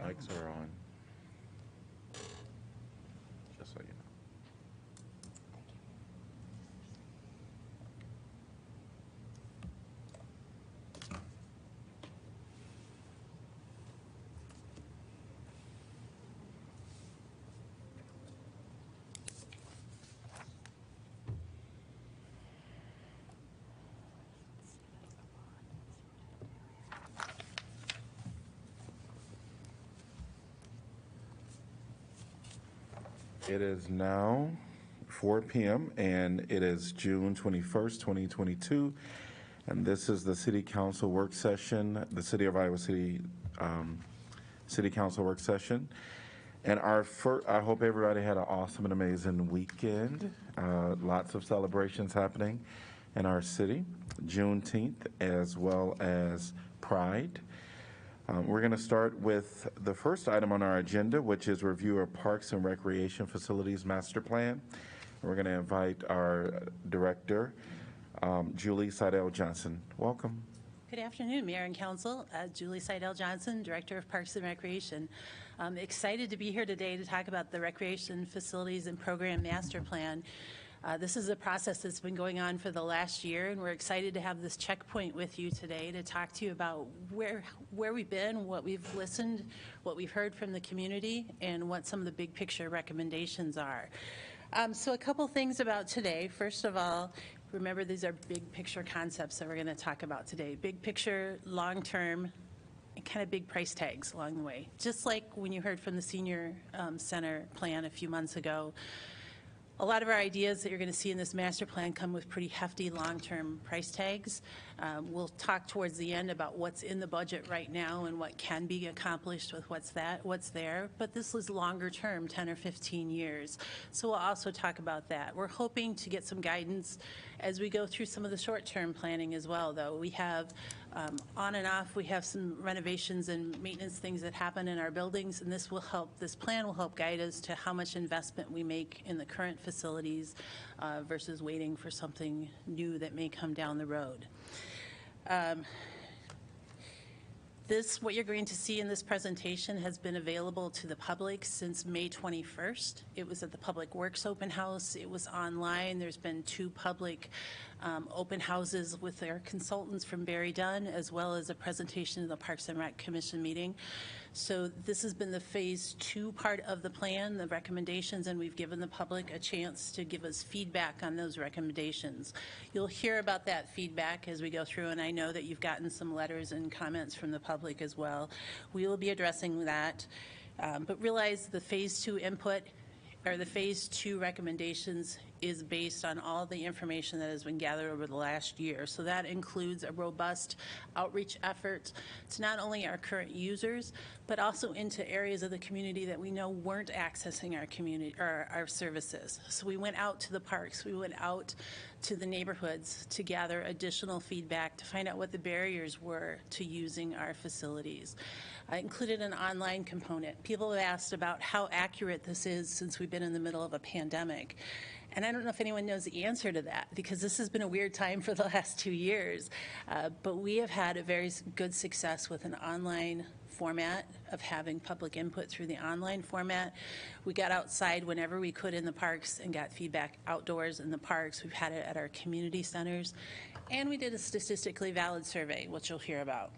Mics are on. Just so you know. It is now 4 p.m. and it is June 21st, 2022, and this is the City Council work session, the City of Iowa City City Council work session. And I hope everybody had an awesome and amazing weekend. Lots of celebrations happening in our city, Juneteenth as well as Pride. We're going to start with the first item on our agenda, which is review of Parks and Recreation Facilities Master Plan. We're going to invite our director, Julie Seidel-Johnson. Welcome. Good afternoon, Mayor and Council. Julie Seidel-Johnson, Director of Parks and Recreation. I'm excited to be here today to talk about the Recreation Facilities and Program Master Plan. This is a process that's been going on for the last year, and we're excited to have this checkpoint with you today to talk to you about where we've been, what we've listened, what we've heard from the community, and what some of the big picture recommendations are. So a couple things about today. First of all, remember these are big picture concepts that we're going to talk about today. Big picture, long term, and kind of big price tags along the way. Just like when you heard from the Senior Center plan a few months ago, a lot of our ideas that you're going to see in this master plan come with pretty hefty long-term price tags. We'll talk towards the end about what's in the budget right now and what can be accomplished with what's there. But this is longer term, 10 or 15 years. So we'll also talk about that. We're hoping to get some guidance as we go through some of the short-term planning as well, though. We have on and off, we have some renovations and maintenance things that happen in our buildings, and this plan will help guide us to how much investment we make in the current facilities versus waiting for something new that may come down the road. What you're going to see in this presentation has been available to the public since May 21st. It was at the Public Works Open House. It was online. There's been 2 public open houses with their consultants from Barry Dunn, as well as a presentation of the Parks and Rec Commission meeting. So this has been the phase 2 part of the plan, the recommendations, and we've given the public a chance to give us feedback on those recommendations. You'll hear about that feedback as we go through, and I know that you've gotten some letters and comments from the public as well. We will be addressing that, but realize the phase 2 input or the phase 2 recommendations is based on all the information that has been gathered over the last year. So that includes a robust outreach effort to not only our current users, but also into areas of the community that we know weren't accessing our community or our services. So we went out to the parks, we went out to the neighborhoods to gather additional feedback to find out what the barriers were to using our facilities. I included an online component. People have asked about how accurate this is since we've been in the middle of a pandemic. And I don't know if anyone knows the answer to that, because this has been a weird time for the last 2 years. But we have had a very good success with an online format of having public input through the online format. We got outside whenever we could in the parks and got feedback outdoors in the parks. We've had it at our community centers. And we did a statistically valid survey, which you'll hear about.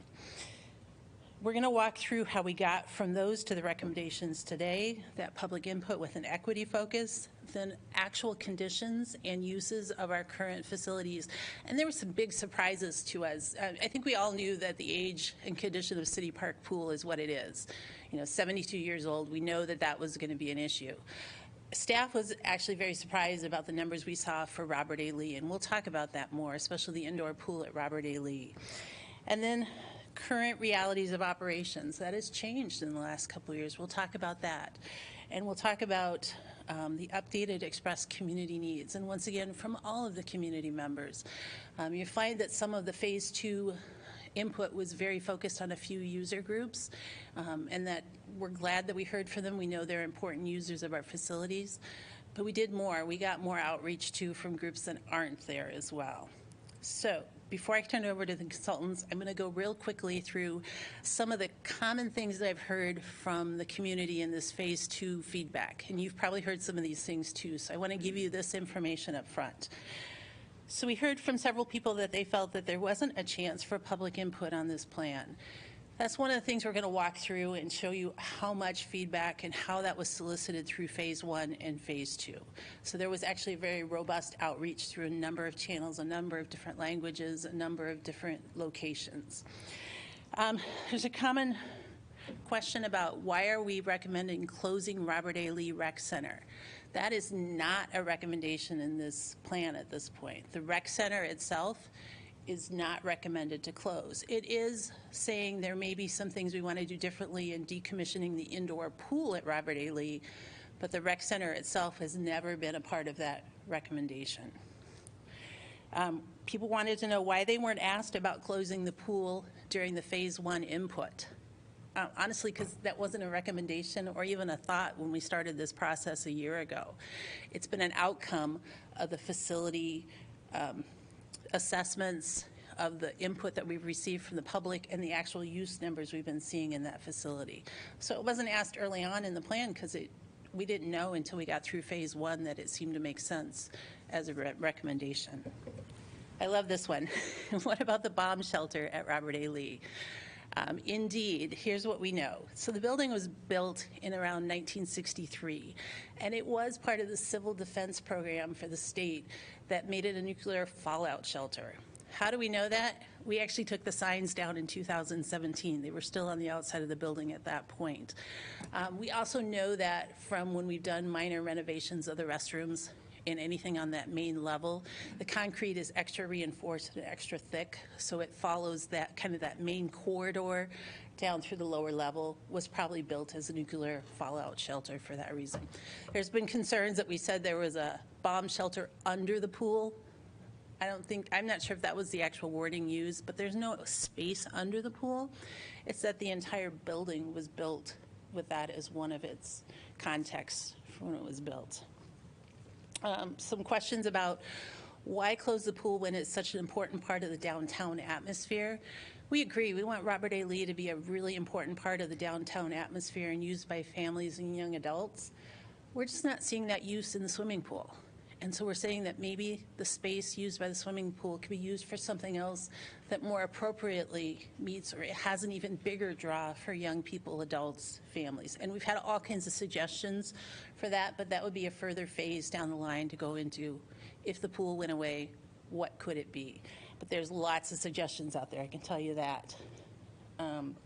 We're going to walk through how we got from those to the recommendations today, that public input with an equity focus, then actual conditions and uses of our current facilities. And there were some big surprises to us. I think we all knew that the age and condition of City Park Pool is what it is. 72 years old, we know that that was going to be an issue. Staff was actually very surprised about the numbers we saw for Robert A. Lee, and we'll talk about that more, especially the indoor pool at Robert A. Lee. And then current realities of operations. That has changed in the last couple of years. We'll talk about that. And we'll talk about the updated expressed community needs. And once again, from all of the community members. You find that some of the phase 2 input was very focused on a few user groups, and that we're glad that we heard from them. We know they're important users of our facilities. But we did more. We got more outreach too from groups that aren't there as well. So before I turn it over to the consultants, I'm going to go real quickly through some of the common things that I've heard from the community in this Phase 2 feedback. And you've probably heard some of these things too, so I want to give you this information up front. So we heard from several people that they felt that there wasn't a chance for public input on this plan. That's one of the things we're going to walk through and show you how much feedback and how that was solicited through Phase 1 and Phase 2. So there was actually a very robust outreach through a number of channels, a number of different languages, a number of different locations. There's a common question about why are we recommending closing Robert A. Lee Rec Center? That is not a recommendation in this plan at this point. The rec center itself is not recommended to close. It is saying there may be some things we want to do differently in decommissioning the indoor pool at Robert A. Lee, but the rec center itself has never been a part of that recommendation. People wanted to know why they weren't asked about closing the pool during the Phase 1 input. Honestly, because that wasn't a recommendation or even a thought when we started this process a year ago. It's been an outcome of the facility assessments, of the input that we've received from the public and the actual use numbers we've been seeing in that facility. So it wasn't asked early on in the plan because we didn't know until we got through Phase 1 that it seemed to make sense as a recommendation. I love this one. What about the bomb shelter at Robert A. Lee? Indeed, here's what we know. So the building was built in around 1963, and it was part of the civil defense program for the state that made it a nuclear fallout shelter. How do we know that? We actually took the signs down in 2017. They were still on the outside of the building at that point. We also know that from when we've done minor renovations of the restrooms and anything on that main level, the concrete is extra reinforced and extra thick, so it follows that kind of that main corridor down through the lower level. Was probably built as a nuclear fallout shelter for that reason. There's been concerns that we said there was a bomb shelter under the pool. I'm not sure if that was the actual wording used, but there's no space under the pool. It's that the entire building was built with that as one of its contexts for when it was built. Some questions about why close the pool when it's such an important part of the downtown atmosphere. We agree. We want Robert A. Lee to be a really important part of the downtown atmosphere and used by families and young adults. We're just not seeing that use in the swimming pool. And so we're saying that maybe the space used by the swimming pool could be used for something else that more appropriately meets or it has an even bigger draw for young people, adults, families. And we've had all kinds of suggestions for that, but that would be a further phase down the line to go into. If the pool went away, what could it be? But there's lots of suggestions out there, I can tell you that. And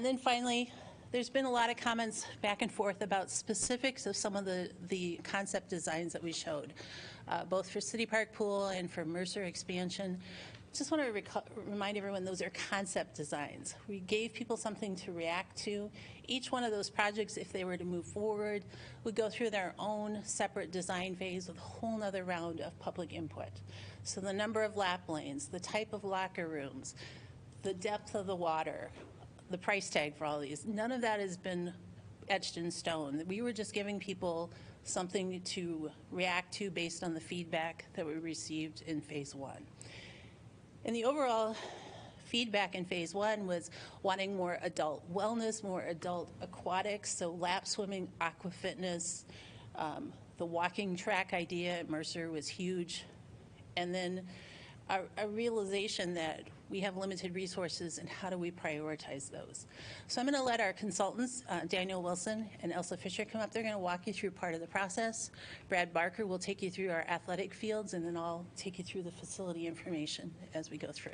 then finally, there's been a lot of comments back and forth about specifics of some of the concept designs that we showed, both for City Park Pool and for Mercer expansion. Just want to remind everyone those are concept designs. We gave people something to react to. Each one of those projects, if they were to move forward, would go through their own separate design phase with a whole nother round of public input. So the number of lap lanes, the type of locker rooms, the depth of the water, the price tag for all these, none of that has been etched in stone. We were just giving people something to react to based on the feedback that we received in Phase 1. And the overall feedback in Phase 1 was wanting more adult wellness, more adult aquatics, so lap swimming, aqua fitness, the walking track idea at Mercer was huge, and then a realization that we have limited resources and how do we prioritize those. So I'm going to let our consultants, Daniel Wilson and Elsa Fisher, come up. They're going to walk you through part of the process. Brad Barker will take you through our athletic fields, and then I'll take you through the facility information as we go through.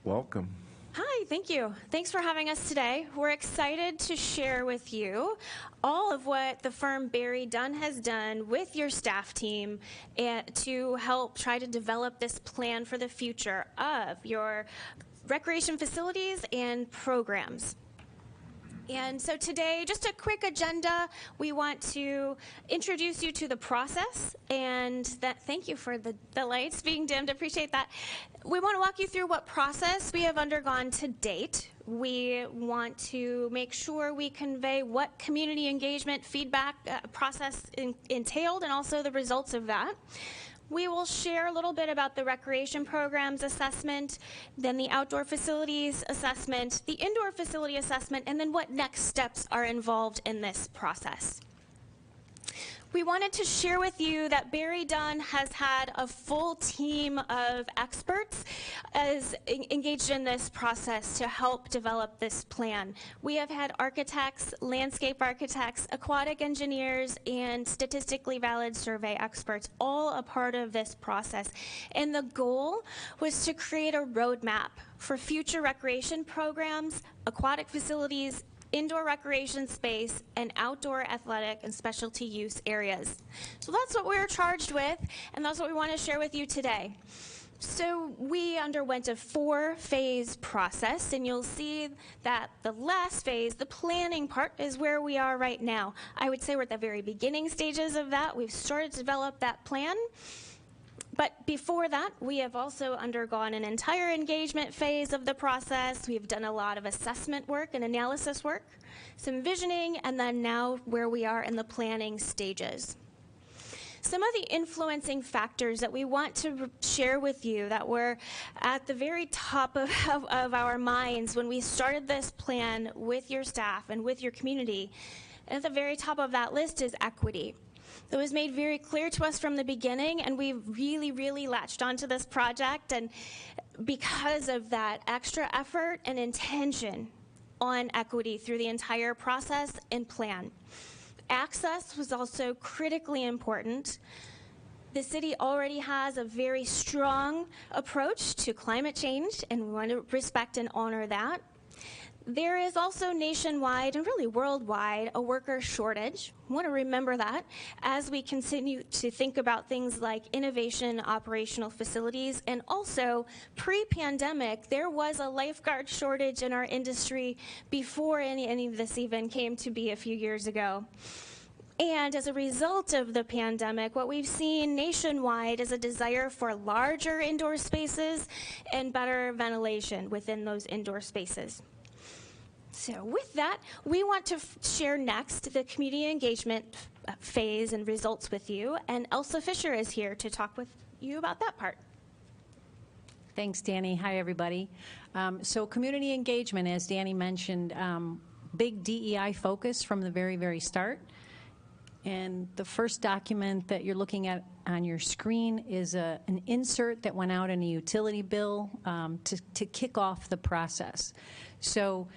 Welcome. Hi, thank you. Thanks for having us today. We're excited to share with you all of what the firm Barry Dunn has done with your staff team to help try to develop this plan for the future of your recreation facilities and programs. And so today, just a quick agenda. We want to introduce you to the process, and thank you for the lights being dimmed. Appreciate that. We want to walk you through what process we have undergone to date We want to make sure we convey what community engagement feedback process entailed and also the results of that. We will share a little bit about the recreation programs assessment, then the outdoor facilities assessment, the indoor facility assessment, and then what next steps are involved in this process. We wanted to share with you that Barry Dunn has had a full team of experts engaged in this process to help develop this plan. We have had architects, landscape architects, aquatic engineers, and statistically valid survey experts, all a part of this process. And the goal was to create a roadmap for future recreation programs, aquatic facilities, indoor recreation space, and outdoor athletic and specialty use areas. So that's what we're charged with, and that's what we want to share with you today. So we underwent a 4-phase process, and you'll see that the last phase, the planning part, is where we are right now. I would say we're at the very beginning stages of that. We've started to develop that plan. But before that, we have also undergone an entire engagement phase of the process. We've done a lot of assessment work and analysis work, some visioning, and then now where we are in the planning stages. Some of the influencing factors that we want to share with you that were at the very top of our minds when we started this plan with your staff and with your community, at the very top of that list is equity. That was made very clear to us from the beginning, and we really latched onto this project, and because of that extra effort and intention on equity through the entire process and plan. Access was also critically important. The city already has a very strong approach to climate change, and we want to respect and honor that. There is also nationwide and really worldwide a worker shortage. We want to remember that as we continue to think about things like innovation, operational facilities, and also pre-pandemic, there was a lifeguard shortage in our industry before any of this even came to be a few years ago. And as a result of the pandemic, what we've seen nationwide is a desire for larger indoor spaces and better ventilation within those indoor spaces. So with that, we want to share next the community engagement phase and results with you, and Elsa Fisher is here to talk with you about that part. Thanks, Danny. Hi, everybody. So community engagement, as Danny mentioned, big DEI focus from the very start. And the first document that you're looking at on your screen is an insert that went out in a utility bill to kick off the process. So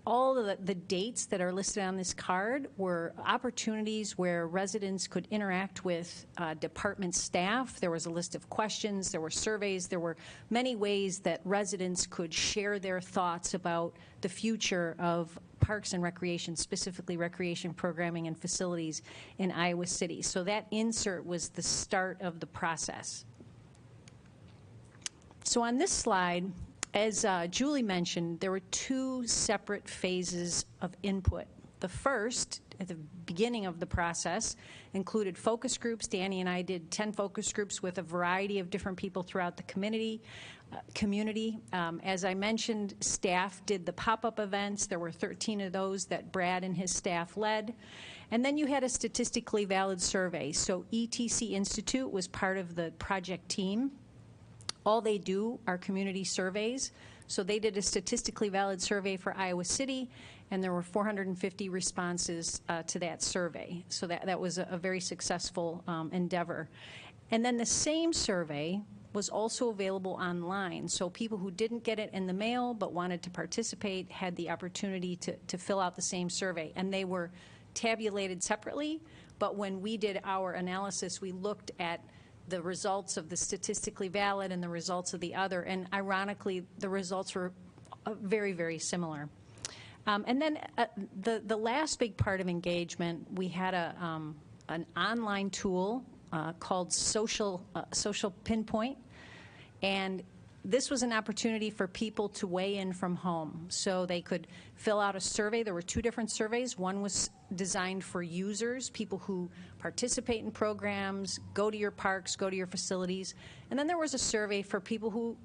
all of the dates that are listed on this card were opportunities where residents could interact with department staff. There was a list of questions, there were surveys, there were many ways that residents could share their thoughts about the future of parks and recreation, specifically recreation programming and facilities in Iowa City. So that insert was the start of the process. So on this slide, as Julie mentioned, there were 2 separate phases of input. The first, at the beginning of the process, included focus groups. Danny and I did 10 focus groups with a variety of different people throughout the community. As I mentioned, staff did the pop-up events. There were 13 of those that Brad and his staff led. And then you had a statistically valid survey. So ETC Institute was part of the project team. All they do are community surveys. So they did a statistically valid survey for Iowa City, and there were 450 responses to that survey. So that was a very successful endeavor. And then the same survey was also available online. So people who didn't get it in the mail but wanted to participate had the opportunity to fill out the same survey. And they were tabulated separately, but when we did our analysis, we looked at the results of the statistically valid and the results of the other, and ironically, the results were very similar. And then the last big part of engagement, we had an online tool called Social Pinpoint, and this was an opportunity for people to weigh in from home. So they could fill out a survey. There were 2 different surveys. One was designed for users, people who participate in programs, go to your parks, go to your facilities. And then there was a survey for people who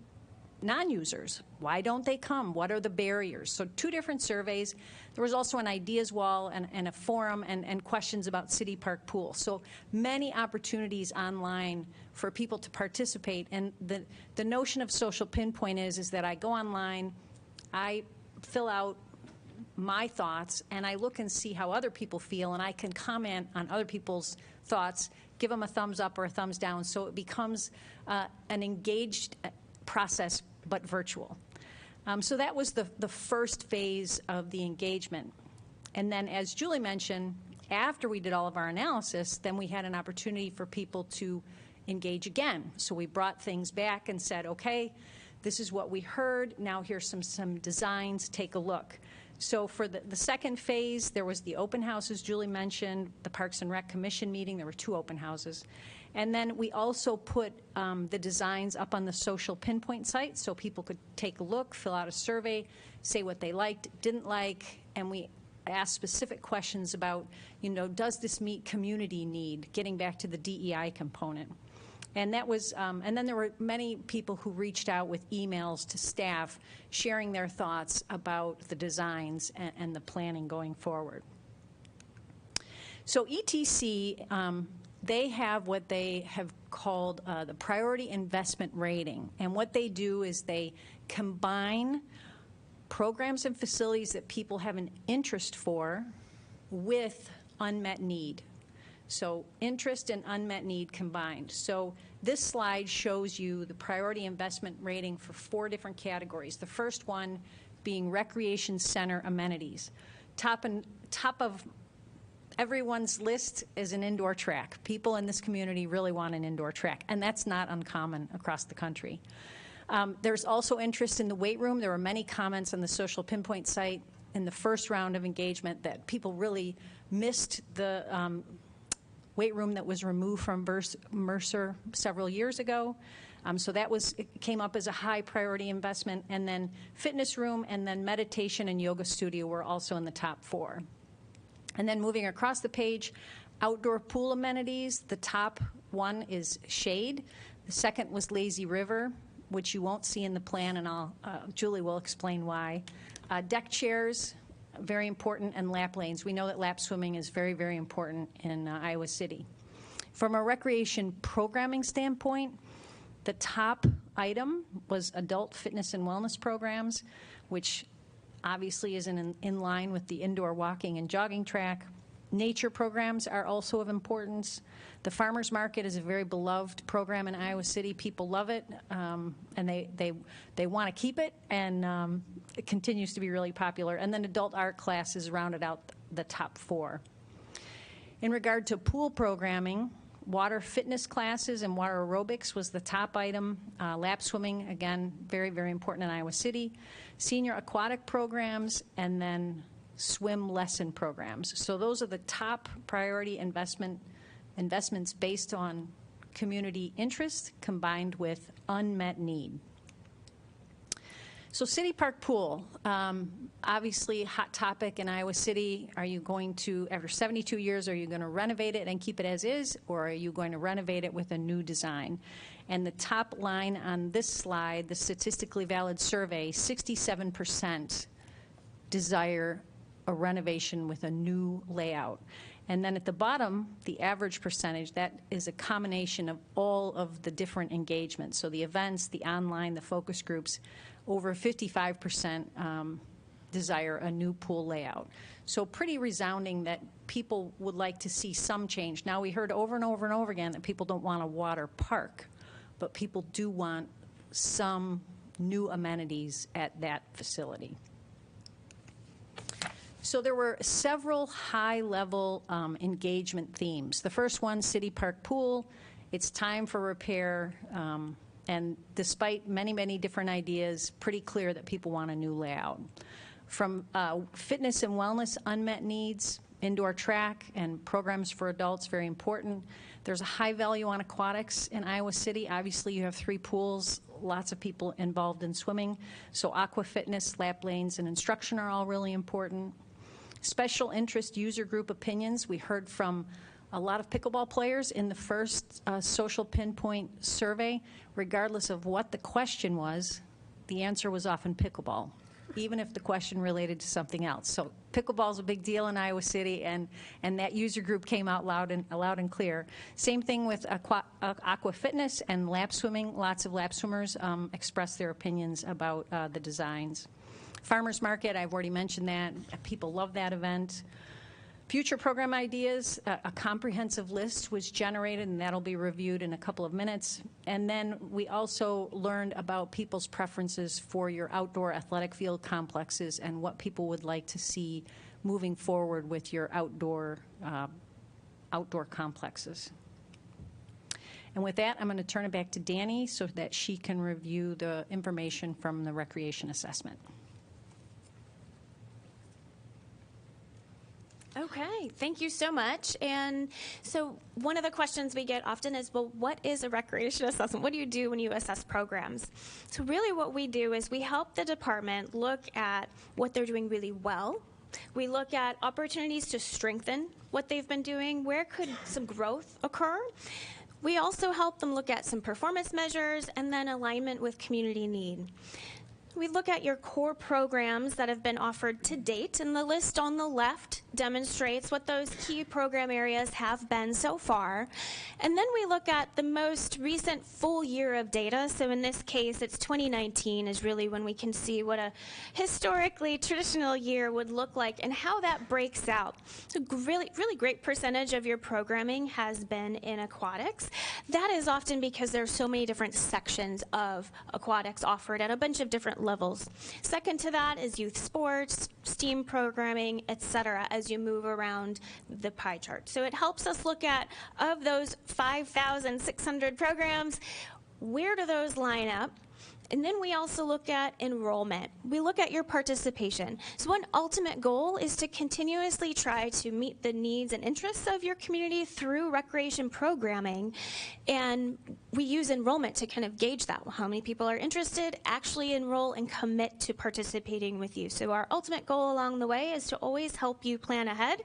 non-users. Why don't they come? What are the barriers? So 2 different surveys. There was also an ideas wall and a forum and questions about City Park Pool. So many opportunities online for people to participate. And the notion of Social Pinpoint is that I go online, I fill out my thoughts, and I look and see how other people feel, and I can comment on other people's thoughts, give them a thumbs up or a thumbs down, so it becomes an engaged process, but virtual. So that was the first phase of the engagement. And then, as Julie mentioned, after we did all of our analysis, then we had an opportunity for people to engage again. So we brought things back and said, okay, this is what we heard, now here's some designs, take a look. So for the second phase, there was the open house, as Julie mentioned, the Parks and Rec Commission meeting. There were 2 open houses. And then we also put the designs up on the Social Pinpoint site so people could take a look, fill out a survey, say what they liked, didn't like, and we asked specific questions about, does this meet community need, getting back to the DEI component. And that was, and then there were many people who reached out with emails to staff sharing their thoughts about the designs and the planning going forward. So ETC, they have what they have called the Priority Investment Rating. And what they do is they combine programs and facilities that people have an interest for with unmet need. So interest and unmet need combined. So this slide shows you the priority investment rating for 4 different categories. The first one being recreation center amenities. Top of everyone's list is an indoor track. People in this community really want an indoor track, and that's not uncommon across the country. There's also interest in the weight room. There were many comments on the Social Pinpoint site in the first round of engagement that people really missed the weight room that was removed from Mercer several years ago. So that came up as a high priority investment. And then fitness room and then meditation and yoga studio were also in the top 4. And then moving across the page, outdoor pool amenities. The top one is shade. The second was lazy river, which you won't see in the plan, and Julie will explain why. Deck chairs, very important, and lap lanes. We know that lap swimming is very, very important in Iowa City. From a recreation programming standpoint, the top item was adult fitness and wellness programs, which obviously is in line with the indoor walking and jogging track. Nature programs are also of importance. The farmers market is a very beloved program in Iowa City. People love it, and they want to keep it, and it continues to be really popular. And then adult art classes rounded out the top 4. In regard to pool programming, water fitness classes and water aerobics was the top item. Lap swimming, again, very, very important in Iowa City. Senior aquatic programs, and then swim lesson programs. So those are the top priority investments based on community interest combined with unmet need. So City Park Pool, obviously hot topic in Iowa City. Are you going to, after 72 years, are you going to renovate it and keep it as is, or are you going to renovate it with a new design? And the top line on this slide, the statistically valid survey, 67% desire a renovation with a new layout. And then at the bottom, the average percentage, that is a combination of all of the different engagements. So the events, the online, the focus groups, over 55% desire a new pool layout. So pretty resounding that people would like to see some change. Now, we heard over and over and over again that people don't want a water park, but people do want some new amenities at that facility. So there were several high-level engagement themes. The first one, City Park Pool. It's time for repair. And despite many, many different ideas, pretty clear that people want a new layout. From fitness and wellness, unmet needs, indoor track and programs for adults, very important. There's a high value on aquatics in Iowa City. Obviously, you have 3 pools, lots of people involved in swimming. So aqua fitness, lap lanes, and instruction are all really important. Special interest user group opinions. We heard from a lot of pickleball players in the first Social Pinpoint survey. Regardless of what the question was, the answer was often pickleball, even if the question related to something else. So pickleball is a big deal in Iowa City, and that user group came out loud and clear. Same thing with aqua fitness and lap swimming. Lots of lap swimmers expressed their opinions about the designs. Farmers Market, I've already mentioned that. People love that event. Future program ideas, a comprehensive list was generated, and that'll be reviewed in a couple of minutes. And then we also learned about people's preferences for your outdoor athletic field complexes and what people would like to see moving forward with your outdoor complexes. And with that, I'm going to turn it back to Danny so that she can review the information from the recreation assessment. Okay, thank you so much. And so one of the questions we get often is, well, what is a recreation assessment? What do you do when you assess programs? So really what we do is we help the department look at what they're doing really well. We look at opportunities to strengthen what they've been doing. Where could some growth occur? We also help them look at some performance measures and then alignment with community need. We look at your core programs that have been offered to date, and the list on the left demonstrates what those key program areas have been so far. And then we look at the most recent full year of data. So in this case, it's 2019 is really when we can see what a historically traditional year would look like and how that breaks out. So really great percentage of your programming has been in aquatics. That is often because there are so many different sections of aquatics offered at a bunch of different levels. Second to that is youth sports, STEAM programming, etc., as you move around the pie chart. So it helps us look at, of those 5,600 programs, where do those line up? And then we also look at enrollment. We look at your participation. So one ultimate goal is to continuously try to meet the needs and interests of your community through recreation programming. And we use enrollment to kind of gauge that. How many people are interested, actually enroll, and commit to participating with you. So our ultimate goal along the way is to always help you plan ahead,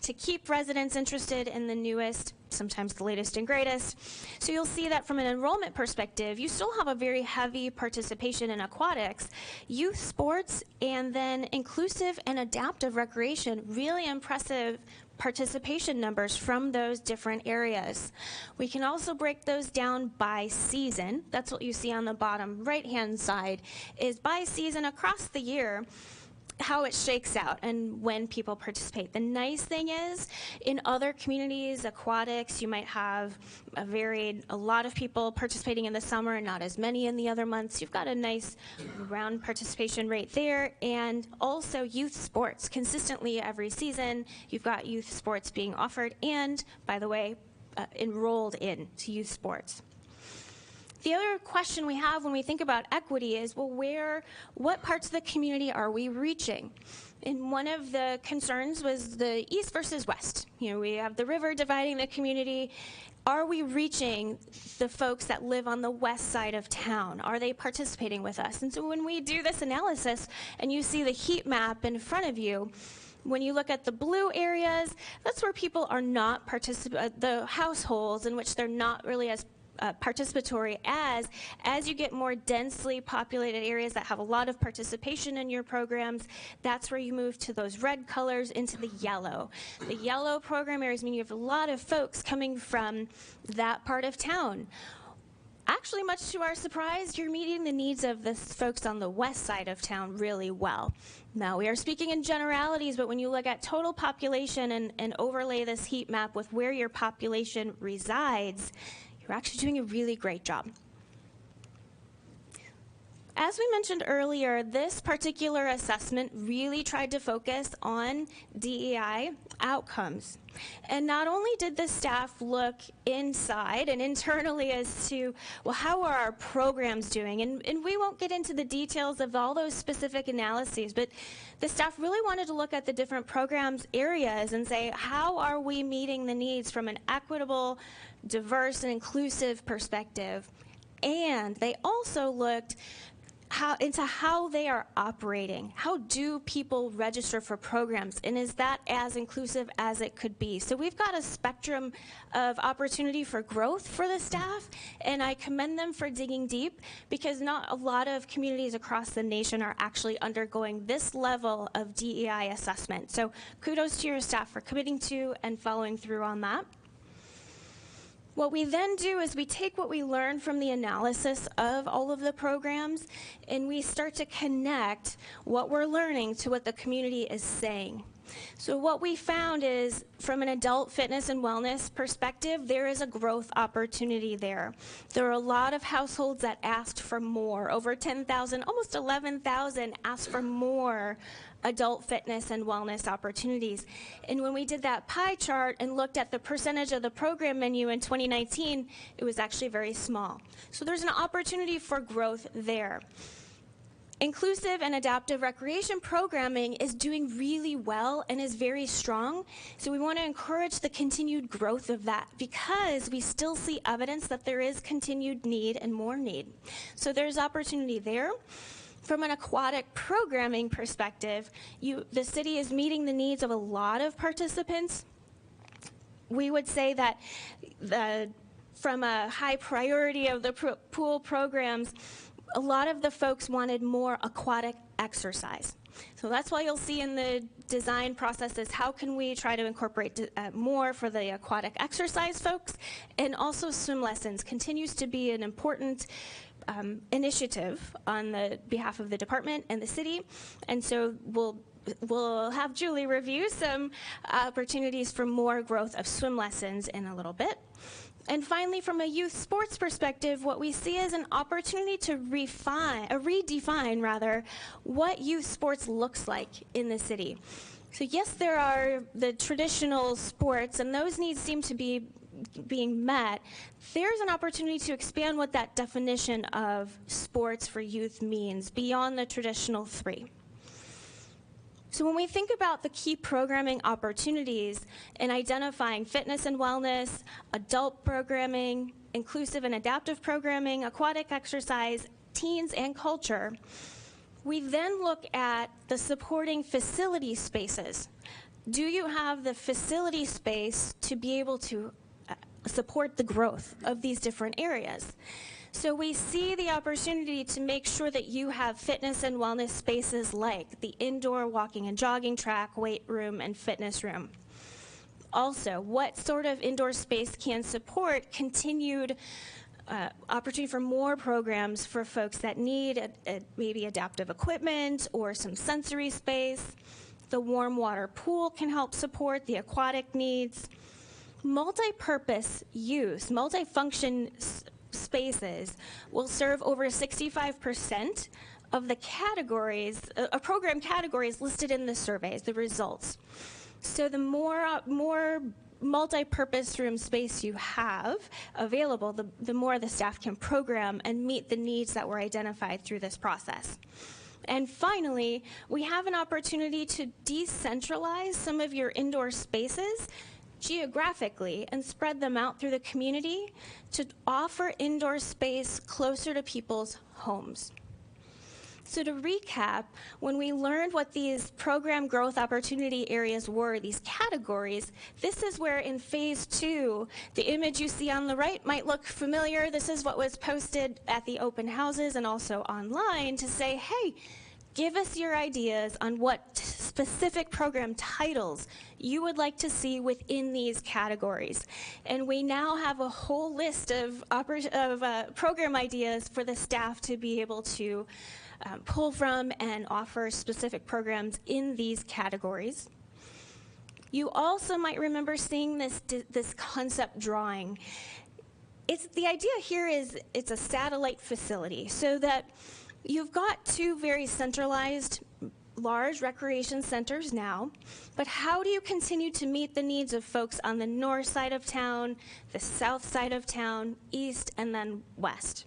to keep residents interested in the newest, sometimes the latest and greatest. So you'll see that from an enrollment perspective, you still have a very heavy participation in aquatics, youth sports, and then inclusive and adaptive recreation. Really impressive participation numbers from those different areas. We can also break those down by season. That's what you see on the bottom right-hand side, is by season across the year, how it shakes out and when people participate. The nice thing is, in other communities, aquatics, you might have a lot of people participating in the summer and not as many in the other months. You've got a nice round participation rate there. And also youth sports. Consistently every season, you've got youth sports being offered and, by the way, enrolled in to youth sports. The other question we have when we think about equity is, well, what parts of the community are we reaching? And one of the concerns was the east versus west. You know, we have the river dividing the community. Are we reaching the folks that live on the west side of town? Are they participating with us? And so when we do this analysis and you see the heat map in front of you, when you look at the blue areas, that's where people are not the households in which they're not really as participatory as you get more densely populated areas that have a lot of participation in your programs. That's where you move to those red colors into the yellow. The yellow program areas mean you have a lot of folks coming from that part of town. Actually, much to our surprise, you're meeting the needs of the folks on the west side of town really well. Now, we are speaking in generalities, but when you look at total population and overlay this heat map with where your population resides, you're actually doing a really great job. As we mentioned earlier, this particular assessment really tried to focus on DEI outcomes. And not only did the staff look inside and internally as to, well, how are our programs doing? And we won't get into the details of all those specific analyses, but the staff really wanted to look at the different programs areas and say, how are we meeting the needs from an equitable, diverse, and inclusive perspective? And they also looked how they are operating. How do people register for programs, and is that as inclusive as it could be? So we've got a spectrum of opportunity for growth for the staff, and I commend them for digging deep, because not a lot of communities across the nation are actually undergoing this level of DEI assessment. So kudos to your staff for committing to and following through on that. What we then do is we take what we learn from the analysis of all of the programs, and we start to connect what we're learning to what the community is saying. So what we found is, from an adult fitness and wellness perspective, there is a growth opportunity there. There are a lot of households that asked for more. Over 10,000, almost 11,000 asked for more adult fitness and wellness opportunities. And when we did that pie chart and looked at the percentage of the program menu in 2019, it was actually very small. So there's an opportunity for growth there. Inclusive and adaptive recreation programming is doing really well and is very strong. So we want to encourage the continued growth of that, because we still see evidence that there is continued need and more need. So there's opportunity there. From an aquatic programming perspective, the city is meeting the needs of a lot of participants. We would say that from a high priority of the pool programs, a lot of the folks wanted more aquatic exercise. So that's why you'll see in the design process is how can we try to incorporate more for the aquatic exercise folks, and also swim lessons continues to be an important initiative on the behalf of the department and the city, and so we'll have Julie review some opportunities for more growth of swim lessons in a little bit. And finally, from a youth sports perspective, what we see is an opportunity to redefine what youth sports looks like in the city. So yes, there are the traditional sports, and those needs seem to be being met. There's an opportunity to expand what that definition of sports for youth means beyond the traditional three. So when we think about the key programming opportunities in identifying fitness and wellness, adult programming, inclusive and adaptive programming, aquatic exercise, teens, and culture, we then look at the supporting facility spaces. Do you have the facility space to be able to support the growth of these different areas? So we see the opportunity to make sure that you have fitness and wellness spaces like the indoor walking and jogging track, weight room, and fitness room. Also, what sort of indoor space can support continued opportunity for more programs for folks that need maybe adaptive equipment or some sensory space? The warm water pool can help support the aquatic needs. Multi-purpose use, multi-function spaces will serve over 65% of the categories, program categories listed in the surveys, the results. So the more multi-purpose room space you have available, the more the staff can program and meet the needs that were identified through this process. And finally, we have an opportunity to decentralize some of your indoor spaces geographically and spread them out through the community to offer indoor space closer to people's homes. So to recap, when we learned what these program growth opportunity areas were, these categories, this is where in phase 2, the image you see on the right might look familiar. This is what was posted at the open houses and also online to say, hey, give us your ideas on what specific program titles you would like to see within these categories. And we now have a whole list of program ideas for the staff to be able to pull from and offer specific programs in these categories. You also might remember seeing this concept drawing. The idea here is it's a satellite facility, so that you've got two very centralized large recreation centers now, but how do you continue to meet the needs of folks on the north side of town, the south side of town, east, and then west?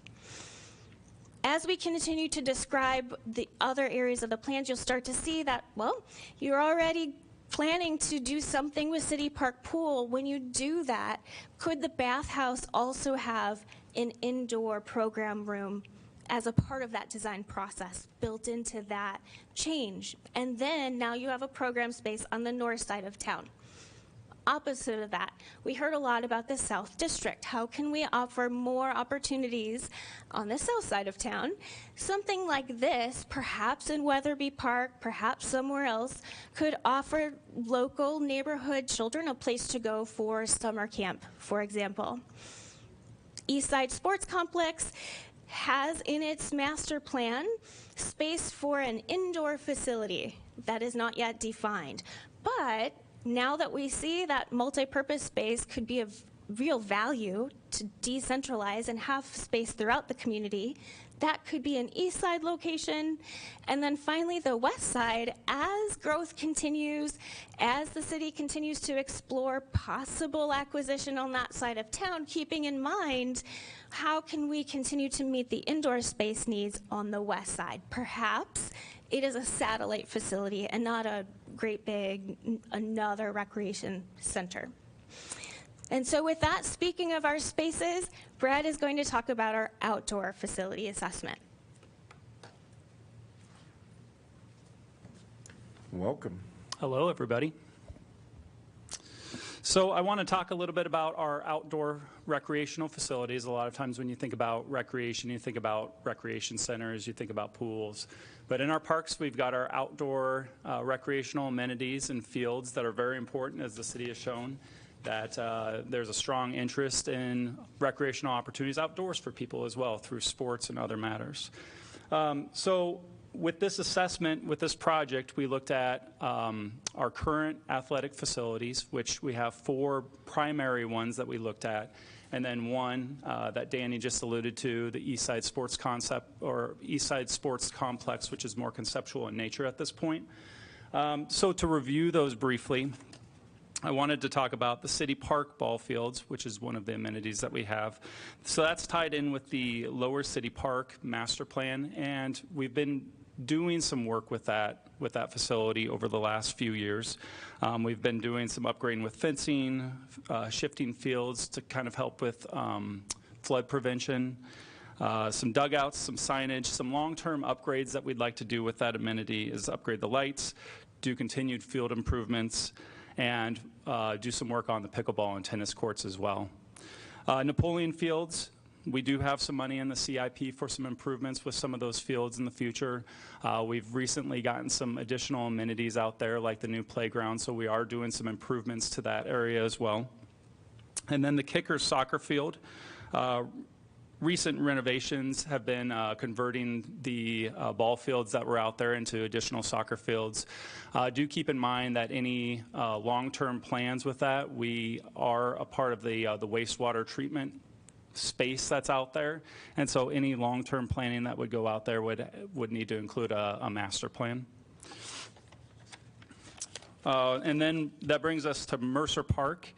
As we continue to describe the other areas of the plans, you'll start to see that, well, you're already planning to do something with City Park Pool. When you do that, could the bathhouse also have an indoor program room as a part of that design process built into that change. And then now you have a program space on the north side of town. Opposite of that, we heard a lot about the South District. How can we offer more opportunities on the south side of town? Something like this, perhaps in Weatherby Park, perhaps somewhere else, could offer local neighborhood children a place to go for summer camp, for example. Eastside Sports Complex has in its master plan space for an indoor facility that is not yet defined. But now that we see that multi-purpose space could be of real value to decentralize and have space throughout the community, that could be an east side location. And then finally, the west side, as growth continues, as the city continues to explore possible acquisition on that side of town, keeping in mind how can we continue to meet the indoor space needs on the west side. Perhaps it is a satellite facility and not a great big another recreation center. And so with that, speaking of our spaces, Brad is going to talk about our outdoor facility assessment. Welcome. Hello, everybody. So I want to talk a little bit about our outdoor recreational facilities. A lot of times when you think about recreation, you think about recreation centers, you think about pools. But in our parks, we've got our outdoor recreational amenities and fields that are very important, as the city has shown, that there's a strong interest in recreational opportunities outdoors for people as well through sports and other matters. So with this assessment, with this project, we looked at our current athletic facilities, which we have 4 primary ones that we looked at, and then one that Danny just alluded to, the Eastside Sports Concept or Eastside Sports Complex, which is more conceptual in nature at this point. So to review those briefly, I wanted to talk about the City Park ball fields, which is one of the amenities that we have. So that's tied in with the Lower City Park master plan, and we've been doing some work with that facility over the last few years. We've been doing some upgrading with fencing, shifting fields to kind of help with flood prevention, some dugouts, some signage, some long-term upgrades that we'd like to do with that amenity is upgrade the lights, do continued field improvements, and do some work on the pickleball and tennis courts as well. Napoleon Fields, we do have some money in the CIP for some improvements with some of those fields in the future. We've recently gotten some additional amenities out there like the new playground, so we are doing some improvements to that area as well. And then the Kickers soccer field. Recent renovations have been converting the ball fields that were out there into additional soccer fields. Do keep in mind that any long-term plans with that, we are a part of the wastewater treatment space that's out there, and so any long-term planning that would go out there would need to include a master plan. And then that brings us to Mercer Park.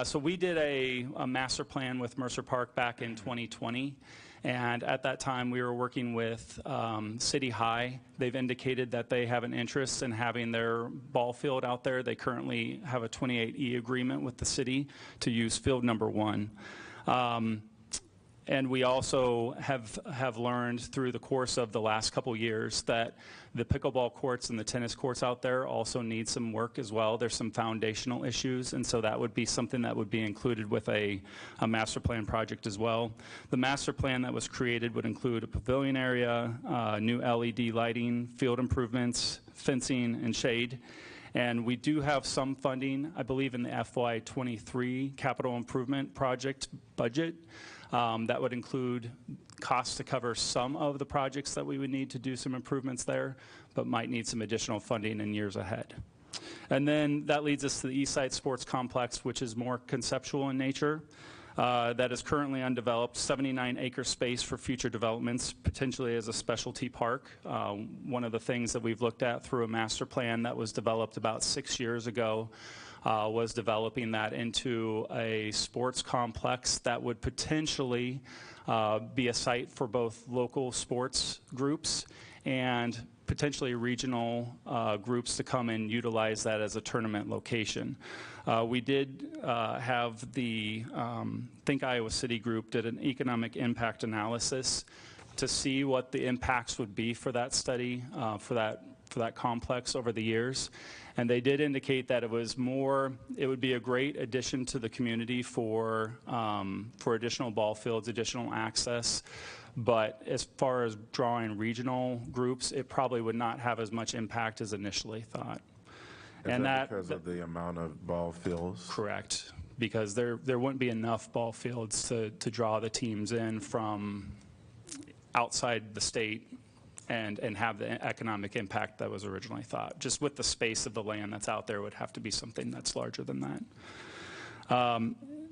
So we did a master plan with Mercer Park back in 2020, and at that time we were working with City High. They've indicated that they have an interest in having their ball field out there. They currently have a 28E agreement with the city to use field number 1. And we also have learned through the course of the last couple years that the pickleball courts and the tennis courts out there also need some work as well. There's some foundational issues, and so that would be something that would be included with a master plan project as well. The master plan that was created would include a pavilion area, new LED lighting, field improvements, fencing, and shade. And we do have some funding, I believe, in the FY23 capital improvement project budget. That would include costs to cover some of the projects that we would need to do some improvements there, but might need some additional funding in years ahead. And then that leads us to the Eastside Sports Complex, which is more conceptual in nature. That is currently undeveloped, 79-acre space for future developments, potentially as a specialty park. One of the things that we've looked at through a master plan that was developed about 6 years ago was developing that into a sports complex that would potentially be a site for both local sports groups and potentially regional groups to come and utilize that as a tournament location. We did have the Think Iowa City group did an economic impact analysis to see what the impacts would be for that study, for that complex over the years. And they did indicate that it would be a great addition to the community for additional ball fields, additional access. But as far as drawing regional groups, it probably would not have as much impact as initially thought. Is that because of the amount of ball fields? Correct, because there wouldn't be enough ball fields to draw the teams in from outside the state and have the economic impact that was originally thought. Just with the space of the land that's out there, would have to be something that's larger than that.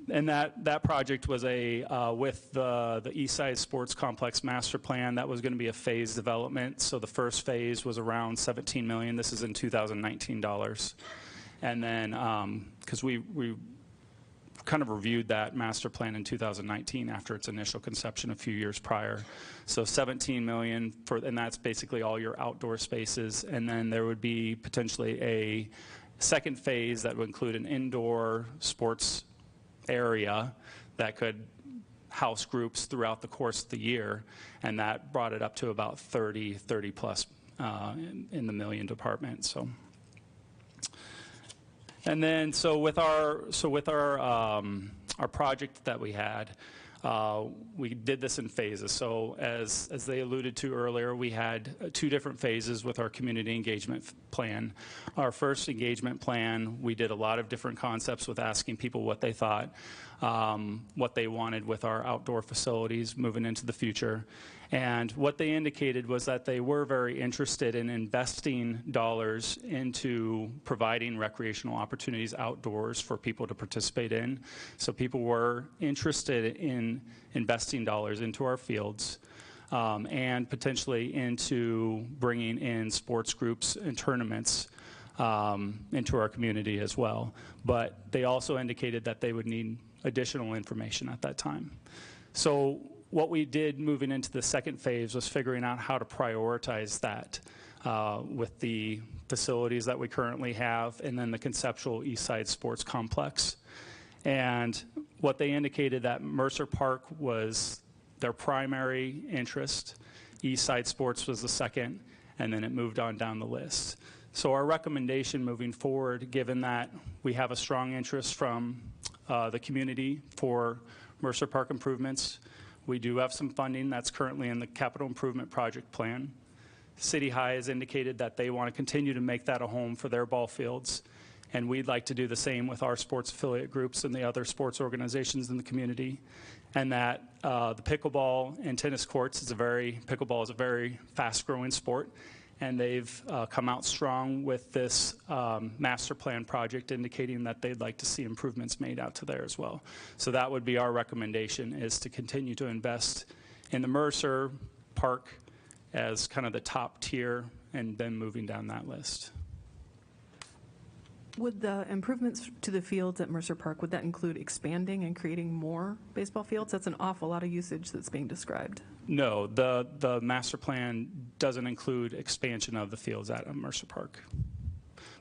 And that project was with the Eastside Sports Complex Master Plan. That was going to be a phased development. So the first phase was around $17 million. This is in 2019 dollars. And then, because we kind of reviewed that master plan in 2019 after its initial conception a few years prior. So $17 million, and that's basically all your outdoor spaces. And then there would be potentially a second phase that would include an indoor sports area that could house groups throughout the course of the year, and that brought it up to about 30 plus in the million department. So, and then with our project that we had, we did this in phases. So as they alluded to earlier, we had 2 different phases with our community engagement plan. Our first engagement plan, we did a lot of different concepts with asking people what they thought, what they wanted with our outdoor facilities moving into the future. And what they indicated was that they were very interested in investing dollars into providing recreational opportunities outdoors for people to participate in. So people were interested in investing dollars into our fields and potentially into bringing in sports groups and tournaments into our community as well. But they also indicated that they would need additional information at that time. So what we did moving into the second phase was figuring out how to prioritize that with the facilities that we currently have and then the conceptual Eastside Sports Complex. And what they indicated that Mercer Park was their primary interest, Eastside Sports was the second, and then it moved on down the list. So our recommendation moving forward, given that we have a strong interest from the community for Mercer Park improvements, we do have some funding that's currently in the capital improvement project plan. City High has indicated that they want to continue to make that a home for their ball fields, and we'd like to do the same with our sports affiliate groups and the other sports organizations in the community. And that the pickleball and tennis courts pickleball is a very fast-growing sport, and they've come out strong with this master plan project indicating that they'd like to see improvements made out to there as well. So that would be our recommendation, is to continue to invest in the Mercer Park as kind of the top tier and then moving down that list. Would the improvements to the fields at Mercer Park, would that include expanding and creating more baseball fields? That's an awful lot of usage that's being described. No, the master plan doesn't include expansion of the fields at Mercer Park.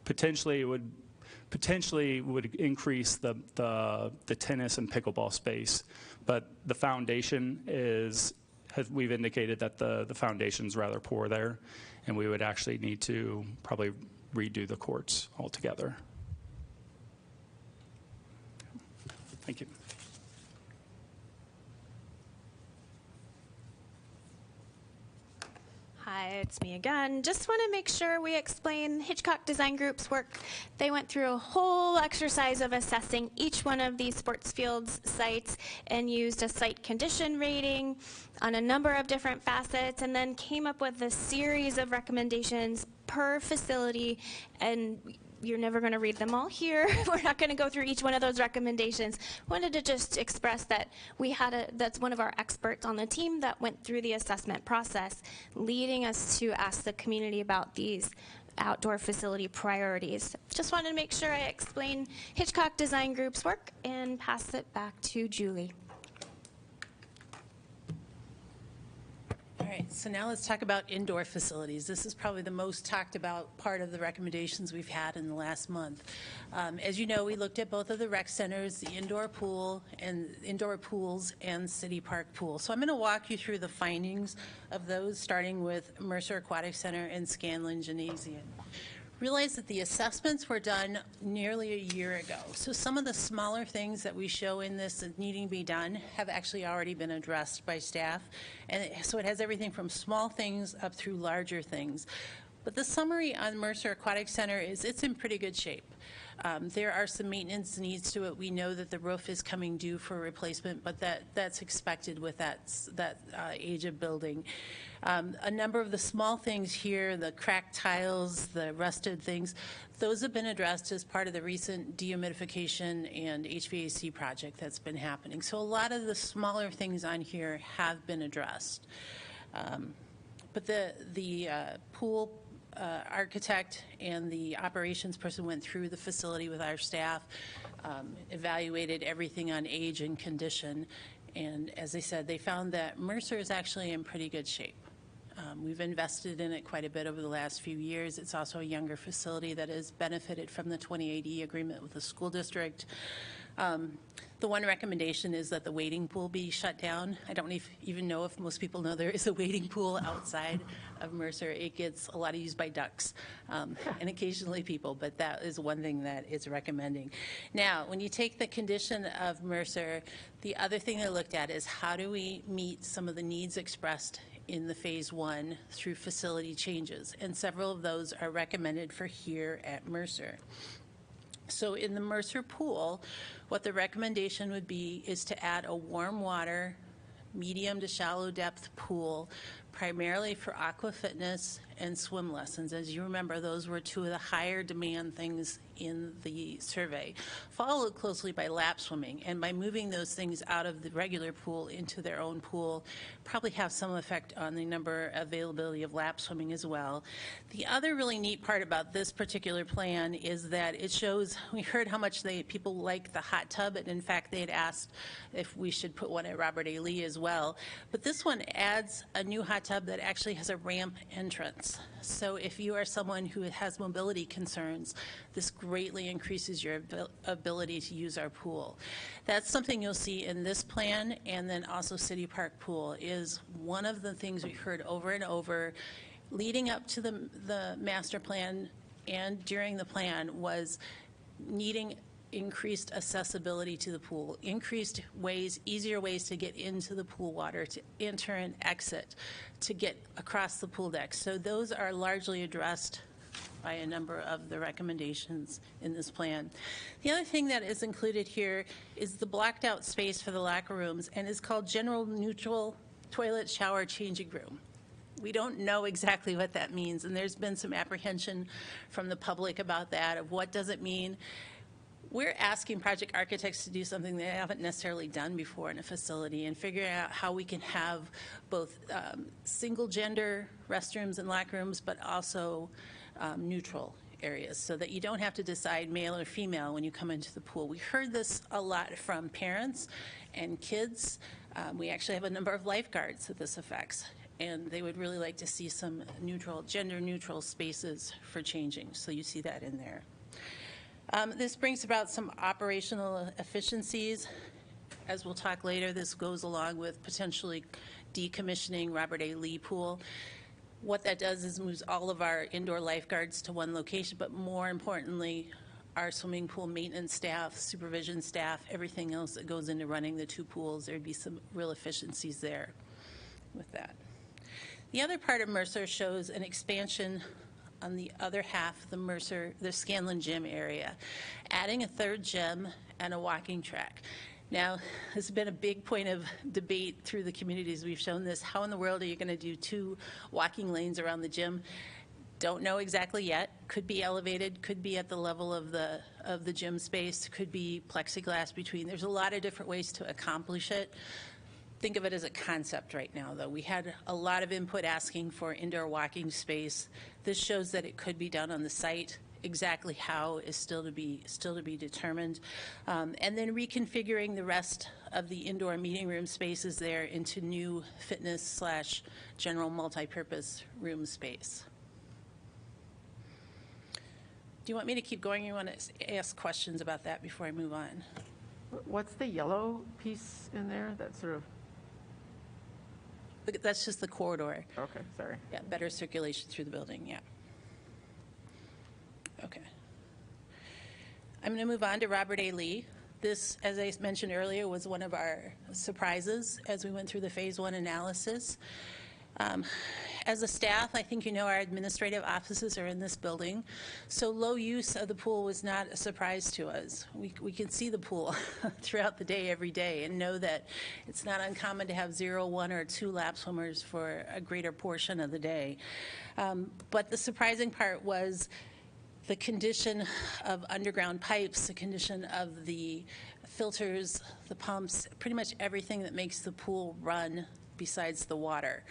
Potentially it would increase the tennis and pickleball space, but the foundation we've indicated that the foundation's rather poor there, and we would actually need to probably redo the courts altogether. Thank you. Hi, it's me again. Just want to make sure we explain Hitchcock Design Group's work. They went through a whole exercise of assessing each one of these sports fields sites and used a site condition rating on a number of different facets, and then came up with a series of recommendations per facility. And you're never going to read them all here. We're not going to go through each one of those recommendations. Wanted to just express that that's one of our experts on the team that went through the assessment process, leading us to ask the community about these outdoor facility priorities. Just wanted to make sure I explain Hitchcock Design Group's work and pass it back to Julie. All right, so now let's talk about indoor facilities. This is probably the most talked about part of the recommendations we've had in the last month. As you know, we looked at both of the rec centers, the indoor pool and indoor pools and city park pool. So I'm going to walk you through the findings of those, starting with Mercer Aquatic Center and Scanlan Gymnasium. Realize that the assessments were done nearly a year ago. So some of the smaller things that we show in this that needing to be done have actually already been addressed by staff. And so it has everything from small things up through larger things. But the summary on Mercer Aquatic Center is it's in pretty good shape. There are some maintenance needs to it. We know that the roof is coming due for replacement, but that's expected with that age of building. A number of the small things here, the cracked tiles, the rusted things, those have been addressed as part of the recent dehumidification and HVAC project that's been happening. So a lot of the smaller things on here have been addressed. But the pool architect and the operations person went through the facility with our staff, evaluated everything on age and condition, and as I said, they found that Mercer is actually in pretty good shape. We've invested in it quite a bit over the last few years. It's also a younger facility that has benefited from the 2080 agreement with the school district. The one recommendation is that the wading pool be shut down. I don't even know if most people know there is a wading pool outside of Mercer. It gets a lot of use by ducks and occasionally people, but that is one thing that it's recommending. Now, when you take the condition of Mercer, the other thing they looked at is how do we meet some of the needs expressed in the phase one through facility changes, and several of those are recommended for here at Mercer. So in the Mercer pool, what the recommendation would be is to add a warm water, medium to shallow depth pool, primarily for aqua fitness and swim lessons. As you remember, those were two of the higher demand things in the survey, followed closely by lap swimming. And by moving those things out of the regular pool into their own pool, probably have some effect on the number availability of lap swimming as well. The other really neat part about this particular plan is that it shows, we heard how much people like the hot tub, and in fact they had asked if we should put one at Robert A. Lee as well. But this one adds a new hot tub that actually has a ramp entrance. So if you are someone who has mobility concerns, this greatly increases your ability to use our pool. That's something you'll see in this plan, and then also City Park Pool is one of the things we heard over and over leading up to the master plan and during the plan was needing increased accessibility to the pool, increased ways, easier ways to get into the pool water, to enter and exit, to get across the pool deck. So those are largely addressed by a number of the recommendations in this plan. The other thing that is included here is the blocked out space for the locker rooms, and is called general neutral toilet shower changing room. We don't know exactly what that means, and there's been some apprehension from the public about that, of what does it mean. We're asking project architects to do something they haven't necessarily done before in a facility, and figure out how we can have both single gender restrooms and locker rooms, but also neutral areas, so that you don't have to decide male or female when you come into the pool. We heard this a lot from parents and kids. We actually have a number of lifeguards that this affects, and they would really like to see some gender neutral spaces for changing. So you see that in there. This brings about some operational efficiencies. As we'll talk later, this goes along with potentially decommissioning Robert A. Lee Pool. What that does is moves all of our indoor lifeguards to one location, but more importantly, our swimming pool maintenance staff, supervision staff, everything else that goes into running the two pools. There'd be some real efficiencies there with that. The other part of Mercer shows an expansion on the other half of the Scanlan gym area, adding a third gym and a walking track. Now, this has been a big point of debate through the communities. We've shown this. How in the world are you going to do 2 walking lanes around the gym? Don't know exactly yet. Could be elevated, could be at the level of the gym space, could be plexiglass between. There's a lot of different ways to accomplish it. Think of it as a concept right now, though. We had a lot of input asking for indoor walking space. This shows that it could be done on the site. exactly how is still to be determined. And then reconfiguring the rest of the indoor meeting room spaces there into new fitness / general multipurpose room space. Do you want me to keep going, or you want to ask questions about that before I move on? What's the yellow piece in there? That sort of, Look, that's just the corridor. okay, sorry. Yeah, better circulation through the building, yeah. Okay. I'm going to move on to Robert A. Lee. This, as I mentioned earlier, was one of our surprises as we went through the phase 1 analysis. As a staff, I think you know our administrative offices are in this building, so low use of the pool was not a surprise to us. We can see the pool throughout the day, every day, and know that it's not uncommon to have 0, 1, or 2 lap swimmers for a greater portion of the day. But the surprising part was the condition of underground pipes, the condition of the filters, the pumps, pretty much everything that makes the pool run besides the water.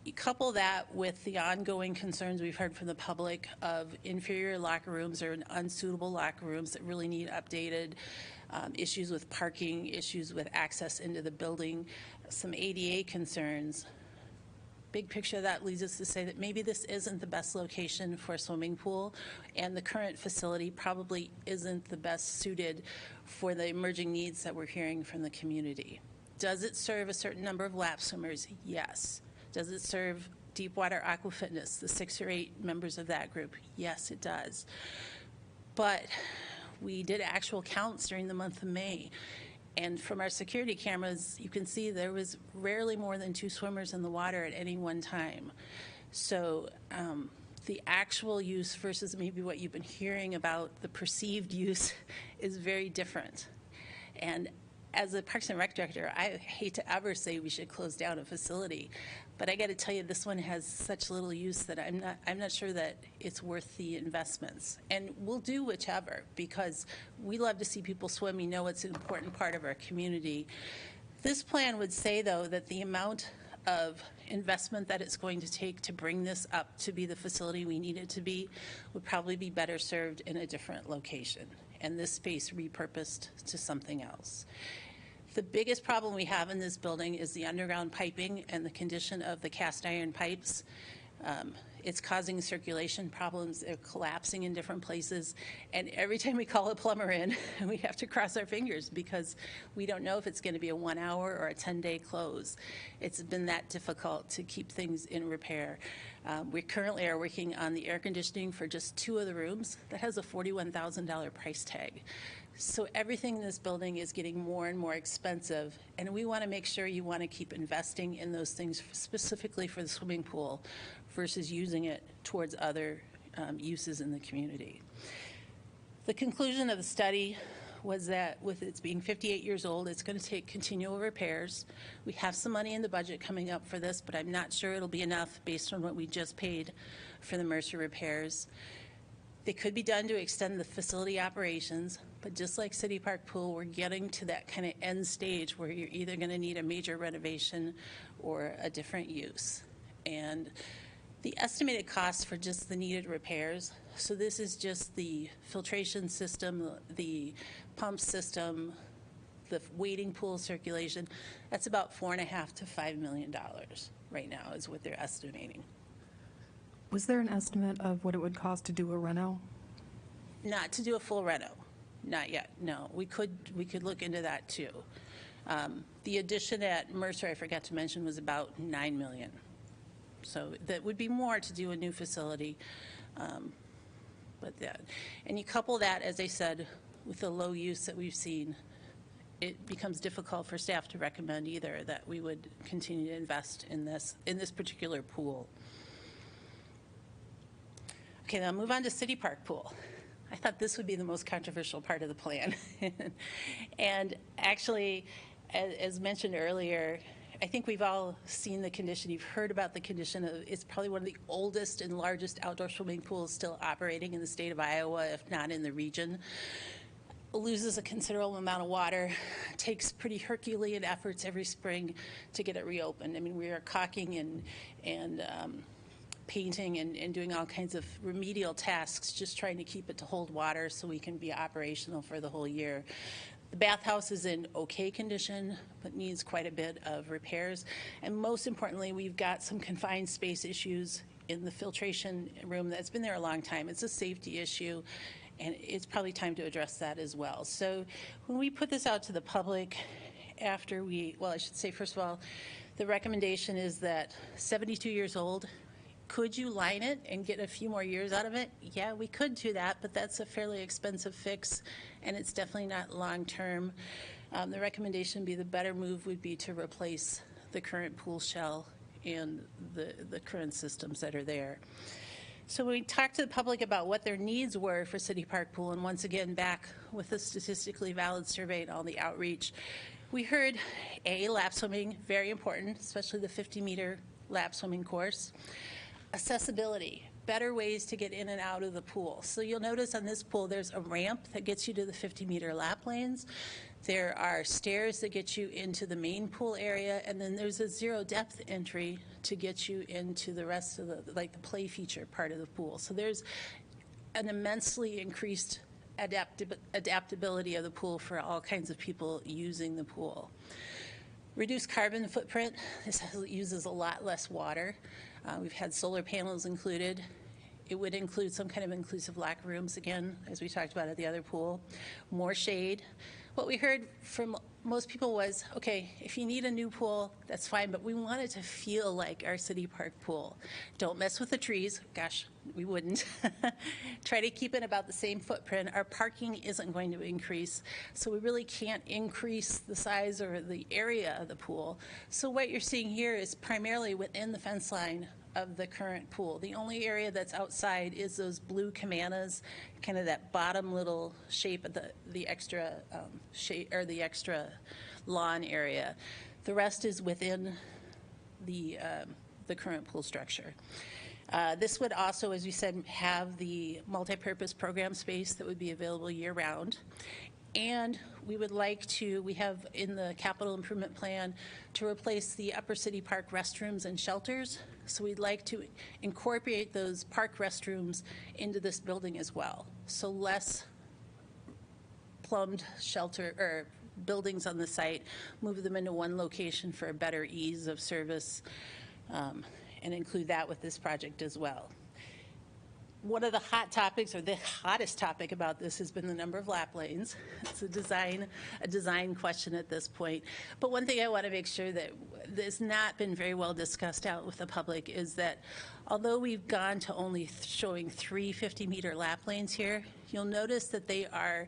You couple that with the ongoing concerns we've heard from the public of inferior locker rooms or unsuitable locker rooms that really need updated, issues with parking, issues with access into the building, some ADA concerns. Big picture of that leads us to say that maybe this isn't the best location for a swimming pool, and the current facility probably isn't the best suited for the emerging needs that we're hearing from the community. Does it serve a certain number of lap swimmers? Yes. Does it serve Deepwater Aqua Fitness, the 6 or 8 members of that group? Yes, it does. But we did actual counts during the month of May, and from our security cameras, you can see there was rarely more than 2 swimmers in the water at any one time. So the actual use versus maybe what you've been hearing about the perceived use is very different. And as a Parks and Rec director, I hate to ever say we should close down a facility, but I got to tell you, this one has such little use that I'm not sure that it's worth the investments. And we'll do whichever, because we love to see people swim. We know it's an important part of our community. This plan would say, though, that the amount of investment that it's going to take to bring this up to be the facility we need it to be would probably be better served in a different location, and this space repurposed to something else. The biggest problem we have in this building is the underground piping and the condition of the cast iron pipes. It's causing circulation problems. They're collapsing in different places. And every time we call a plumber in, we have to cross our fingers because we don't know if it's going to be a 1 hour or a 10-day close. It's been that difficult to keep things in repair. We currently are working on the air conditioning for just 2 of the rooms. That has a $41,000 price tag. So everything in this building is getting more and more expensive, and we want to make sure you want to keep investing in those things specifically for the swimming pool versus using it towards other uses in the community. The conclusion of the study was that with it being 58 years old, it's going to take continual repairs. We have some money in the budget coming up for this, but I'm not sure it'll be enough based on what we just paid for the Mercer repairs. They could be done to extend the facility operations, but just like City Park Pool, we're getting to that kind of end stage where you're either going to need a major renovation or a different use. And the estimated cost for just the needed repairs, so this is just the filtration system, the pump system, the wading pool circulation, that's about $4.5 to $5 million right now is what they're estimating. Was there an estimate of what it would cost to do a reno? Not to do a full reno, not yet, no. We could look into that too. The addition at Mercer, I forgot to mention, was about $9 million. So that would be more to do a new facility. But that, and you couple that, as I said, with the low use that we've seen, it becomes difficult for staff to recommend either that we would continue to invest in this particular pool. Okay, now move on to City Park Pool. I thought this would be the most controversial part of the plan. And actually, as mentioned earlier, I think we've all seen the condition. You've heard about the condition. It's probably one of the oldest and largest outdoor swimming pools still operating in the state of Iowa, if not in the region. It loses a considerable amount of water. It takes pretty Herculean efforts every spring to get it reopened. I mean, we are caulking and painting and doing all kinds of remedial tasks, just trying to keep it to hold water so we can be operational for the whole year. The bathhouse is in okay condition, but needs quite a bit of repairs. And most importantly, we've got some confined space issues in the filtration room that's been there a long time. It's a safety issue, and it's probably time to address that as well. So when we put this out to the public, after well, I should say, first of all, the recommendation is that 72 years old, could you line it and get a few more years out of it? Yeah, we could do that, but that's a fairly expensive fix, and it's definitely not long-term. The recommendation would be the better move would be to replace the current pool shell and the current systems that are there. So when we talked to the public about what their needs were for City Park Pool, and once again back with the statistically valid survey and all the outreach, we heard lap swimming, very important, especially the 50-meter lap swimming course. Accessibility, better ways to get in and out of the pool. So you'll notice on this pool there's a ramp that gets you to the 50-meter lap lanes. There are stairs that get you into the main pool area, and then there's a zero depth entry to get you into the rest of the play feature part of the pool. So there's an immensely increased adaptability of the pool for all kinds of people using the pool. Reduced carbon footprint. This uses a lot less water. We've had solar panels included. It would include some kind of inclusive locker rooms again, as we talked about at the other pool. More shade. What we heard from most people was, okay, if you need a new pool, that's fine, but we want it to feel like our City Park pool. Don't mess with the trees. Gosh, we wouldn't. Try to keep it about the same footprint. Our parking isn't going to increase, so we really can't increase the size or the area of the pool. So what you're seeing here is primarily within the fence line of the current pool. The only area that's outside is those blue cabanas, kind of that bottom little shape of the extra shape or the extra lawn area. The rest is within the current pool structure. This would also, as we said, have the multi-purpose program space that would be available year-round. And we would like to, we have in the capital improvement plan to replace the Upper City Park restrooms and shelters. So we'd like to incorporate those park restrooms into this building as well. So less plumbed shelter or buildings on the site, move them into one location for a better ease of service, and include that with this project as well. One of the hot topics, or the hottest topic about this, has been the number of lap lanes. It's a design question at this point. But one thing I want to make sure that has not been very well discussed out with the public is that although we've gone to only showing 3 50-meter lap lanes here, you'll notice that they are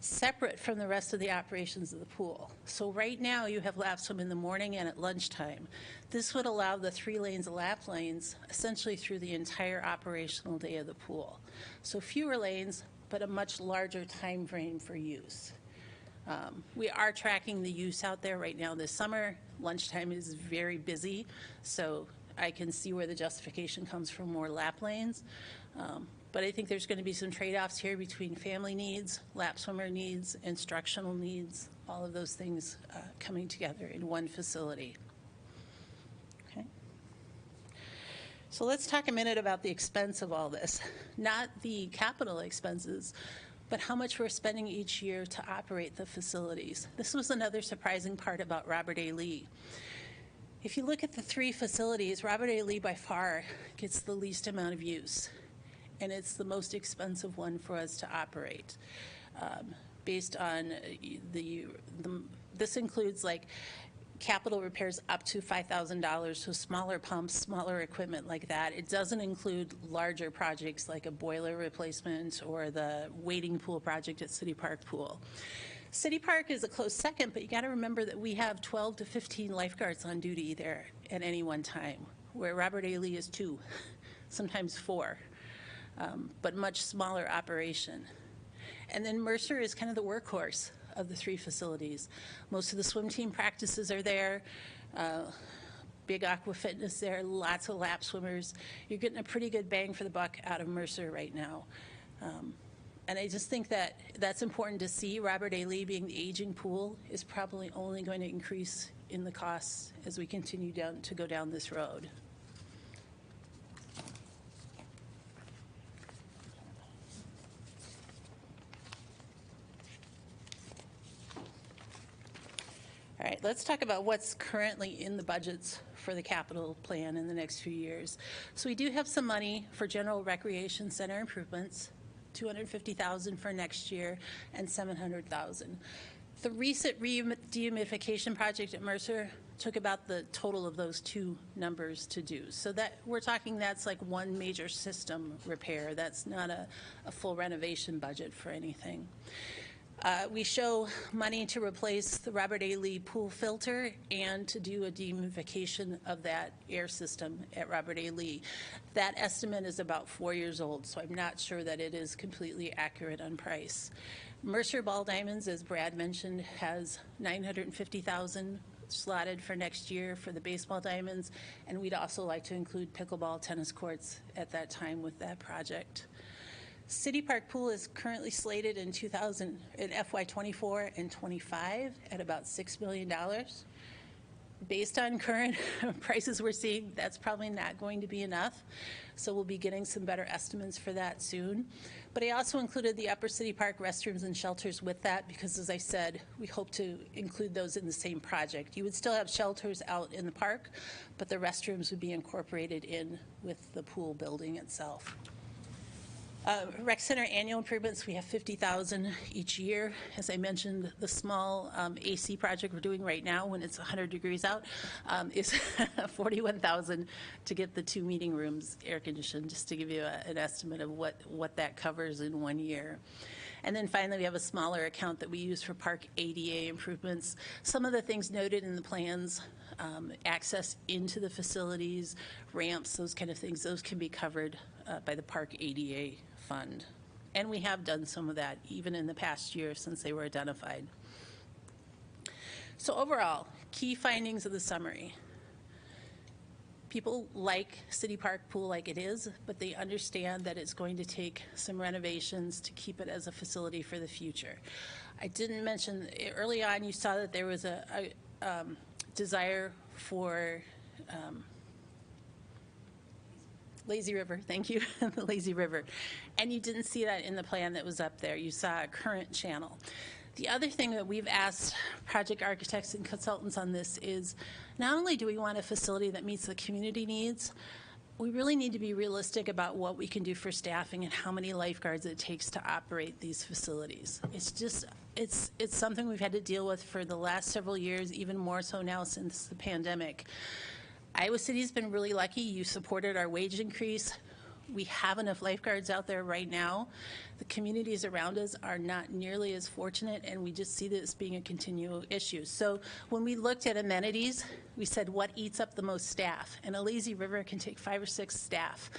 separate from the rest of the operations of the pool. So right now you have lap swim in the morning and at lunchtime. This would allow the 3 lanes of lap lanes essentially through the entire operational day of the pool. So fewer lanes, but a much larger time frame for use. We are tracking the use out there right now this summer. Lunchtime is very busy, so I can see where the justification comes from more lap lanes. But I think there's going to be some trade-offs here between family needs, lap swimmer needs, instructional needs, all of those things coming together in one facility. Okay. So let's talk a minute about the expense of all this. Not the capital expenses, but how much we're spending each year to operate the facilities. This was another surprising part about Robert A. Lee. If you look at the 3 facilities, Robert A. Lee by far gets the least amount of use. And it's the most expensive one for us to operate. Based on this includes like capital repairs up to $5,000, so smaller pumps, smaller equipment like that. It doesn't include larger projects like a boiler replacement or the wading pool project at City Park Pool. City Park is a close second, but you got to remember that we have 12 to 15 lifeguards on duty there at any one time, where Robert A. Lee is 2, sometimes 4. But much smaller operation. And then Mercer is kind of the workhorse of the 3 facilities. Most of the swim team practices are there, big aqua fitness there, lots of lap swimmers. You're getting a pretty good bang for the buck out of Mercer right now. And I just think that that's important to see. Robert A. Lee being the aging pool is probably only going to increase in the costs as we continue to go down this road. right, let's talk about what's currently in the budgets for the capital plan in the next few years. So we do have some money for general recreation center improvements, $250,000 for next year and $700,000. The recent dehumidification project at Mercer took about the total of those two numbers to do. So that we're talking that's like one major system repair. That's not a full renovation budget for anything. We show money to replace the Robert A. Lee pool filter and to do a dehumidification of that air system at Robert A. Lee. That estimate is about 4 years old, so I'm not sure that it is completely accurate on price. Mercer Ball Diamonds, as Brad mentioned, has $950,000 slotted for next year for the baseball diamonds, and we'd also like to include pickleball tennis courts at that time with that project. City Park Pool is currently slated in FY 24 and 25 at about $6 million. Based on current prices we're seeing, that's probably not going to be enough. So we'll be getting some better estimates for that soon. But I also included the Upper City Park restrooms and shelters with that because, as I said, we hope to include those in the same project. You would still have shelters out in the park, but the restrooms would be incorporated in with the pool building itself. Rec Center annual improvements, we have $50,000 each year. As I mentioned, the small AC project we're doing right now when it's 100 degrees out is $41,000 to get the 2 meeting rooms air conditioned, just to give you an estimate of what that covers in 1 year. And then finally, we have a smaller account that we use for park ADA improvements. Some of the things noted in the plans, access into the facilities, ramps, those kind of things, those can be covered by the park ADA fund. And we have done some of that even in the past year since they were identified. So overall, key findings of the summary. People like City Park Pool like it is, but they understand that it's going to take some renovations to keep it as a facility for the future. I didn't mention, early on you saw that there was a desire for Lazy River, thank you, the Lazy River. And you didn't see that in the plan that was up there. You saw a current channel. The other thing that we've asked project architects and consultants on this is not only do we want a facility that meets the community needs, we really need to be realistic about what we can do for staffing and how many lifeguards it takes to operate these facilities. It's just, it's something we've had to deal with for the last several years, even more so now since the pandemic. Iowa City's been really lucky. You supported our wage increase. We have enough lifeguards out there right now. The communities around us are not nearly as fortunate, and we just see this being a continual issue. So when we looked at amenities, we said what eats up the most staff, and a lazy river can take 5 or 6 staff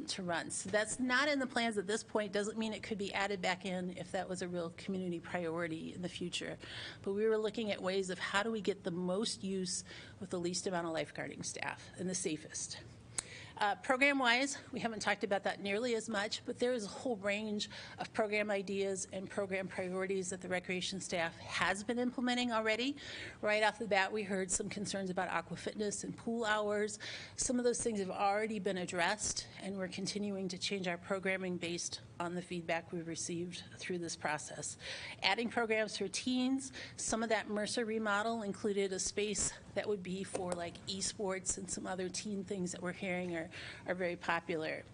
to run. So that's not in the plans at this point. Doesn't mean it could be added back in if that was a real community priority in the future. But we were looking at ways of how do we get the most use with the least amount of lifeguarding staff and the safest. Program-wise, we haven't talked about that nearly as much, but there is a whole range of program ideas and program priorities that the recreation staff has been implementing already. Right off the bat, we heard some concerns about aqua fitness and pool hours. Some of those things have already been addressed, and we're continuing to change our programming based on the feedback we've received through this process. Adding programs for teens, some of that Mercer remodel included a space that would be for like esports and some other teen things that we're hearing are very popular.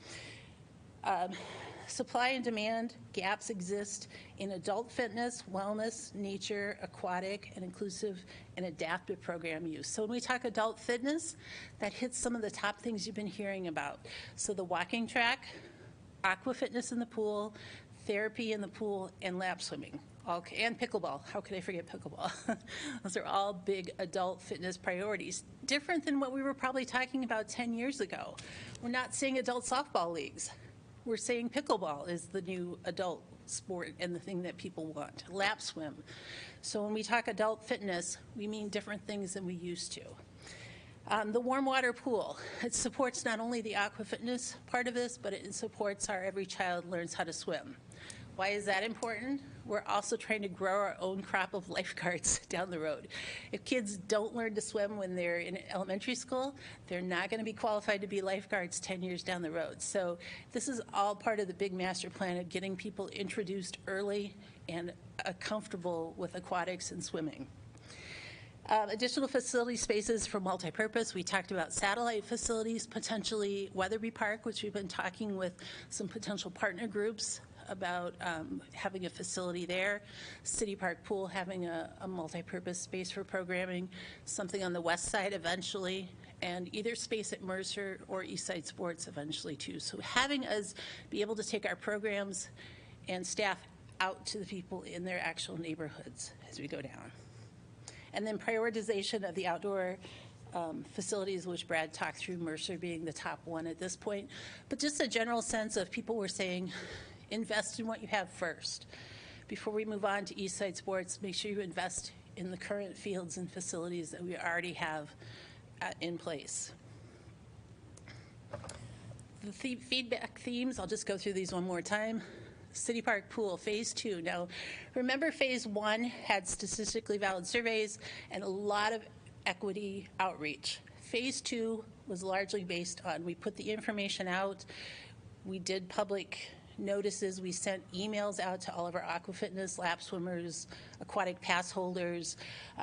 Supply and demand gaps exist in adult fitness, wellness, nature, aquatic, and inclusive and adaptive program use. So when we talk adult fitness, that hits some of the top things you've been hearing about. So the walking track, aqua fitness in the pool, therapy in the pool, and lap swimming. And pickleball. How could I forget pickleball? Those are all big adult fitness priorities. Different than what we were probably talking about 10 years ago. We're not saying adult softball leagues. We're saying pickleball is the new adult sport and the thing that people want. Lap swim. So when we talk adult fitness, we mean different things than we used to. The warm water pool, it supports not only the aqua fitness part of this, but it supports our Every Child Learns How to Swim. Why is that important? We're also trying to grow our own crop of lifeguards down the road. If kids don't learn to swim when they're in elementary school, they're not going to be qualified to be lifeguards 10 years down the road. So this is all part of the big master plan of getting people introduced early and comfortable with aquatics and swimming. Additional facility spaces for multipurpose. We talked about satellite facilities, potentially Weatherby Park, which we've been talking with some potential partner groups about having a facility there. City Park Pool having a multipurpose space for programming, something on the west side eventually, and either space at Mercer or Eastside Sports eventually too. So having us be able to take our programs and staff out to the people in their actual neighborhoods as we go down. And then prioritization of the outdoor facilities, which Brad talked through, Mercer being the top one at this point. But just a general sense of people were saying, invest in what you have first. Before we move on to Eastside Sports, make sure you invest in the current fields and facilities that we already have in place. The feedback themes, I'll just go through these one more time. City Park Pool, Phase 2. Now, remember Phase 1 had statistically valid surveys and a lot of equity outreach. Phase 2 was largely based on, we put the information out, we did public notices, we sent emails out to all of our aqua fitness, lap swimmers, aquatic pass holders,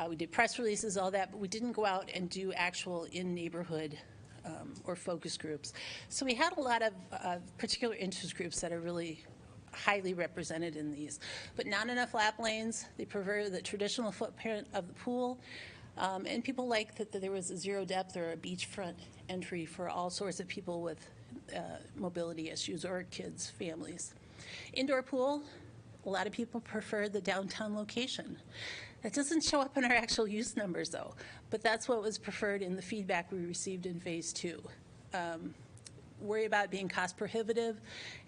we did press releases, all that, but we didn't go out and do actual in-neighborhood or focus groups. So we had a lot of particular interest groups that are really highly represented in these, but not enough lap lanes. They prefer the traditional footprint of the pool, and people like that there was a zero depth or a beachfront entry for all sorts of people with mobility issues or kids, families. Indoor pool, a lot of people prefer the downtown location. That doesn't show up in our actual use numbers though, but that's what was preferred in the feedback we received in Phase 2. Worry about being cost prohibitive,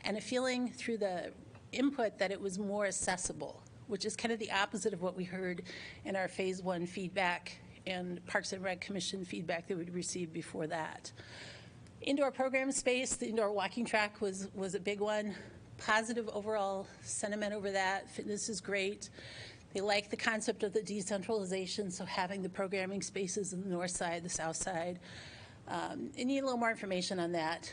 and a feeling through the input that it was more accessible, which is kind of the opposite of what we heard in our Phase 1 feedback and Parks and Rec Commission feedback that we'd received before that. Indoor program space, the indoor walking track was a big one. Positive overall sentiment over that. Fitness is great. They like the concept of the decentralization, so having the programming spaces in the north side, the south side. You need a little more information on that.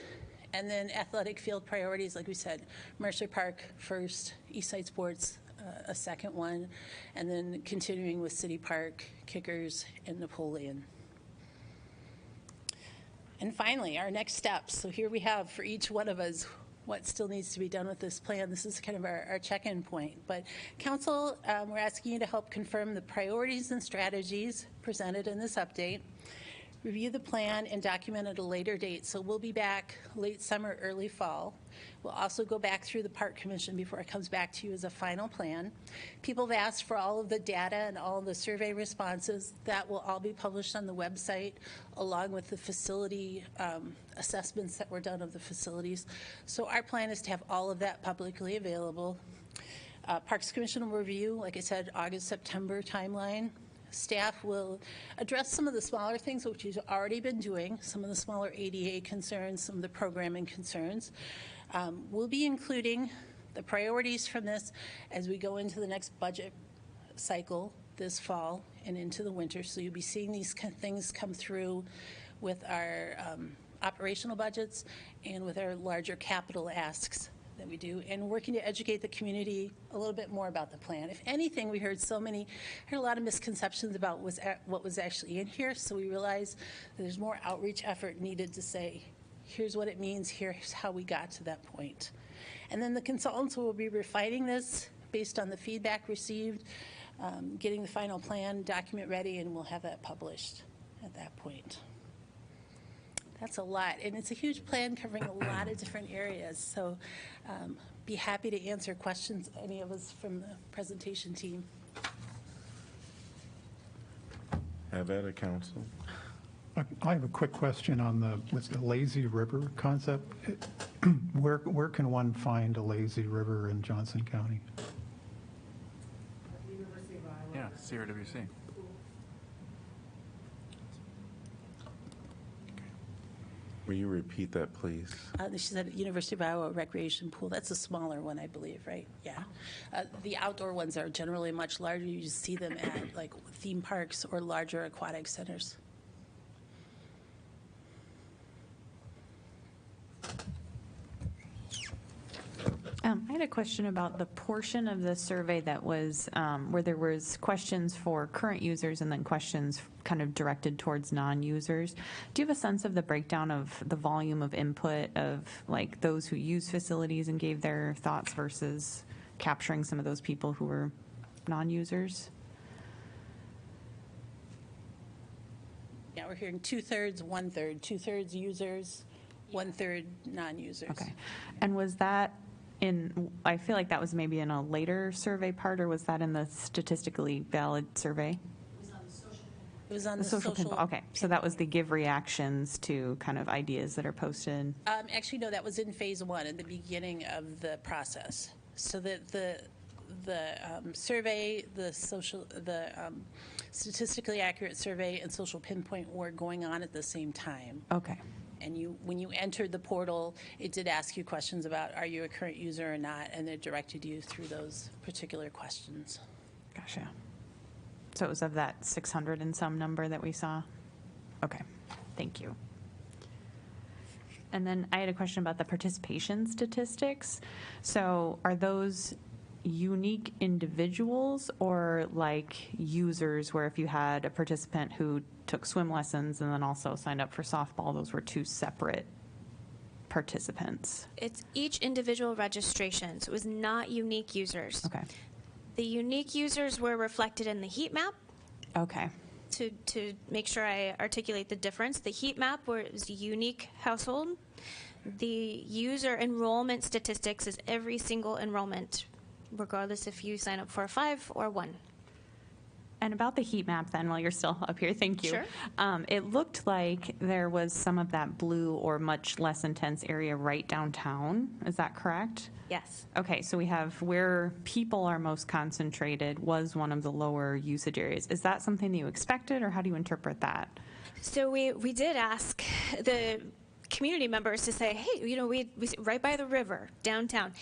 And then athletic field priorities, like we said, Mercer Park first, Eastside Sports a second one, and then continuing with City Park, Kickers, and Napoleon. And finally, our next steps. So here we have for each one of us what still needs to be done with this plan. This is kind of our check-in point. But Council, we're asking you to help confirm the priorities and strategies presented in this update. Review the plan and document at a later date. So we'll be back late summer, early fall. We'll also go back through the Park Commission before it comes back to you as a final plan. People have asked for all of the data and all of the survey responses. That will all be published on the website along with the facility assessments that were done of the facilities. So our plan is to have all of that publicly available. Parks Commission will review, like I said, August, September timeline. Staff will address some of the smaller things, which you've already been doing, some of the smaller ADA concerns, some of the programming concerns. We'll be including the priorities from this as we go into the next budget cycle this fall and into the winter. So you'll be seeing these things come through with our operational budgets and with our larger capital asks that we do, and working to educate the community a little bit more about the plan. If anything, we heard a lot of misconceptions about what was actually in here, so we realized there's more outreach effort needed to say, here's what it means, here's how we got to that point. And then the consultants will be refining this based on the feedback received, getting the final plan document ready, and we'll have that published at that point. That's a lot, and it's a huge plan covering a lot of different areas. So be happy to answer questions, any of us from the presentation team. Have at it, Council. I have a quick question on with the lazy river concept. Where can one find a lazy river in Johnson County? Yeah, CRWC. Will you repeat that, please? She said University of Iowa Recreation Pool. That's a smaller one, I believe, right? Yeah. The outdoor ones are generally much larger. You just see them at like theme parks or larger aquatic centers. I had a question about the portion of the survey that was where there was questions for current users and then questions kind of directed towards non-users. Do you have a sense of the breakdown of the volume of input of like those who use facilities and gave their thoughts versus capturing some of those people who were non-users? Yeah, we're hearing 2/3, 1/3, 2/3 users, 1/3 non-users. Okay. And was that I feel like that was maybe in a later survey part, or was that in the statistically valid survey? It was on The the social social. pinball. Okay, so that was the give reactions to kind of ideas that are posted. Actually, no, that was in phase 1 at the beginning of the process. So that the survey, the statistically accurate survey and social pinpoint were going on at the same time. Okay. And when you entered the portal, it did ask you questions about are you a current user or not, and it directed you through those particular questions. Gotcha. So it was of that 600 and some number that we saw? Okay, thank you. And then I had a question about the participation statistics. So are those unique individuals or like users where if you had a participant who took swim lessons and then also signed up for softball, those were two separate participants? It's each individual registration, so it was not unique users. Okay. The unique users were reflected in the heat map. Okay. To make sure I articulate the difference, the heat map was a unique household. The user enrollment statistics is every single enrollment, regardless if you sign up for a 5 or 1. And about the heat map then, while you're still up here, thank you. Sure. It looked like there was some of that blue or much less intense area right downtown. Is that correct? Yes. Okay, so we have where people are most concentrated was one of the lower usage areas. Is that something that you expected, or how do you interpret that? So we did ask the community members to say, hey, you know, we right by the river downtown.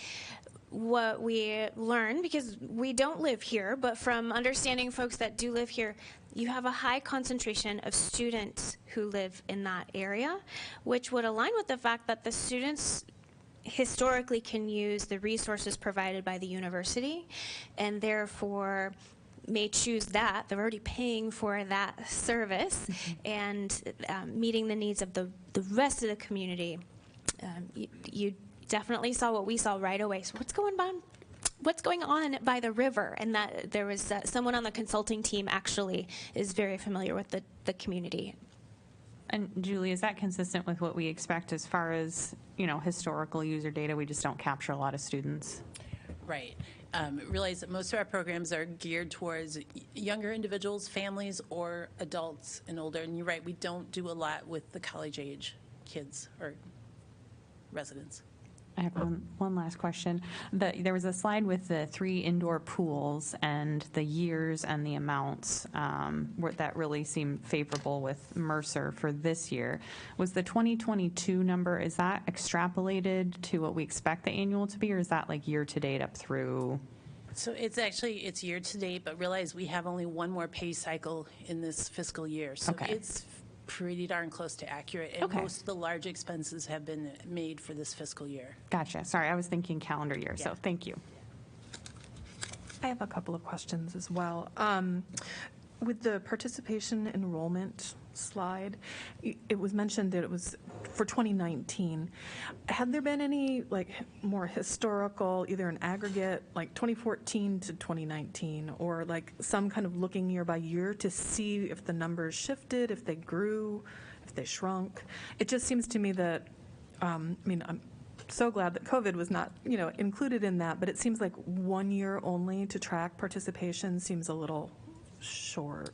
What we learned, because we don't live here, but from understanding folks that do live here, you have a high concentration of students who live in that area, which would align with the fact that the students historically can use the resources provided by the university and therefore may choose that. They're already paying for that service and meeting the needs of the rest of the community. You definitely saw what we saw right away. So what's going on by the river? And that there was someone on the consulting team actually is very familiar with the community. And Julie, is that consistent with what we expect as far as, you know, historical user data? We just don't capture a lot of students. Right. Realize that most of our programs are geared towards younger individuals, families, or adults and older. And you're right, we don't do a lot with the college age kids or residents. I have one last question. There was a slide with the 3 indoor pools and the years and the amounts that really seemed favorable with Mercer for this year. Was the 2022 number, is that extrapolated to what we expect the annual to be, or is that like year to date up through? So it's year to date, but realize we have only one more pay cycle in this fiscal year. So Okay. it's pretty darn close to accurate. And Okay. most of the large expenses have been made for this fiscal year. Gotcha. Sorry, I was thinking calendar year, so Yeah. thank you. I have a couple of questions as well. With the participation enrollment slide, it was mentioned that it was for 2019. Had there been any like more historical, either an aggregate, like 2014 to 2019, or like some kind of looking year by year to see if the numbers shifted, if they grew, if they shrunk? It just seems to me that, I'm so glad that COVID was not, included in that, but it seems like 1 year only to track participation seems a little short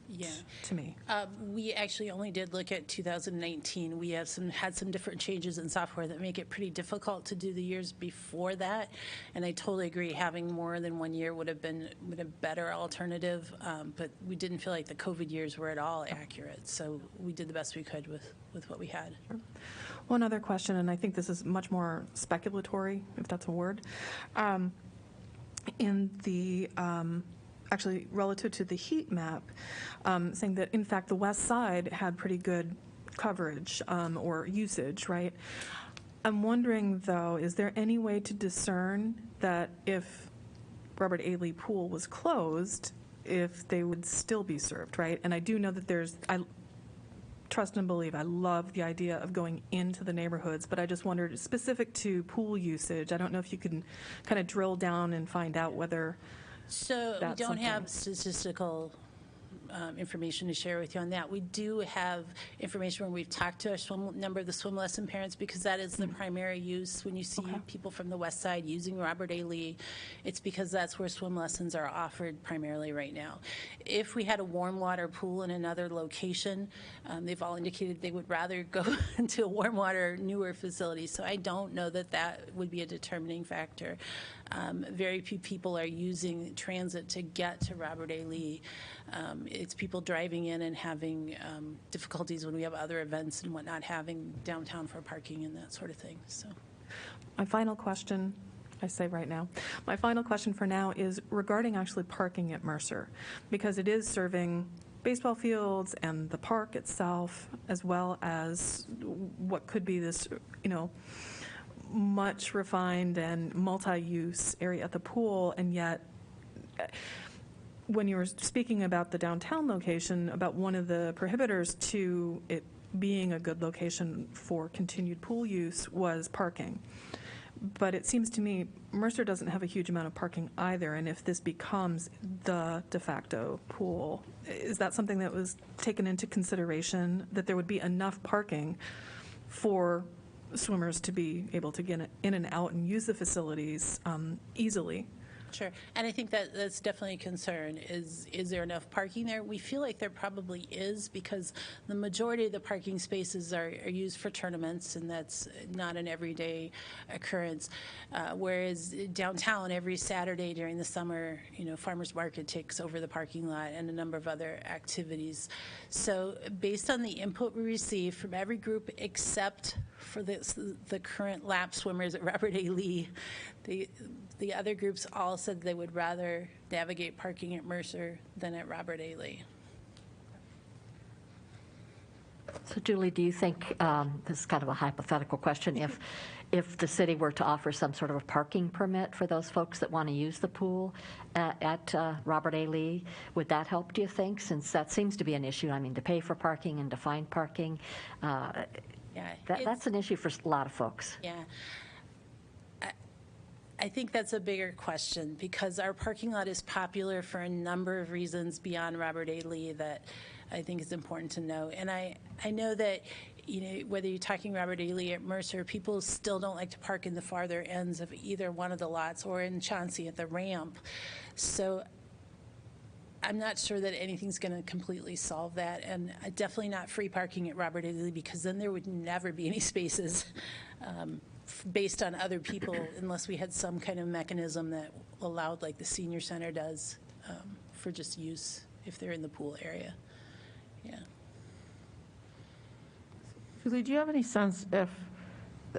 to me. We actually only did look at 2019. We have had some different changes in software that make it pretty difficult to do the years before that. And I totally agree, having more than 1 year would have been a better alternative. But we didn't feel like the COVID years were at all accurate. So we did the best we could with what we had. Sure. One other question, and I think this is much more speculatory, if that's a word. In the actually relative to the heat map, saying that in fact the west side had pretty good coverage or usage, right? I'm wondering, though, is there any way to discern that if Robert A. Lee Pool was closed, if they would still be served, right? And I do know that I trust and believe, I love the idea of going into the neighborhoods, but I just wondered, specific to pool usage, I don't know if you can kind of drill down and find out whether So we that's don't have something. statistical information to share with you on that. We do have information when we've talked to a number of the swim lesson parents, because that is the primary use. When you see people from the west side using Robert A. Lee, it's because that's where swim lessons are offered primarily right now. If we had a warm water pool in another location, they've all indicated they would rather go into a warm water, newer facility. So I don't know that that would be a determining factor. Very few people are using transit to get to Robert A. Lee. It's people driving in and having difficulties when we have other events and whatnot, having downtown for parking and that sort of thing. So, My final question, I say right now, my final question for now is regarding actually parking at Mercer, because it is serving baseball fields and the park itself, as well as what could be this, much refined and multi-use area at the pool, and yet when you were speaking about the downtown location, about one of the prohibitors to it being a good location for continued pool use was parking. But it seems to me Mercer doesn't have a huge amount of parking either, and if this becomes the de facto pool, is that something that was taken into consideration, that there would be enough parking for swimmers to be able to get in and out and use the facilities easily? sure. And I think that that's definitely a concern. Is there enough parking there? We feel like there probably is, because the majority of the parking spaces are used for tournaments, and that's not an everyday occurrence. Whereas downtown, every Saturday during the summer, farmers market takes over the parking lot and a number of other activities. So based on the input we received from every group except for the current lap swimmers at Robert A. Lee, the other groups all said they would rather navigate parking at Mercer than at Robert A. Lee. So Julie, do you think, this is kind of a hypothetical question, if the city were to offer some sort of a parking permit for those folks that want to use the pool at Robert A. Lee, would that help, do you think, since that seems to be an issue? I mean, to pay for parking and to find parking, that's an issue for a lot of folks. Yeah. I think that's a bigger question, because our parking lot is popular for a number of reasons beyond Robert A. Lee that I think is important to know. And I know that, whether you're talking Robert A. Lee at Mercer, people still don't like to park in the farther ends of either one of the lots or in Chauncey at the ramp. So I'm not sure that anything's going to completely solve that, and definitely not free parking at Robert A. Lee, because then there would never be any spaces based on other people, unless we had some kind of mechanism that allowed, like the senior center does, for just use if they're in the pool area. Yeah. Julie, do you have any sense if,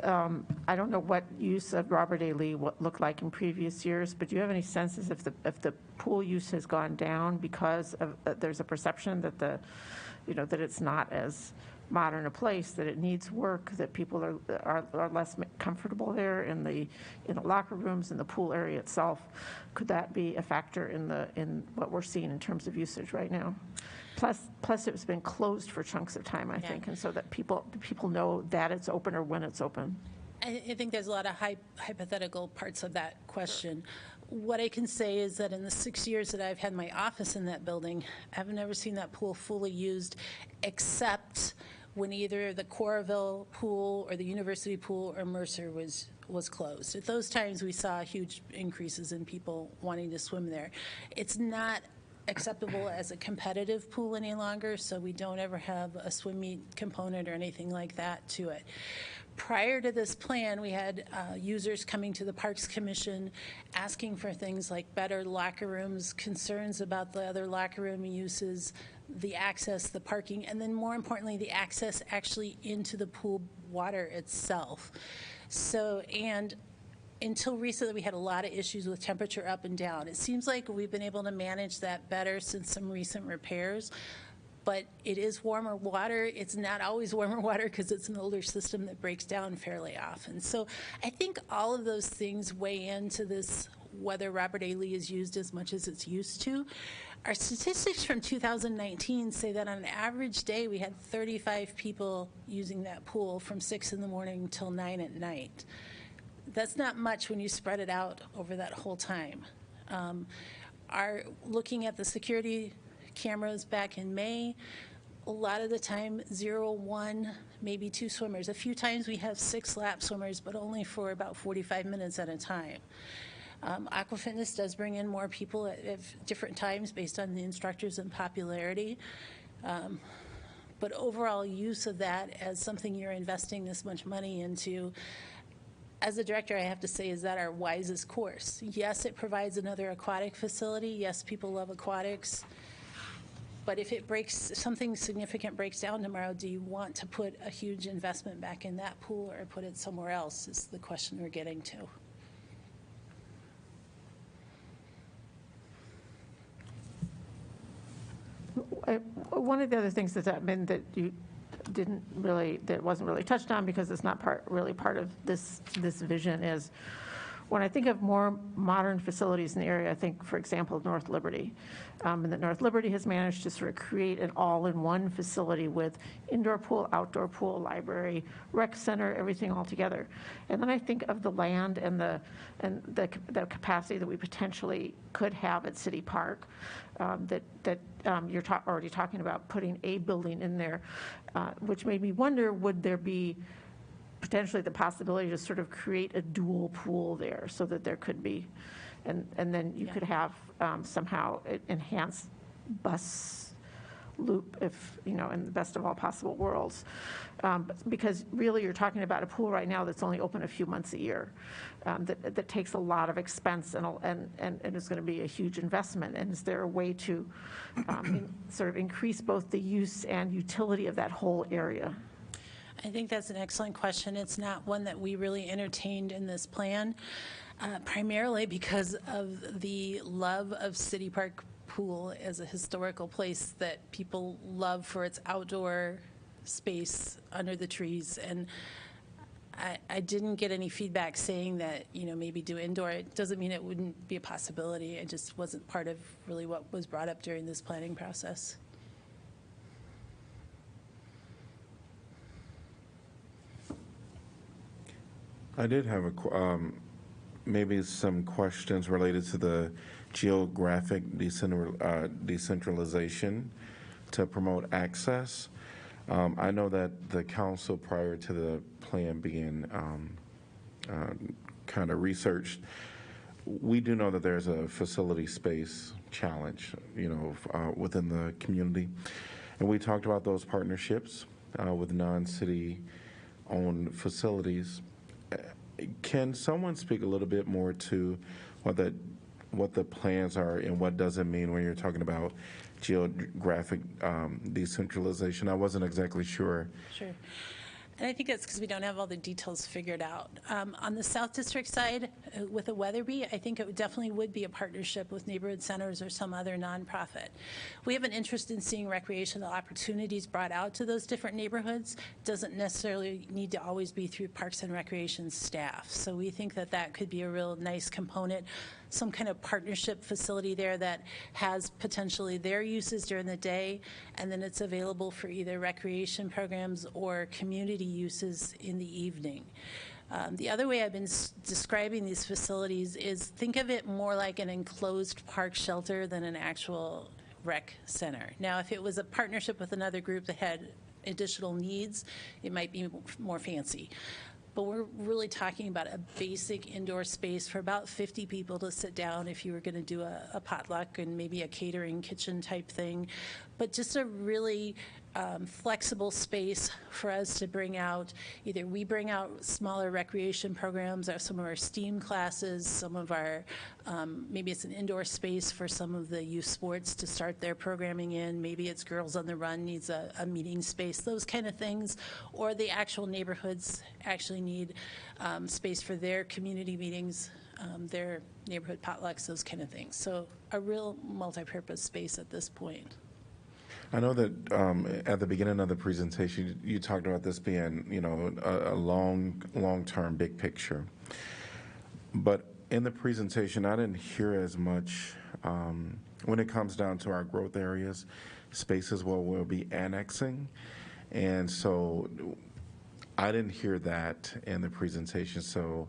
I don't know what use of Robert A. Lee looked like in previous years, but do you have any senses if the pool use has gone down because of, there's a perception that that it's not as modern a place, that it needs work, that people are less comfortable there in the locker rooms, in the pool area itself? Could that be a factor in what we're seeing in terms of usage right now? Plus it's been closed for chunks of time, I think, and so that people know that it's open or when it's open. I think there's a lot of hypothetical parts of that question. What I can say is that in the 6 years that I've had my office in that building, I've never seen that pool fully used, except when either the Coralville pool or the University pool or Mercer was closed. At those times, we saw huge increases in people wanting to swim there. It's not acceptable as a competitive pool any longer, so we don't ever have a swim meet component or anything like that to it. Prior to this plan, we had users coming to the Parks Commission asking for things like better locker rooms, concerns about the other locker room uses, the access, the parking, and then more importantly, the access actually into the pool water itself. So, and until recently, we had a lot of issues with temperature up and down. It seems like we've been able to manage that better since some recent repairs. but it is warmer water. It's not always warmer water because it's an older system that breaks down fairly often. So I think all of those things weigh into this, whether Robert A. Lee is used as much as it's used to. Our statistics from 2019 say that on an average day, we had 35 people using that pool from 6 in the morning till 9 at night. That's not much when you spread it out over that whole time. Looking at the security cameras back in May, a lot of the time 0, 1, maybe 2 swimmers. A few times we have 6 lap swimmers, but only for about 45 minutes at a time. Aquafitness does bring in more people at different times based on the instructors and popularity. But overall use of that as something you're investing this much money into, as a director, I have to say, is that our wisest course. Yes, it provides another aquatic facility. Yes, people love aquatics. But if something significant breaks down tomorrow, do you want to put a huge investment back in that pool or put it somewhere else is the question we're getting to. One of the other things that you didn't really, that wasn't really touched on because it's not really part of this vision is, when I think of more modern facilities in the area, I think, for example, North Liberty. And that North Liberty has managed to sort of create an all-in-one facility with indoor pool, outdoor pool, library, rec center, everything all together. And then I think of the land and the capacity that we potentially could have at City Park, that you're already talking about putting a building in there, which made me wonder, would there be potentially the possibility to sort of create a dual pool there so that there could be, and then you could have somehow enhanced bus loop, if, in the best of all possible worlds. Because really you're talking about a pool right now that's only open a few months a year, that takes a lot of expense and is going to be a huge investment. And is there a way to sort of increase both the use and utility of that whole area? I think that's an excellent question. It's not one that we really entertained in this plan, primarily because of the love of City Park Pool as a historical place that people love for its outdoor space under the trees. And I didn't get any feedback saying that, maybe do indoor. It doesn't mean it wouldn't be a possibility. It just wasn't part of really what was brought up during this planning process. I did have maybe some questions related to the geographic decentralization to promote access. I know that the council, prior to the plan being kind of researched, we do know that there's a facility space challenge, within the community. And we talked about those partnerships with non-city owned facilities. Can someone speak a little bit more to what the plans are and what does it mean when you're talking about geographic decentralization? I wasn't exactly sure. Sure. And I think that's because we don't have all the details figured out. On the South District side, with the Weatherby, I think it definitely would be a partnership with neighborhood centers or some other nonprofit. We have an interest in seeing recreational opportunities brought out to those different neighborhoods. Doesn't necessarily need to always be through Parks and Recreation staff. So we think that that could be a real nice component, some kind of partnership facility there that has potentially their uses during the day, and then it's available for either recreation programs or community uses in the evening. The other way I've been describing these facilities is think of it more like an enclosed park shelter than an actual rec center. Now, if it was a partnership with another group that had additional needs, it might be more fancy. But we're really talking about a basic indoor space for about 50 people to sit down if you were going to do a potluck and maybe a catering kitchen type thing. But just a really flexible space for us to bring out, either we bring out smaller recreation programs or some of our STEAM classes, some of our, maybe it's an indoor space for some of the youth sports to start their programming in, maybe it's Girls on the Run needs a meeting space, those kind of things, or the actual neighborhoods actually need space for their community meetings, their neighborhood potlucks, those kind of things. So a real multi-purpose space at this point. I know that at the beginning of the presentation, you talked about this being, a long-term big picture. But in the presentation, I didn't hear as much when it comes down to our growth areas, spaces where we'll be annexing. And so I didn't hear that in the presentation. So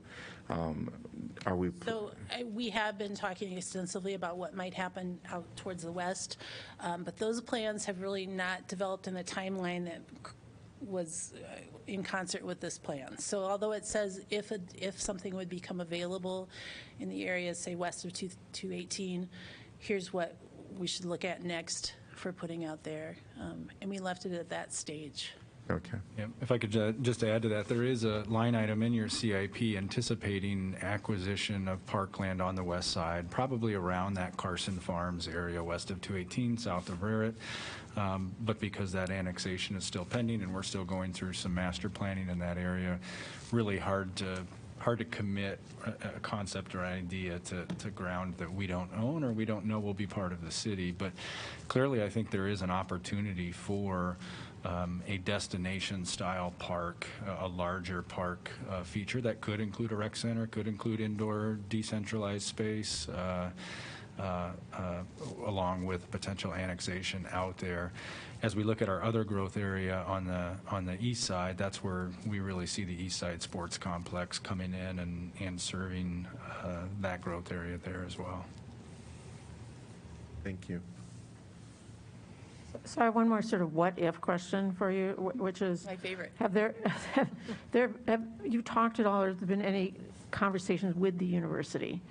are we? So we have been talking extensively about what might happen out towards the west, but those plans have really not developed in a timeline that was in concert with this plan. So although it says if something would become available in the areas, say west of 218, here's what we should look at next for putting out there. And we left it at that stage. Okay. Yeah, if I could just add to that, there is a line item in your CIP anticipating acquisition of parkland on the west side, probably around that Carson Farms area west of 218, south of Raritt. But because that annexation is still pending and we're still going through some master planning in that area, really hard to commit a concept or idea to ground that we don't own or we don't know will be part of the city. But clearly I think there is an opportunity for a destination-style park, a larger park feature that could include a rec center, could include indoor decentralized space, along with potential annexation out there. As we look at our other growth area on the east side, that's where we really see the Eastside Sports Complex coming in and serving that growth area there as well. Thank you. So I have one more sort of what-if question for you, which is... My favorite. Have you talked at all, or has there been any conversations with the university?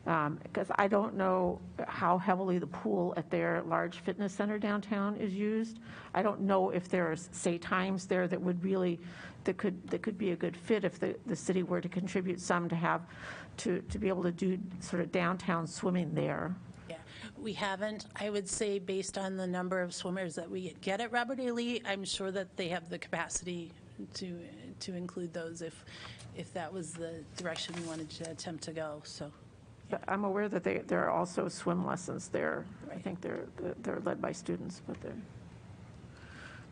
Because I don't know how heavily the pool at their large fitness center downtown is used. I don't know if there's, say, times there that would really, that could be a good fit if the city were to contribute some to be able to do sort of downtown swimming there. We haven't. I would say based on the number of swimmers that we get at Robert A. Lee, I'm sure that they have the capacity to include those if that was the direction we wanted to attempt to go. So, but I'm aware that there are also swim lessons there. Right. I think they're led by students, but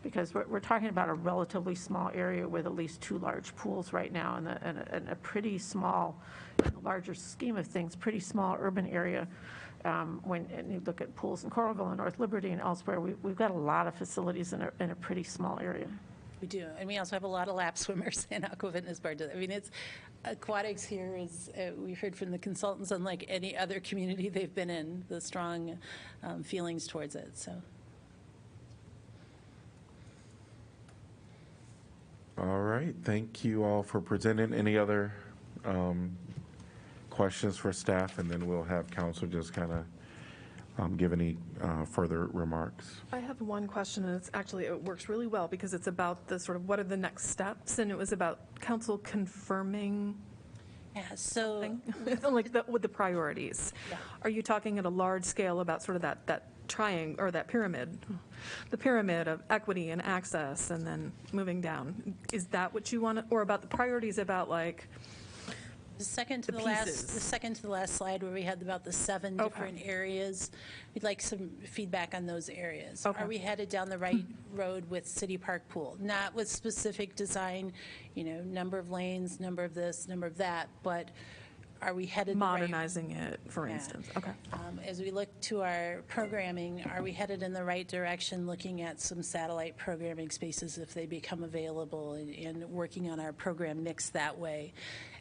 because we're talking about a relatively small area with at least 2 large pools right now, and a pretty small, in the larger scheme of things, pretty small urban area. When you look at pools in Coralville and North Liberty and elsewhere, we've got a lot of facilities in a pretty small area. We do, and we also have a lot of lap swimmers and aqua fitness part. I mean, it's aquatics here is. We've heard from the consultants, unlike any other community they've been in, the strong feelings towards it. So. All right. Thank you all for presenting. Any other questions for staff, and then we'll have council just kind of give any further remarks. I have one question, and it works really well because it's about the sort of what are the next steps, and it was about council confirming. Yeah, so like with the priorities. Yeah. Are you talking at a large scale about sort of that triangle or that pyramid, the pyramid of equity and access, and then moving down? Is that what you want, or about the priorities about like? The second to the last slide where we had about the 7 different areas, we'd like some feedback on those areas. Okay. Are we headed down the right road with City Park Pool? Not with specific design, number of lanes, number of this, number of that, but are we headed modernizing it, for instance? Okay. As we look to our programming, are we headed in the right direction, looking at some satellite programming spaces if they become available, and working on our program mix that way?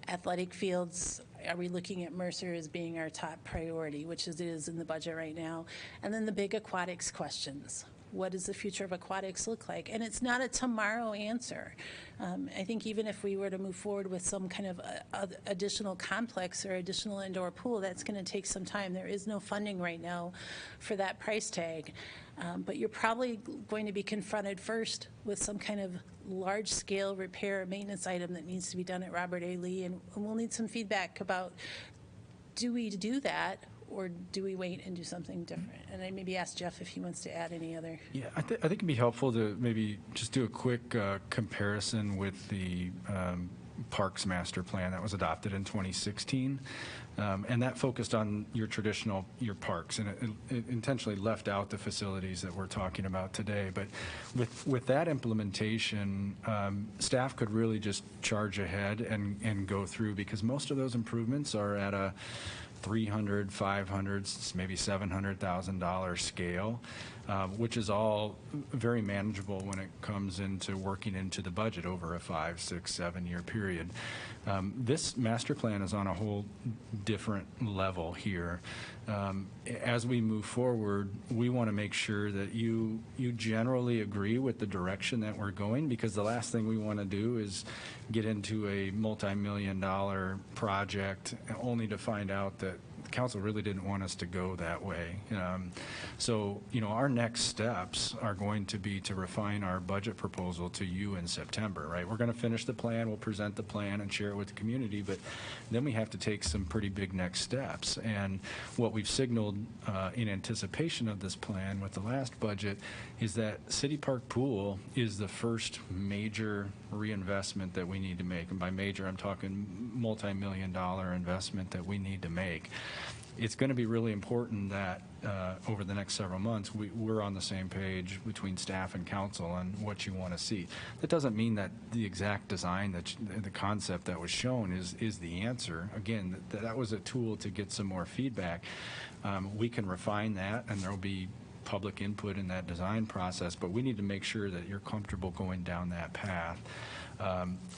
Athletic fields, are we looking at Mercer as being our top priority, which it is in the budget right now? And then the big aquatics questions. What does the future of aquatics look like? And it's not a tomorrow answer. I think even if we were to move forward with some kind of additional complex or additional indoor pool, that's going to take some time. There is no funding right now for that price tag. But you're probably going to be confronted first with some kind of large-scale repair or maintenance item that needs to be done at Robert A. Lee, and we'll need some feedback about, do we do that, or do we wait and do something different? And I maybe ask Jeff if he wants to add any other. Yeah, I think it'd be helpful to maybe just do a quick comparison with the Parks Master Plan that was adopted in 2016. And that focused on your parks, and it intentionally left out the facilities that we're talking about today. But with that implementation, staff could really just charge ahead and go through, because most of those improvements are at a $300,000, $500,000, maybe $700,000 scale, which is all very manageable when it comes into working into the budget over a 5, 6, 7 year period. This master plan is on a whole different level here. As we move forward, we want to make sure that you generally agree with the direction that we're going, because the last thing we want to do is get into a multi-million-dollar project only to find out that the council really didn't want us to go that way. So, our next steps are going to be to refine our budget proposal to you in September, right? We're going to finish the plan, we'll present the plan and share it with the community, but then we have to take some pretty big next steps. And what we've signaled in anticipation of this plan with the last budget is that City Park Pool is the first major reinvestment that we need to make. And by major, I'm talking multi-million-dollar investment that we need to make. It's going to be really important that over the next several months, we're on the same page between staff and council on what you want to see. That doesn't mean that the exact design, the concept that was shown is the answer. Again, that was a tool to get some more feedback. We can refine that, and there will be public input in that design process, but we need to make sure that you're comfortable going down that path.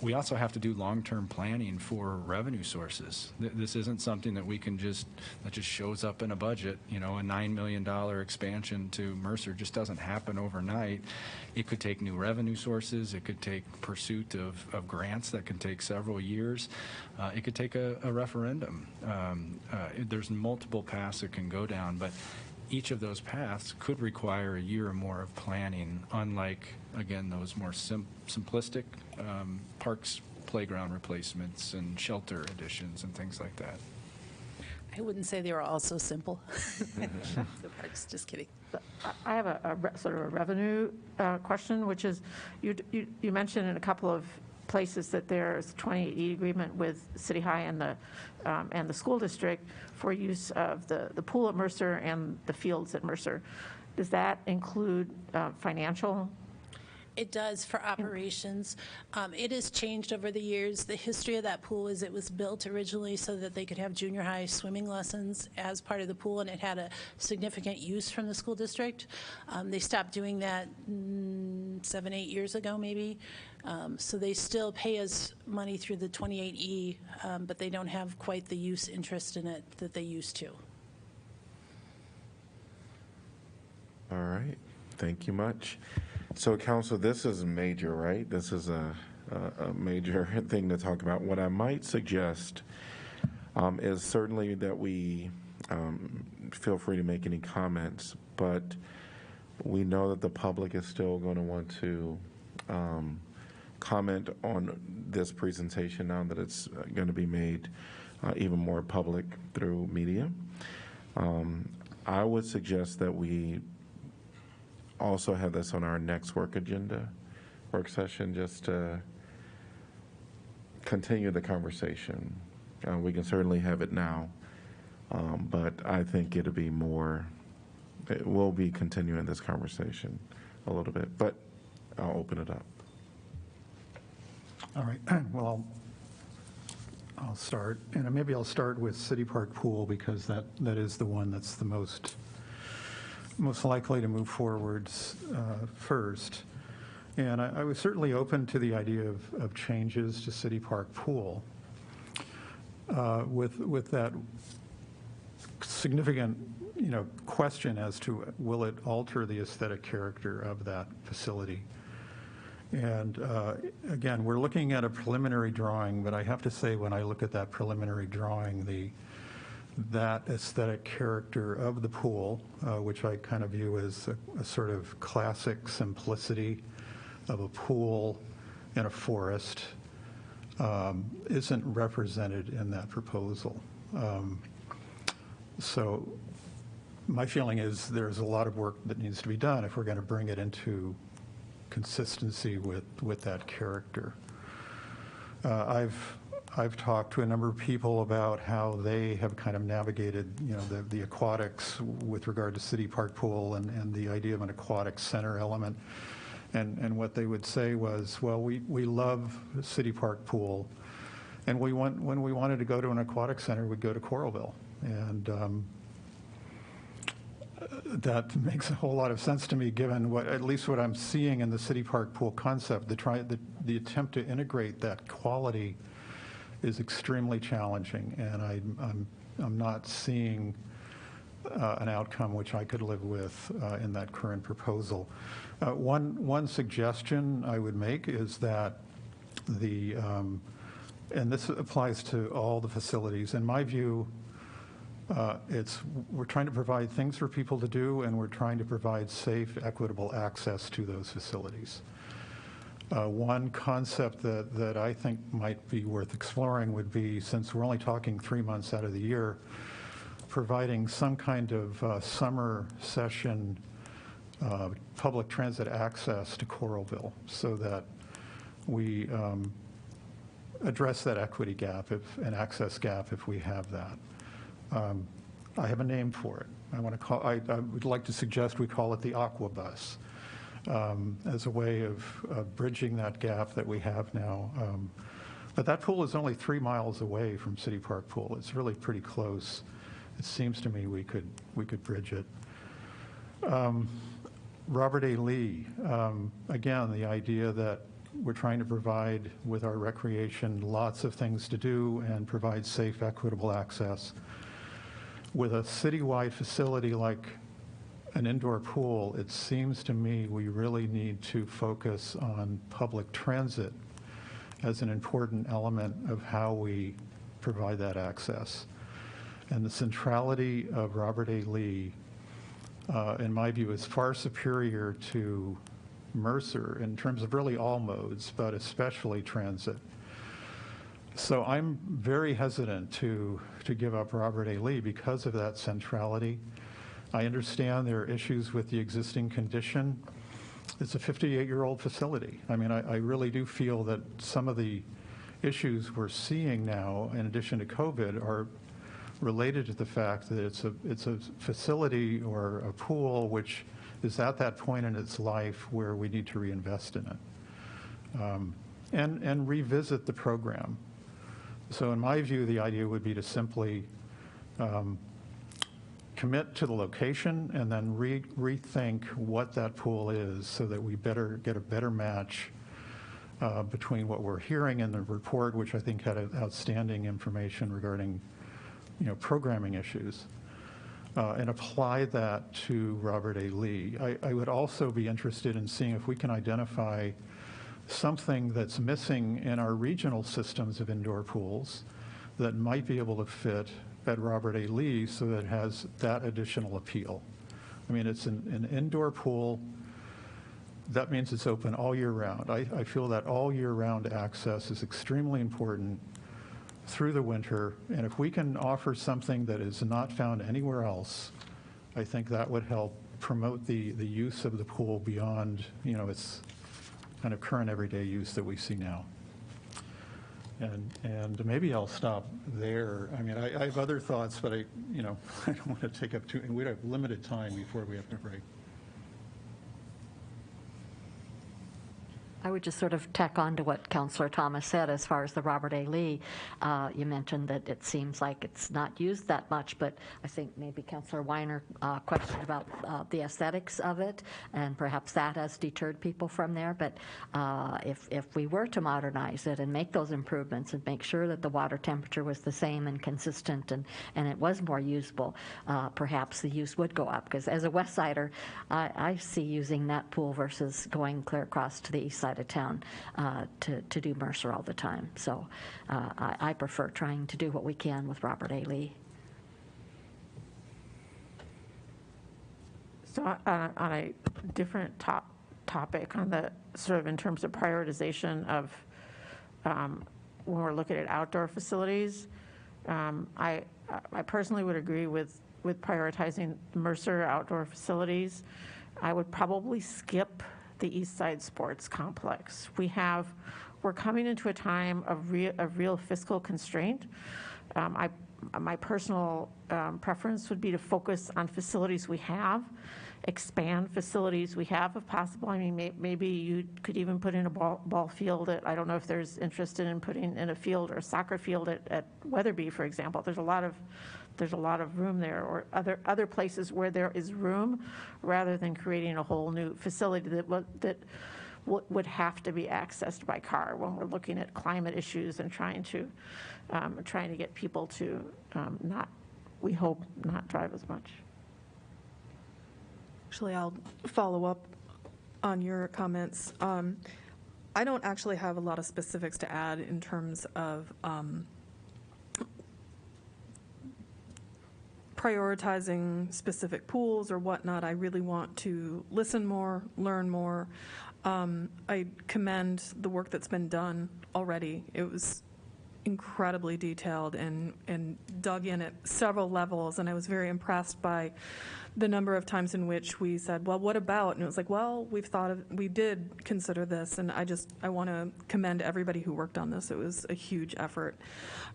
We also have to do long-term planning for revenue sources. This isn't something that we can that just shows up in a budget. A $9 million expansion to Mercer just doesn't happen overnight. It could take new revenue sources. It could take pursuit of grants that can take several years. It could take a referendum. There's multiple paths it can go down, but each of those paths could require a year or more of planning, unlike, again, those more simplistic parks, playground replacements, and shelter additions and things like that. I wouldn't say they were all so simple. The parks, just kidding. I have a sort of a revenue question, which is, you mentioned in a couple of places that there's a 28E agreement with City High and the school district for use of the pool at Mercer and the fields at Mercer. Does that include financial? It does for operations. It has changed over the years. The history of that pool is it was built originally so that they could have junior high swimming lessons as part of the pool, and it had a significant use from the school district. They stopped doing that 7, 8 years ago, maybe. So they still pay us money through the 28E, but they don't have quite the use interest in it that they used to. All right. Thank you much. So, Council, this is major, right? This is a major thing to talk about. What I might suggest is certainly that we feel free to make any comments, but we know that the public is still going to want to comment on this presentation now that it's going to be made even more public through media. I would suggest that we also have this on our next work session, just to continue the conversation. We can certainly have it now, but I think we'll be continuing this conversation a little bit, but I'll open it up. All right, well, I'll start, and maybe I'll start with City Park Pool, because that is the one that's the most likely to move forwards first. And I was certainly open to the idea of changes to City Park Pool with that significant question as to will it alter the aesthetic character of that facility. And again, we're looking at a preliminary drawing, but I have to say when I look at that preliminary drawing, that aesthetic character of the pool, which I kind of view as a sort of classic simplicity of a pool in a forest, isn't represented in that proposal. So my feeling is there's a lot of work that needs to be done if we're going to bring it into consistency with that character. I've talked to a number of people about how they have kind of navigated, the aquatics with regard to City Park Pool and the idea of an aquatic center element. And what they would say was, well, we love City Park Pool, and when we wanted to go to an aquatic center, we'd go to Coralville. And that makes a whole lot of sense to me, given at least what I'm seeing in the City Park Pool concept. The attempt to integrate that quality is extremely challenging, and I'm not seeing an outcome which I could live with in that current proposal. One suggestion I would make is that and this applies to all the facilities. In my view, we're trying to provide things for people to do, and we're trying to provide safe, equitable access to those facilities. One concept that I think might be worth exploring would be, since we're only talking 3 months out of the year, providing some kind of summer session public transit access to Coralville, so that we address that equity gap, an access gap, if we have that. I have a name for it. I would like to suggest we call it the Aqua Bus, as a way of bridging that gap that we have now. But that pool is only 3 miles away from City Park Pool. It's really pretty close. It seems to me we could bridge it. Robert A. Lee, again, the idea that we're trying to provide with our recreation lots of things to do and provide safe, equitable access. With a citywide facility like an indoor pool, it seems to me we really need to focus on public transit as an important element of how we provide that access. And the centrality of Robert A. Lee, in my view, is far superior to Mercer in terms of really all modes, but especially transit. So I'm very hesitant to give up Robert A. Lee because of that centrality. I understand there are issues with the existing condition. It's a 58-year-old facility. I mean, I really do feel that some of the issues we're seeing now, in addition to COVID, are related to the fact that it's a facility or a pool which is at that point in its life where we need to reinvest in it and revisit the program. So in my view, the idea would be to simply commit to the location and then rethink what that pool is, so that we get a better match between what we're hearing in the report, which I think had outstanding information regarding programming issues, and apply that to Robert A. Lee. I would also be interested in seeing if we can identify something that's missing in our regional systems of indoor pools that might be able to fit at Robert A. Lee, so that it has that additional appeal. I mean, it's an indoor pool. That means it's open all year round. I feel that all year round access is extremely important through the winter, and if we can offer something that is not found anywhere else, I think that would help promote the use of the pool beyond its kind of current everyday use that we see now. And maybe I'll stop there. I mean, I have other thoughts, but I don't want to take up and we have limited time before we have to break. I would just sort of tack on to what Councillor Thomas said as far as the Robert A. Lee. You mentioned that it seems like it's not used that much, but I think maybe Councillor Weiner questioned about the aesthetics of it, and perhaps that has deterred people from there. But if we were to modernize it and make those improvements and make sure that the water temperature was the same and consistent, and it was more usable, perhaps the use would go up. Because as a West Sider, I see using that pool versus going clear across to the east side of town to do Mercer all the time. So I prefer trying to do what we can with Robert A. Lee. So on a different topic, on the sort of in terms of prioritization of when we're looking at outdoor facilities, I personally would agree with prioritizing Mercer outdoor facilities. I would probably skip the Eastside Sports Complex. We're coming into a time of real fiscal constraint. My personal preference would be to focus on facilities we have, expand facilities we have if possible. I mean, maybe you could even put in a ball field I don't know if there's interest in putting in a field or a soccer field at Weatherby, for example. There's a lot of room there, or other places where there is room, rather than creating a whole new facility that would have to be accessed by car when we're looking at climate issues and trying to get people to we hope, not drive as much. Actually, I'll follow up on your comments. I don't actually have a lot of specifics to add in terms of prioritizing specific pools or whatnot. I really want to listen more, learn more. I commend the work that's been done already. It was incredibly detailed and dug in at several levels, and I was very impressed by the number of times in which we said, well, what about? And it was like, well, we did consider this, and I want to commend everybody who worked on this. It was a huge effort.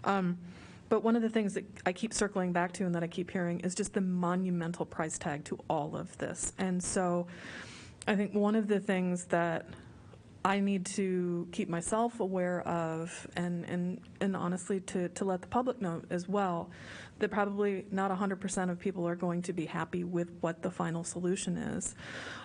But one of the things that I keep circling back to and that I keep hearing is just the monumental price tag to all of this. And so I think one of the things that I need to keep myself aware of, and honestly to let the public know as well, that probably not 100% of people are going to be happy with what the final solution is,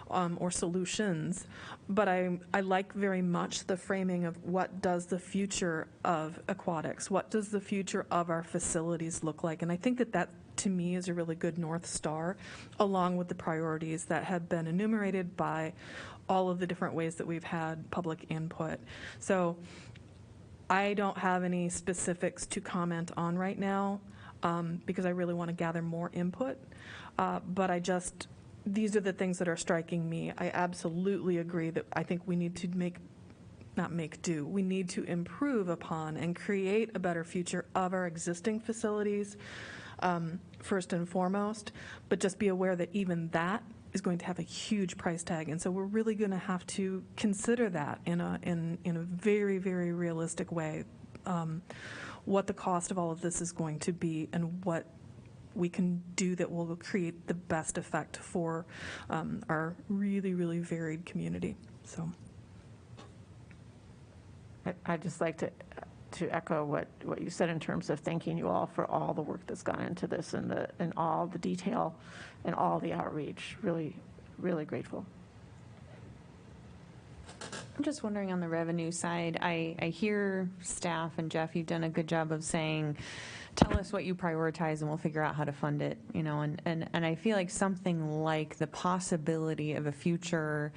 or solutions. But I like very much the framing of what does the future of aquatics, what does the future of our facilities look like? And I think that to me is a really good North Star, along with the priorities that have been enumerated by all of the different ways that we've had public input. So I don't have any specifics to comment on right now, because I really want to gather more input. But these are the things that are striking me. I absolutely agree that I think we need to we need to improve upon and create a better future of our existing facilities, first and foremost, but just be aware that even that is going to have a huge price tag. And so we're really going to have to consider that in a very, very realistic way, what the cost of all of this is going to be and what we can do that will create the best effect for our really, really varied community. So I'd just like to echo what you said in terms of thanking you all for all the work that's gone into this and all the detail and all the outreach. Really, really grateful. I'm just wondering on the revenue side, I hear staff and Jeff, you've done a good job of saying, tell us what you prioritize and we'll figure out how to fund it, and I feel like something like the possibility of a future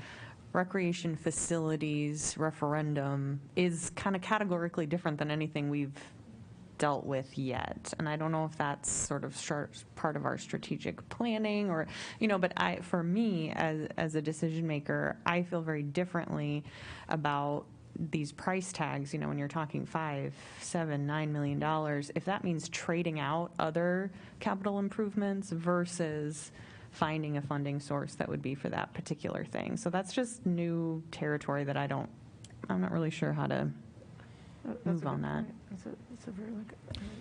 recreation facilities referendum is kind of categorically different than anything we've dealt with yet. And I don't know if that's sort of part of our strategic planning or, but for me as a decision maker, I feel very differently about these price tags, when you're talking $5, $7, $9 million, if that means trading out other capital improvements versus finding a funding source that would be for that particular thing. So that's just new territory that I'm not really sure how to move on that. That's a very good.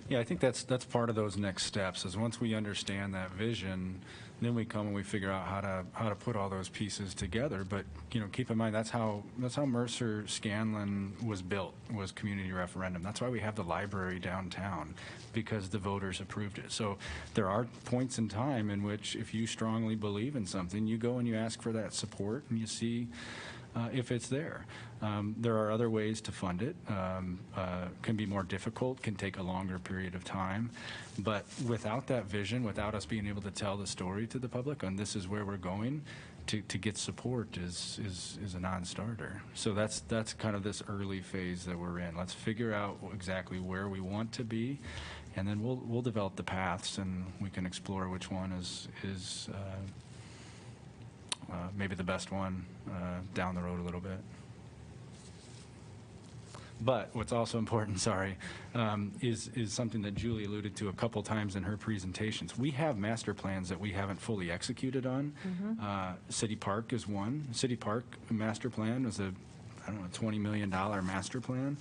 Yeah, I think that's part of those next steps is once we understand that vision, then we come and we figure out how to put all those pieces together. But keep in mind that's how Mercer Scanlan was built, was community referendum. That's why we have the library downtown, because the voters approved it. So there are points in time in which if you strongly believe in something, you go and you ask for that support and you see if it's there. There are other ways to fund it. Can be more difficult, can take a longer period of time. But without that vision, without us being able to tell the story to the public on this is where we're going, to get support is a non-starter. So that's kind of this early phase that we're in. Let's figure out exactly where we want to be, and then we'll develop the paths, and we can explore which one is maybe the best one down the road a little bit. But what's also important, sorry, is something that Julie alluded to a couple times in her presentations. We have master plans that we haven't fully executed on. City Park is one. City Park master plan was a, I don't know, $20 million master plan.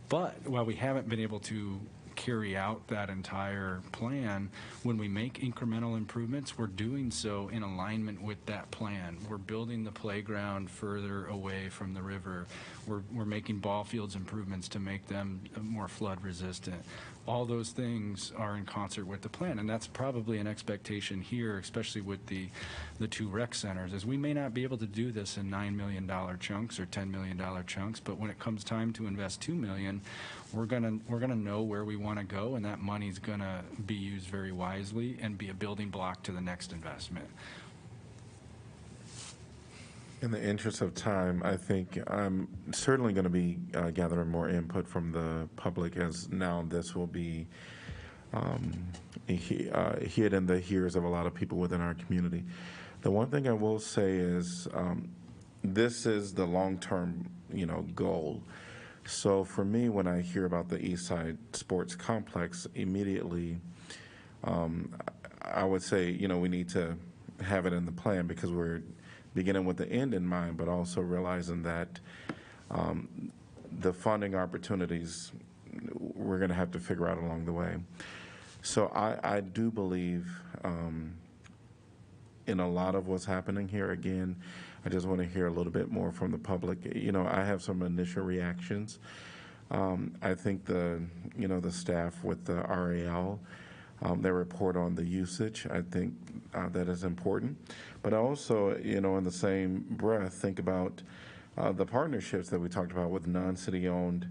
But while we haven't been able to carry out that entire plan, when we make incremental improvements, we're doing so in alignment with that plan. We're building the playground further away from the river. We're making ball fields improvements to make them more flood resistant. All those things are in concert with the plan, and that's probably an expectation here, especially with the two rec centers, is we may not be able to do this in $9 million chunks or $10 million chunks, but when it comes time to invest $2 million, we're gonna know where we want to go, and that money's gonna be used very wisely and be a building block to the next investment. In the interest of time, I think I'm certainly going to be gathering more input from the public, as now this will be hit in the ears of a lot of people within our community. The one thing I will say is this is the long-term, goal. So for me, when I hear about the Eastside Sports Complex, immediately I would say, we need to have it in the plan, because we're beginning with the end in mind, but also realizing that the funding opportunities we're going to have to figure out along the way. So I do believe in a lot of what's happening here. Again, I just want to hear a little bit more from the public. I have some initial reactions. I think the staff with the RAL, their report on the usage, I think that is important. But also, in the same breath, think about the partnerships that we talked about with non-city-owned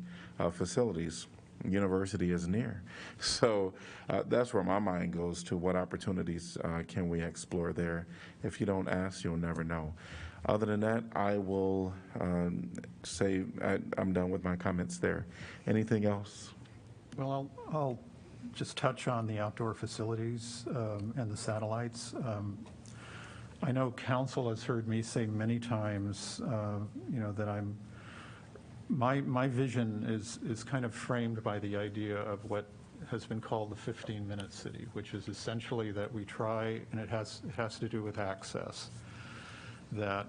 facilities. University is near. So that's where my mind goes to: what opportunities can we explore there? If you don't ask, you'll never know. Other than that, I will say I'm done with my comments there. Anything else? Well, I'll just touch on the outdoor facilities and the satellites. I know council has heard me say many times, that my vision is kind of framed by the idea of what has been called the 15-minute city, which is essentially that we try, and it has to do with access, that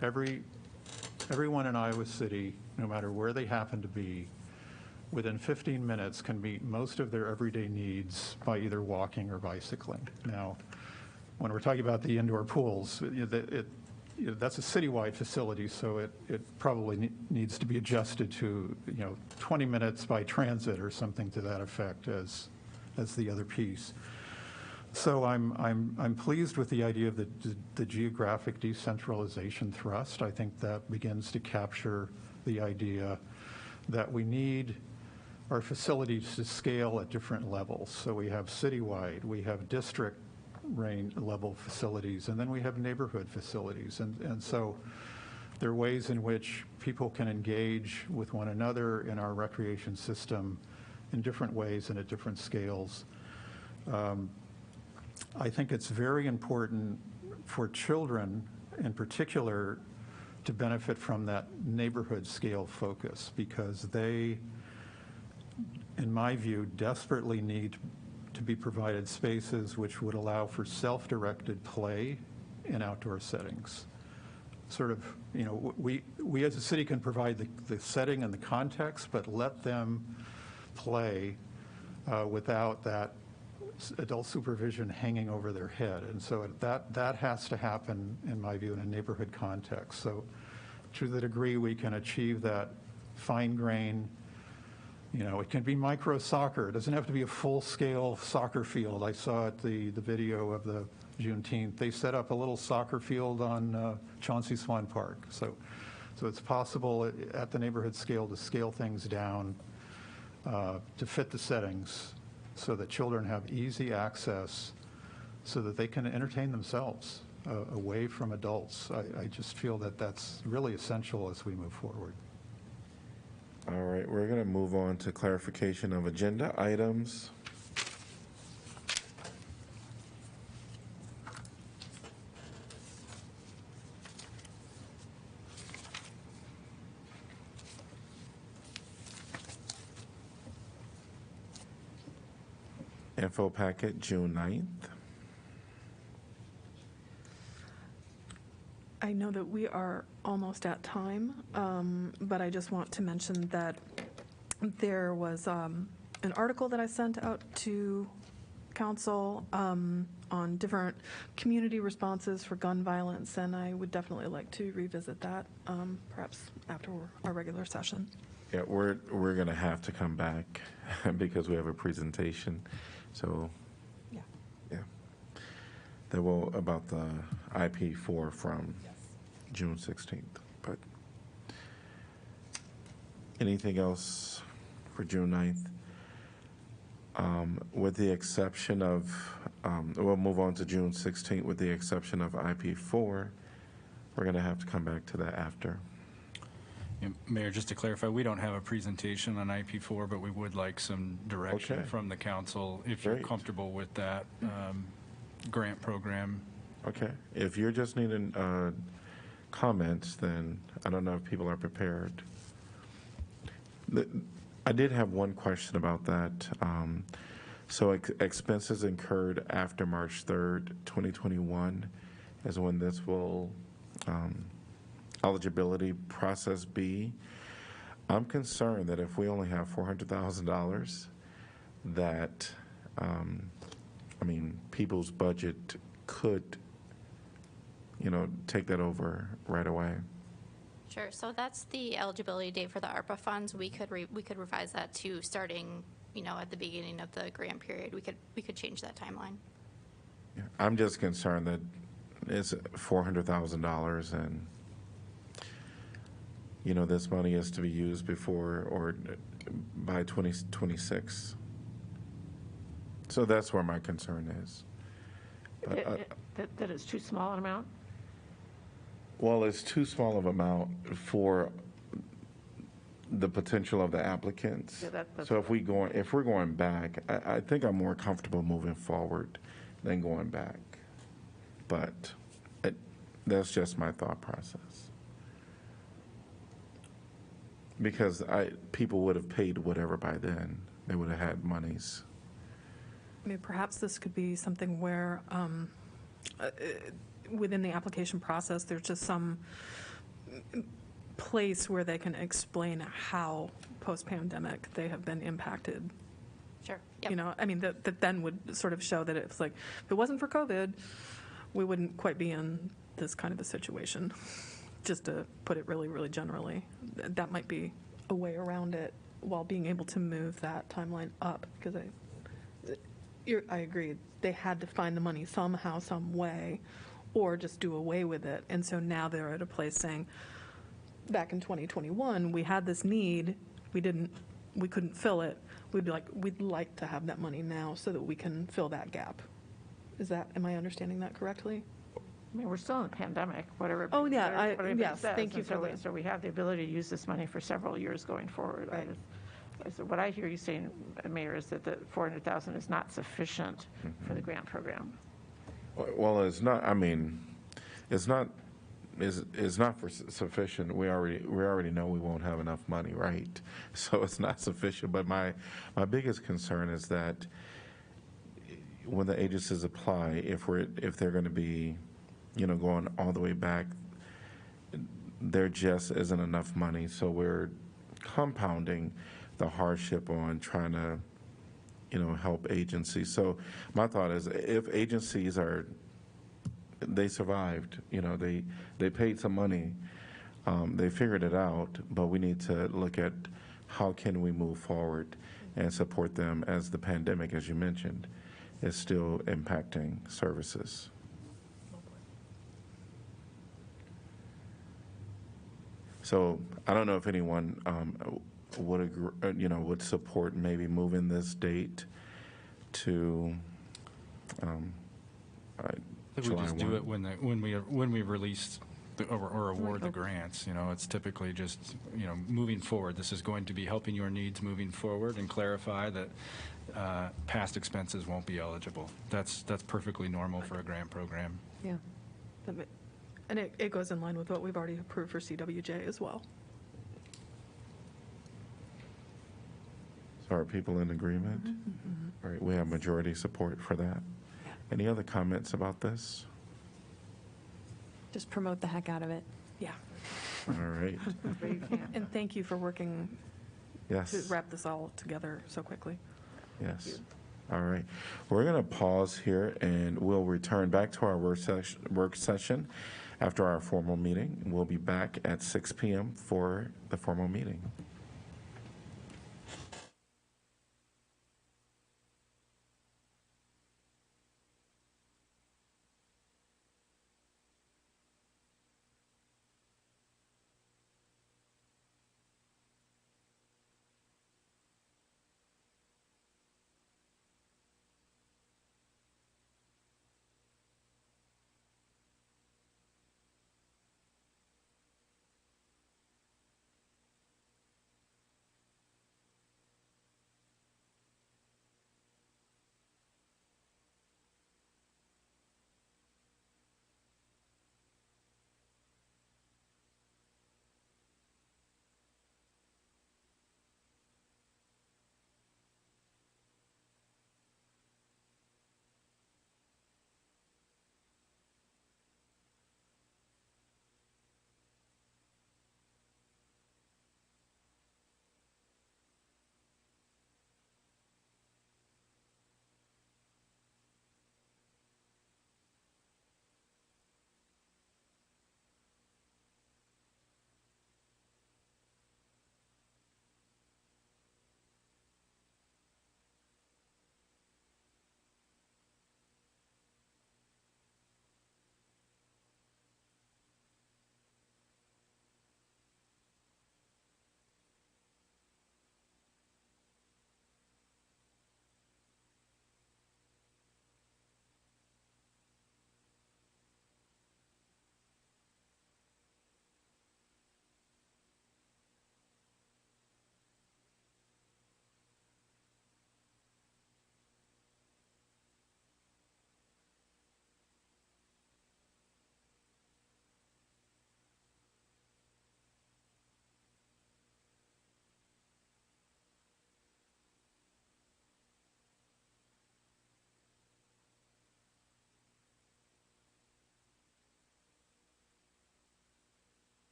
everyone in Iowa City, no matter where they happen to be, within 15 minutes can meet most of their everyday needs by either walking or bicycling. Now, when we're talking about the indoor pools, that's a citywide facility, so it probably needs to be adjusted to 20 minutes by transit or something to that effect as the other piece. So I'm pleased with the idea of the geographic decentralization thrust. I think that begins to capture the idea that we need our facilities to scale at different levels. So we have citywide, we have district range level facilities, and then we have neighborhood facilities. And so there are ways in which people can engage with one another in our recreation system in different ways and at different scales. I think it's very important for children in particular to benefit from that neighborhood scale focus, because they, in my view, desperately need to be provided spaces which would allow for self-directed play in outdoor settings. Sort of, we as a city can provide the setting and the context, but let them play without that adult supervision hanging over their head. And so that has to happen, in my view, in a neighborhood context. So to the degree we can achieve that fine grain, it can be micro soccer. It doesn't have to be a full-scale soccer field. I saw at the video of the Juneteenth, they set up a little soccer field on Chauncey Swan Park. So it's possible at the neighborhood scale to scale things down to fit the settings so that children have easy access so that they can entertain themselves away from adults. I just feel that that's really essential as we move forward. All right, we're going to move on to clarification of agenda items. Info packet, June 9th. I know that we are almost at time, but I just want to mention that there was an article that I sent out to council on different community responses for gun violence, and I would definitely like to revisit that, perhaps after our regular session. Yeah, we're going to have to come back because we have a presentation. So, Yeah. yeah. That will, about the IP4 from June 16th. But anything else for June 9th? With the exception of, we'll move on to June 16th with the exception of IP4. We're going to have to come back to that after. Yeah, Mayor, just to clarify, we don't have a presentation on IP4, but we would like some direction Okay. from the council if you're Great. comfortable with that grant program. Okay. If you're just needing comments, then I don't know if people are prepared. I did have one question about that. So expenses incurred after March 3rd, 2021 is when this will eligibility process be. I'm concerned that if we only have $400,000, that, people's budget could, take that over right away. Sure. So that's the eligibility date for the ARPA funds. We could revise that to starting, at the beginning of the grant period. We could change that timeline. Yeah, I'm just concerned that it's $400,000 and, this money is to be used before or by 2026. So that's where my concern is. But, That is too small an amount? well, it's too small of amount for the potential of the applicants. Yeah, that's So if we're going back, I think I'm more comfortable moving forward than going back. But that's just my thought process. Because people would have paid whatever by then. They would have had monies. I mean, perhaps this could be something where within the application process, there's just some place where they can explain how post-pandemic they have been impacted. Sure. Yep. That then would sort of show that it's like, if it wasn't for COVID, we wouldn't quite be in this kind of a situation. Just to put it really, really generally, that might be a way around it while being able to move that timeline up, because I agree, they had to find the money somehow, some way, or just do away with it. And so now they're at a place saying, back in 2021, we had this need, we couldn't fill it. We'd like to have that money now so that we can fill that gap. Am I understanding that correctly? I mean, we're still in a pandemic, whatever. Oh, yeah, whatever everybody yes, says. thank you And for that. So we have the ability to use this money for several years going forward. Right. So what I hear you saying, Mayor, is that the $400,000 is not sufficient for the grant program. Well, it's not. It's not sufficient. We already know we won't have enough money, right? So it's not sufficient. But my biggest concern is that when the agencies apply, if they're going to be, going all the way back, there just isn't enough money. So we're compounding the hardship on trying to, help agencies. So my thought is, if agencies they survived, they paid some money, they figured it out, but we need to look at how can we move forward and support them as the pandemic, as you mentioned, is still impacting services. So I don't know if anyone would agree, would support maybe moving this date to I think we July just do 1. it when we release or award the grants. It's typically just, moving forward. This is going to be helping your needs moving forward, and clarify that past expenses won't be eligible. That's perfectly normal for a grant program. Yeah. And it goes in line with what we've already approved for CWJ as well. So Are people in agreement? All right, we have majority support for that. Any other comments about this? Just promote the heck out of it. Yeah. All right, And thank you for working to yes, wrap this all together so quickly. yes. All right, we're going to pause here and we'll return back to our work session after our formal meeting. We'll be back at 6 p.m. for the formal meeting.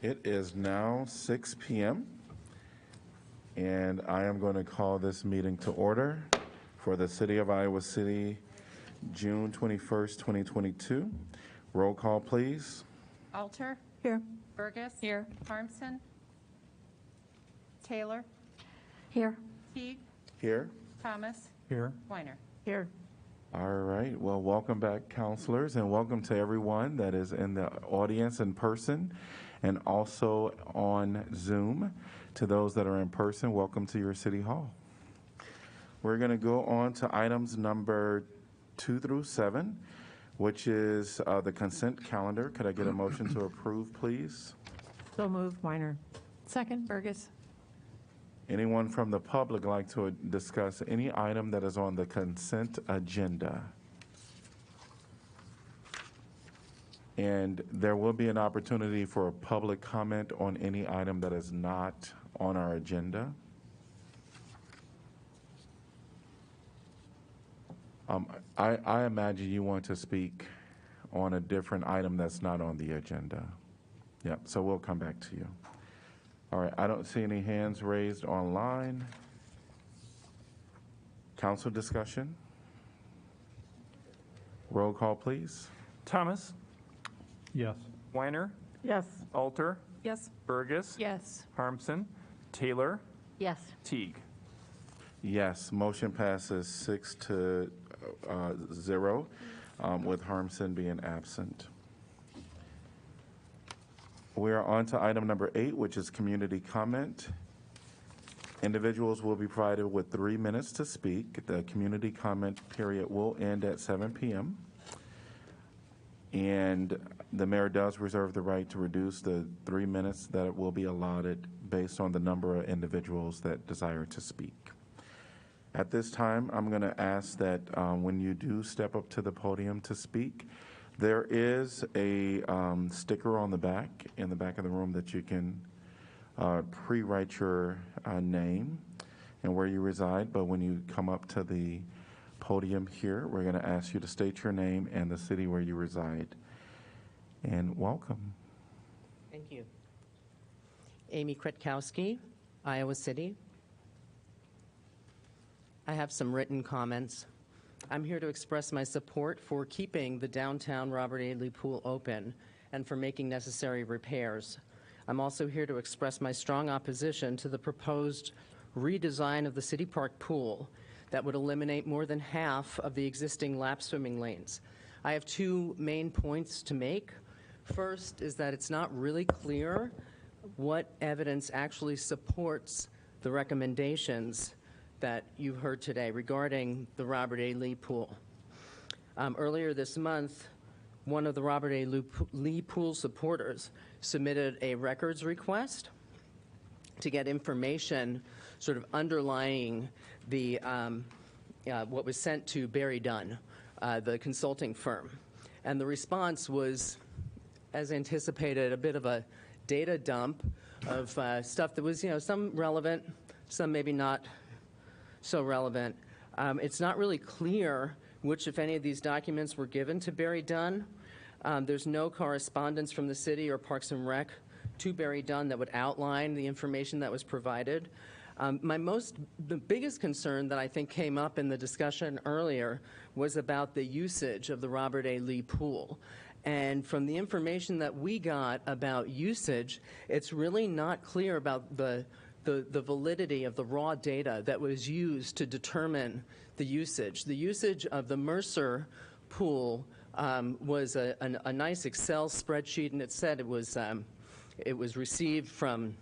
It is now 6 p.m. and I am going to call this meeting to order for the City of Iowa City, June 21st, 2022. Roll call, please. Alter. Here. Burgess. Here. Harmson. Taylor. Here. Teague. Here. Thomas. Here. Weiner. Here. All right. Well, welcome back, counselors, and welcome to everyone that is in the audience in person and also on Zoom. To those that are in person, welcome to your City Hall. We're going to go on to items number 2 through 7, which is the consent calendar. Could I get a motion to approve, please? So moved, Weiner. Second, Burgess. Anyone from the public like to discuss any item that is on the consent agenda? And there will be an opportunity for a public comment on any item that is not on our agenda. I imagine you want to speak on a different item that's not on the agenda. Yep, so we'll come back to you. All right, I don't see any hands raised online. Council discussion? Roll call, please. Thomas, Yes. Weiner, Yes. Alter, Yes. Burgess, Yes. Harmson, Taylor, Yes. Teague. Yes, motion passes 6 to 0, with Harmson being absent. We are on to item number 8, which is community comment. Individuals will be provided with 3 minutes to speak. The community comment period will end at 7 p.m. And the mayor does reserve the right to reduce the 3 minutes that will be allotted based on the number of individuals that desire to speak. At this time, I'm going to ask that when you do step up to the podium to speak, there is a sticker on the back, in the back of the room, that you can pre-write your name and where you reside. But when you come up to the podium here, we're going to ask you to state your name and the city where you reside. And welcome. Thank you. Amy Kretkowski, Iowa City. I have some written comments. I'm here to express my support for keeping the downtown Robert A. Lee Pool open and for making necessary repairs. I'm also here to express my strong opposition to the proposed redesign of the City Park pool that would eliminate more than half of the existing lap swimming lanes. I have 2 main points to make. First is that it's not really clear what evidence actually supports the recommendations that you heard today regarding the Robert A. Lee Pool. Earlier this month, one of the Robert A. Lee Pool supporters submitted a records request to get information sort of underlying the what was sent to Barry Dunn, the consulting firm. And the response was, as anticipated, a bit of a data dump of stuff that was, some relevant, some maybe not so relevant. It's not really clear which, if any, of these documents were given to Barry Dunn. There's no correspondence from the city or Parks and Rec to Barry Dunn that would outline the information that was provided. The biggest concern that I think came up in the discussion earlier was about the usage of the Robert A. Lee Pool. And from the information that we got about usage, it's really not clear about the validity of the raw data that was used to determine the usage. The usage of the Mercer pool was a nice Excel spreadsheet, and it said it was received from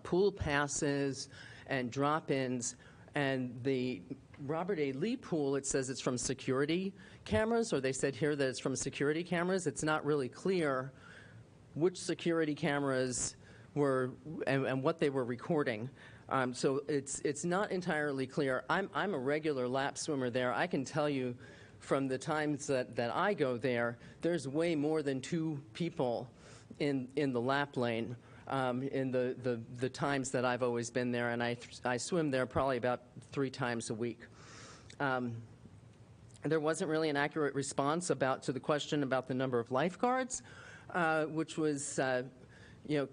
pool passes and drop-ins, and the Robert A. Lee pool, it says it's from security cameras, or they said here that it's from security cameras. It's not really clear which security cameras were and what they were recording. So it's not entirely clear. I'm a regular lap swimmer there. I can tell you from the times that I go there, there's way more than 2 people in the lap lane in the times that I've always been there, and I swim there probably about 3 times a week. There wasn't really an accurate response to the question about the number of lifeguards, which was a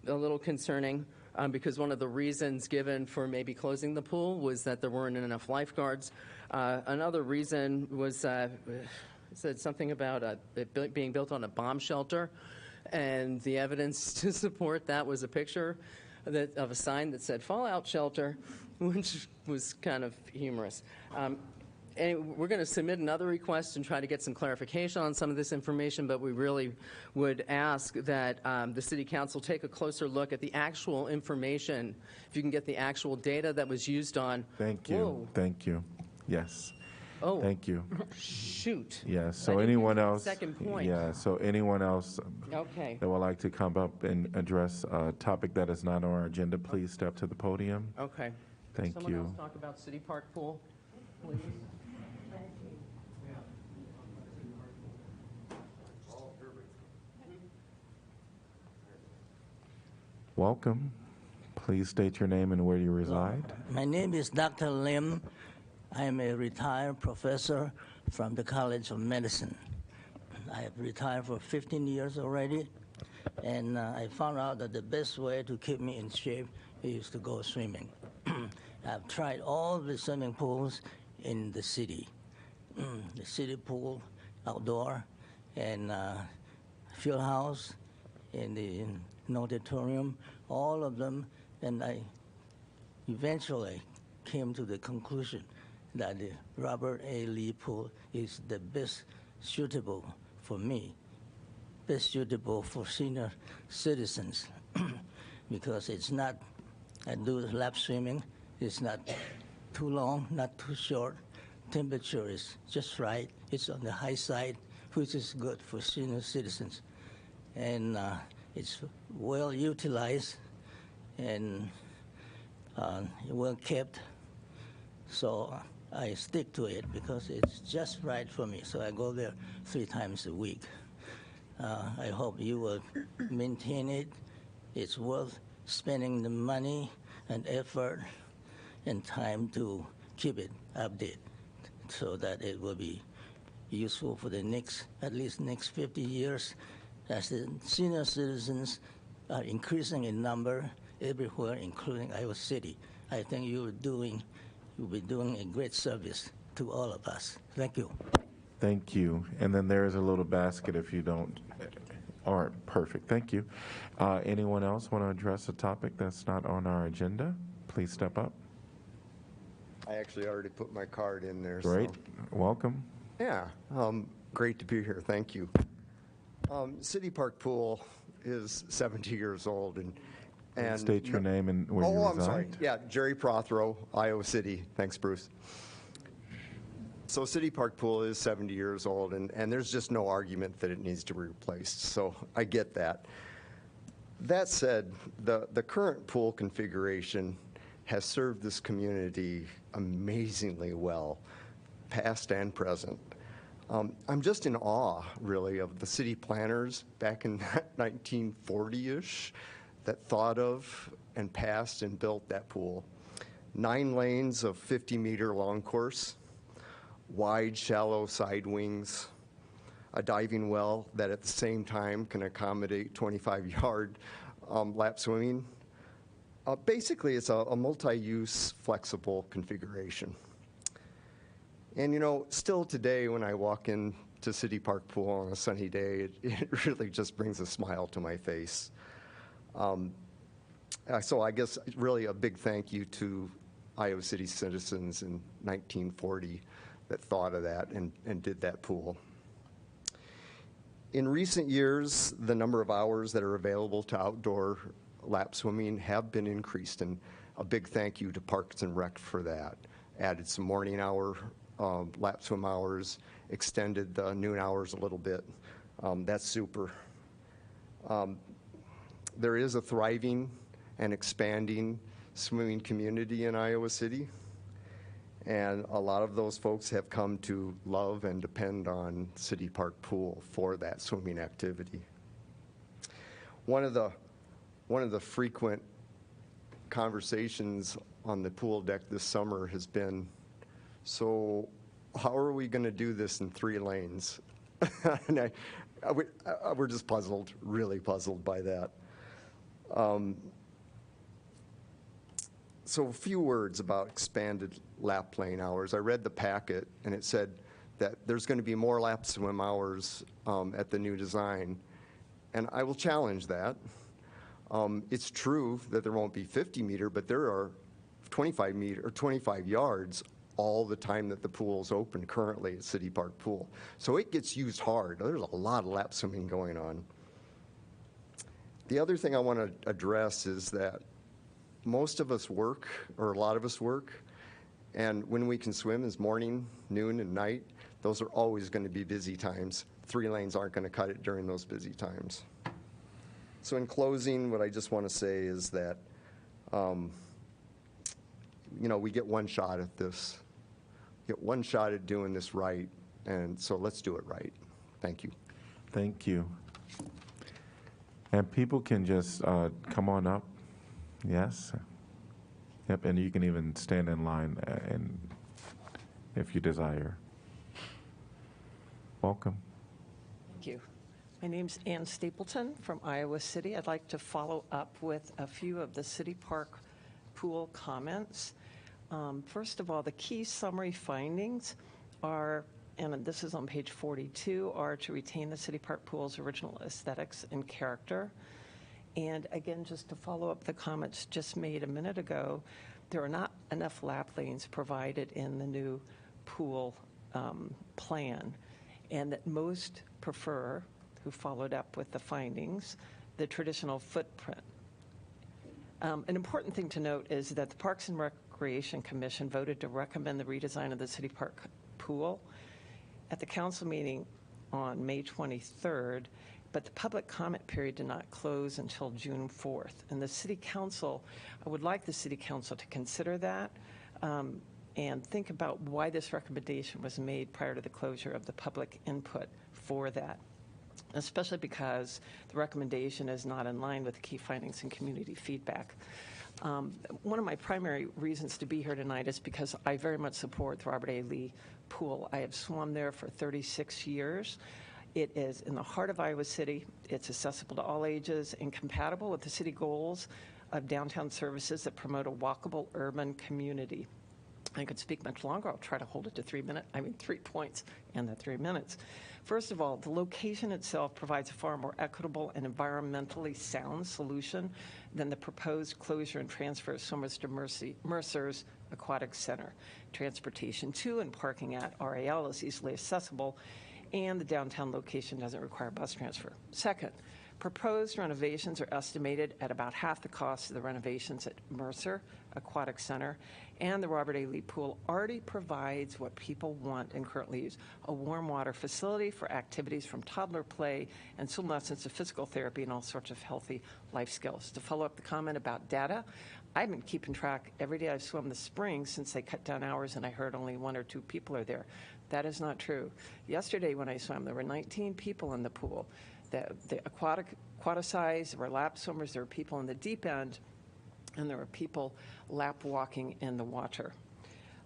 little concerning because one of the reasons given for maybe closing the pool was that there weren't enough lifeguards. Another reason was said something about it being built on a bomb shelter, and the evidence to support that was a picture of a sign that said fallout shelter, which was kind of humorous. And we're going to submit another request and try to get some clarification on some of this information, but we really would ask that the City Council take a closer look at the actual information, if you can get the actual data that was used on. Thank you. Whoa. Thank you. Yes. Oh. Thank you. Shoot. Yeah, I so didn't anyone get to the else? second point. Yeah, so anyone else Okay. that would like to come up and address a topic that is not on our agenda, please step to the podium. Okay. Thank Someone you. else talk about City Park Pool, please? Welcome. Please state your name and where you reside. My name is Dr. Lim. I am a retired professor from the College of Medicine. I have retired for 15 years already, and I found out that the best way to keep me in shape is to go swimming. I've tried all the swimming pools in the city, the city pool, outdoor, and field house, and the auditorium, all of them, and I eventually came to the conclusion that the Robert A. Lee pool is the best suitable for me, best suitable for senior citizens, because it's not, I do lap swimming, it's not too long, not too short, temperature is just right, it's on the high side, which is good for senior citizens, and it's well utilized and well kept, so I stick to it because it's just right for me. So I go there 3 times a week. I hope you will maintain it. It's worth spending the money and effort and time to keep it updated so that it will be useful for the next, at least next 50 years, as the senior citizens are increasing in number everywhere, including Iowa City. I think you'll be doing a great service to all of us. Thank you. Thank you. And then there is a little basket if you aren't perfect. Thank you. Anyone else want to address a topic that's not on our agenda? Please step up. I actually already put my card in there. Great. So. Welcome. Yeah, great to be here. Thank you. City Park Pool is 70 years old, and state your name and where you reside. I'm sorry. Yeah, Jerry Prothero, Iowa City. Thanks, Bruce. So City Park Pool is 70 years old, and there's just no argument that it needs to be replaced. So I get that. That said, the current pool configuration has served this community amazingly well, past and present. I'm just in awe, really, of the city planners back in 1940-ish that thought of and passed and built that pool. 9 lanes of 50-meter long course, wide, shallow side wings, a diving well that at the same time can accommodate 25-yard lap swimming. Basically, it's a multi-use, flexible configuration. And you know, still today when I walk into City Park Pool on a sunny day, it really just brings a smile to my face. So I guess really a big thank you to Iowa City citizens in 1940 that thought of that and did that pool. In recent years, the number of hours that are available to outdoor lap swimming have been increased, and a big thank you to Parks and Rec for that. Added some morning hour lap swim hours, extended the noon hours a little bit. That's super. There is a thriving and expanding swimming community in Iowa City, and a lot of those folks have come to love and depend on City Park Pool for that swimming activity. One of the frequent conversations on the pool deck this summer has been, so how are we going to do this in 3 lanes? And we're just puzzled, really puzzled by that. So a few words about expanded lap playing hours. I read the packet, and it said that there's going to be more lap swim hours at the new design, and I will challenge that. It's true that there won't be 50-meter, but there are 25-meter or 25 yards all the time that the pool's open currently at City Park Pool. So it gets used hard. There's a lot of lap swimming going on. The other thing I want to address is that most of us work, or a lot of us work, and when we can swim is morning, noon, and night. Those are always going to be busy times. 3 lanes aren't going to cut it during those busy times. So in closing, what I just want to say is that, we get one shot at this. Get one shot at doing this right, and so let's do it right. Thank you. Thank you. And people can just come on up. Yes. Yep, and you can even stand in line and if you desire. Welcome. Thank you. My name's Ann Stapleton from Iowa City. I'd like to follow up with a few of the City Park Pool comments. First of all, the key summary findings are, and this is on page 42, are to retain the City Park Pool's original aesthetics and character. And again, just to follow up the comments just made a minute ago, there are not enough lap lanes provided in the new pool plan, and that most prefer, who followed up with the findings, the traditional footprint. An important thing to note is that the Parks and Recreation Commission voted to recommend the redesign of the City Park Pool at the council meeting on May 23rd, but the public comment period did not close until June 4th. And the City Council, I would like the City Council to consider that and think about why this recommendation was made prior to the closure of the public input for that, especially because the recommendation is not in line with the key findings and community feedback. One of my primary reasons to be here tonight is because I very much support the Robert A. Lee Pool. I have swum there for 36 years. It is in the heart of Iowa City. It's accessible to all ages and compatible with the city goals of downtown services that promote a walkable urban community. I could speak much longer. I'll try to hold it to 3 points in the 3 minutes. First of all, the location itself provides a far more equitable and environmentally sound solution than the proposed closure and transfer of swimmers to Mercer's Aquatic Center. Transportation to and parking at RAL is easily accessible, and the downtown location doesn't require bus transfer. Second, proposed renovations are estimated at about half the cost of the renovations at Mercer Aquatic Center, and the Robert A. Lee Pool already provides what people want and currently use: a warm water facility for activities from toddler play and swim lessons to physical therapy and all sorts of healthy life skills. To follow up the comment about data, I've been keeping track every day I've swum the spring since they cut down hours and I heard only 1 or 2 people are there. That is not true. Yesterday when I swam, there were 19 people in the pool. The aquaticize, there were lap swimmers, there were people in the deep end, and there were people lap walking in the water.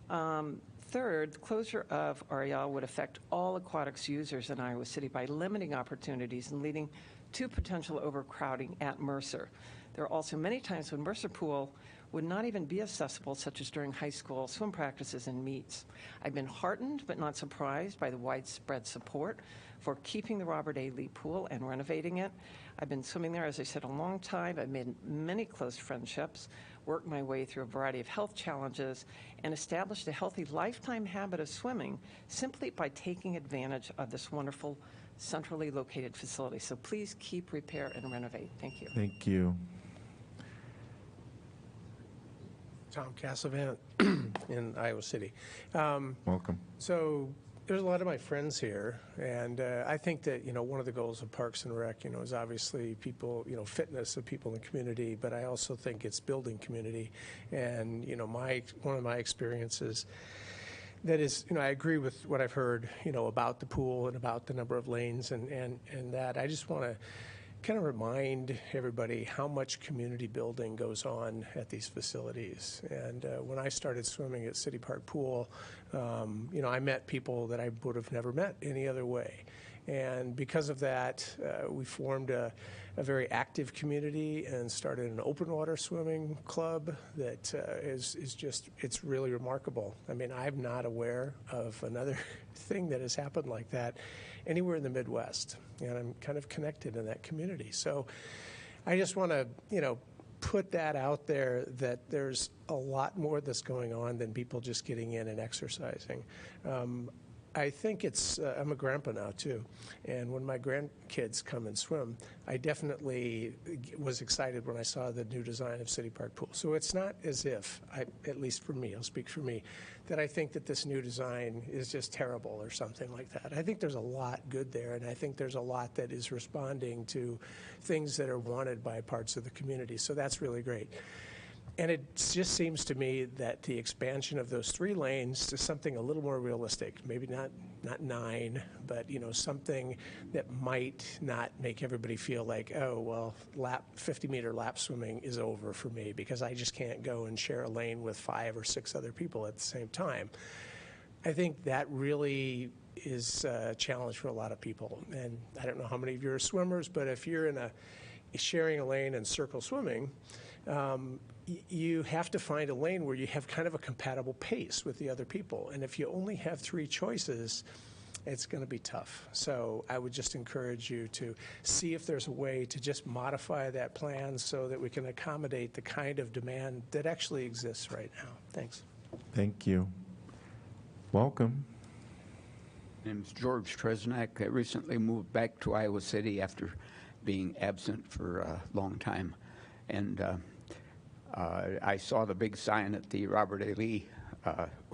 Third, the closure of REL would affect all aquatics users in Iowa City by limiting opportunities and leading to potential overcrowding at Mercer. There are also many times when Mercer Pool would not even be accessible, such as during high school swim practices and meets. I've been heartened but not surprised by the widespread support for keeping the Robert A. Lee Pool and renovating it. I've been swimming there, as I said, a long time. I've made many close friendships, worked my way through a variety of health challenges, and established a healthy lifetime habit of swimming simply by taking advantage of this wonderful centrally located facility. So please keep, repair, and renovate. Thank you. Thank you. Tom Cassavant in Iowa City. Welcome. So there's a lot of my friends here, and I think that, one of the goals of Parks and Rec, is obviously people, fitness of people in the community, but I also think it's building community. And, one of my experiences that is, I agree with what I've heard, about the pool and about the number of lanes and that. I just want to kind of remind everybody how much community building goes on at these facilities. And when I started swimming at City Park Pool, I met people that I would have never met any other way. And because of that, we formed a very active community and started an open water swimming club that is just, it's really remarkable. I mean, I'm not aware of another thing that has happened like that anywhere in the Midwest, and I'm kind of connected in that community. So I just want to, put that out there, that there's a lot more that's going on than people just getting in and exercising. I think it's, I'm a grandpa now too, and when my grandkids come and swim, I definitely was excited when I saw the new design of City Park Pool. So it's not as if, at least for me, I'll speak for me, that I think that this new design is just terrible or something like that. I think there's a lot good there, and I think there's a lot that is responding to things that are wanted by parts of the community. So that's really great. And it just seems to me that the expansion of those 3 lanes to something a little more realistic, maybe not 9, but something that might not make everybody feel like, oh, well, 50-meter lap swimming is over for me because I just can't go and share a lane with 5 or 6 other people at the same time. I think that really is a challenge for a lot of people. And I don't know how many of you are swimmers, but if you're sharing a lane and circle swimming, you have to find a lane where you have kind of a compatible pace with the other people. And if you only have 3 choices, it's going to be tough. So I would just encourage you to see if there's a way to just modify that plan so that we can accommodate the kind of demand that actually exists right now. Thanks. Thank you. Welcome. My name is George Tresnak. I recently moved back to Iowa City after being absent for a long time. And I saw the big sign at the Robert A. Lee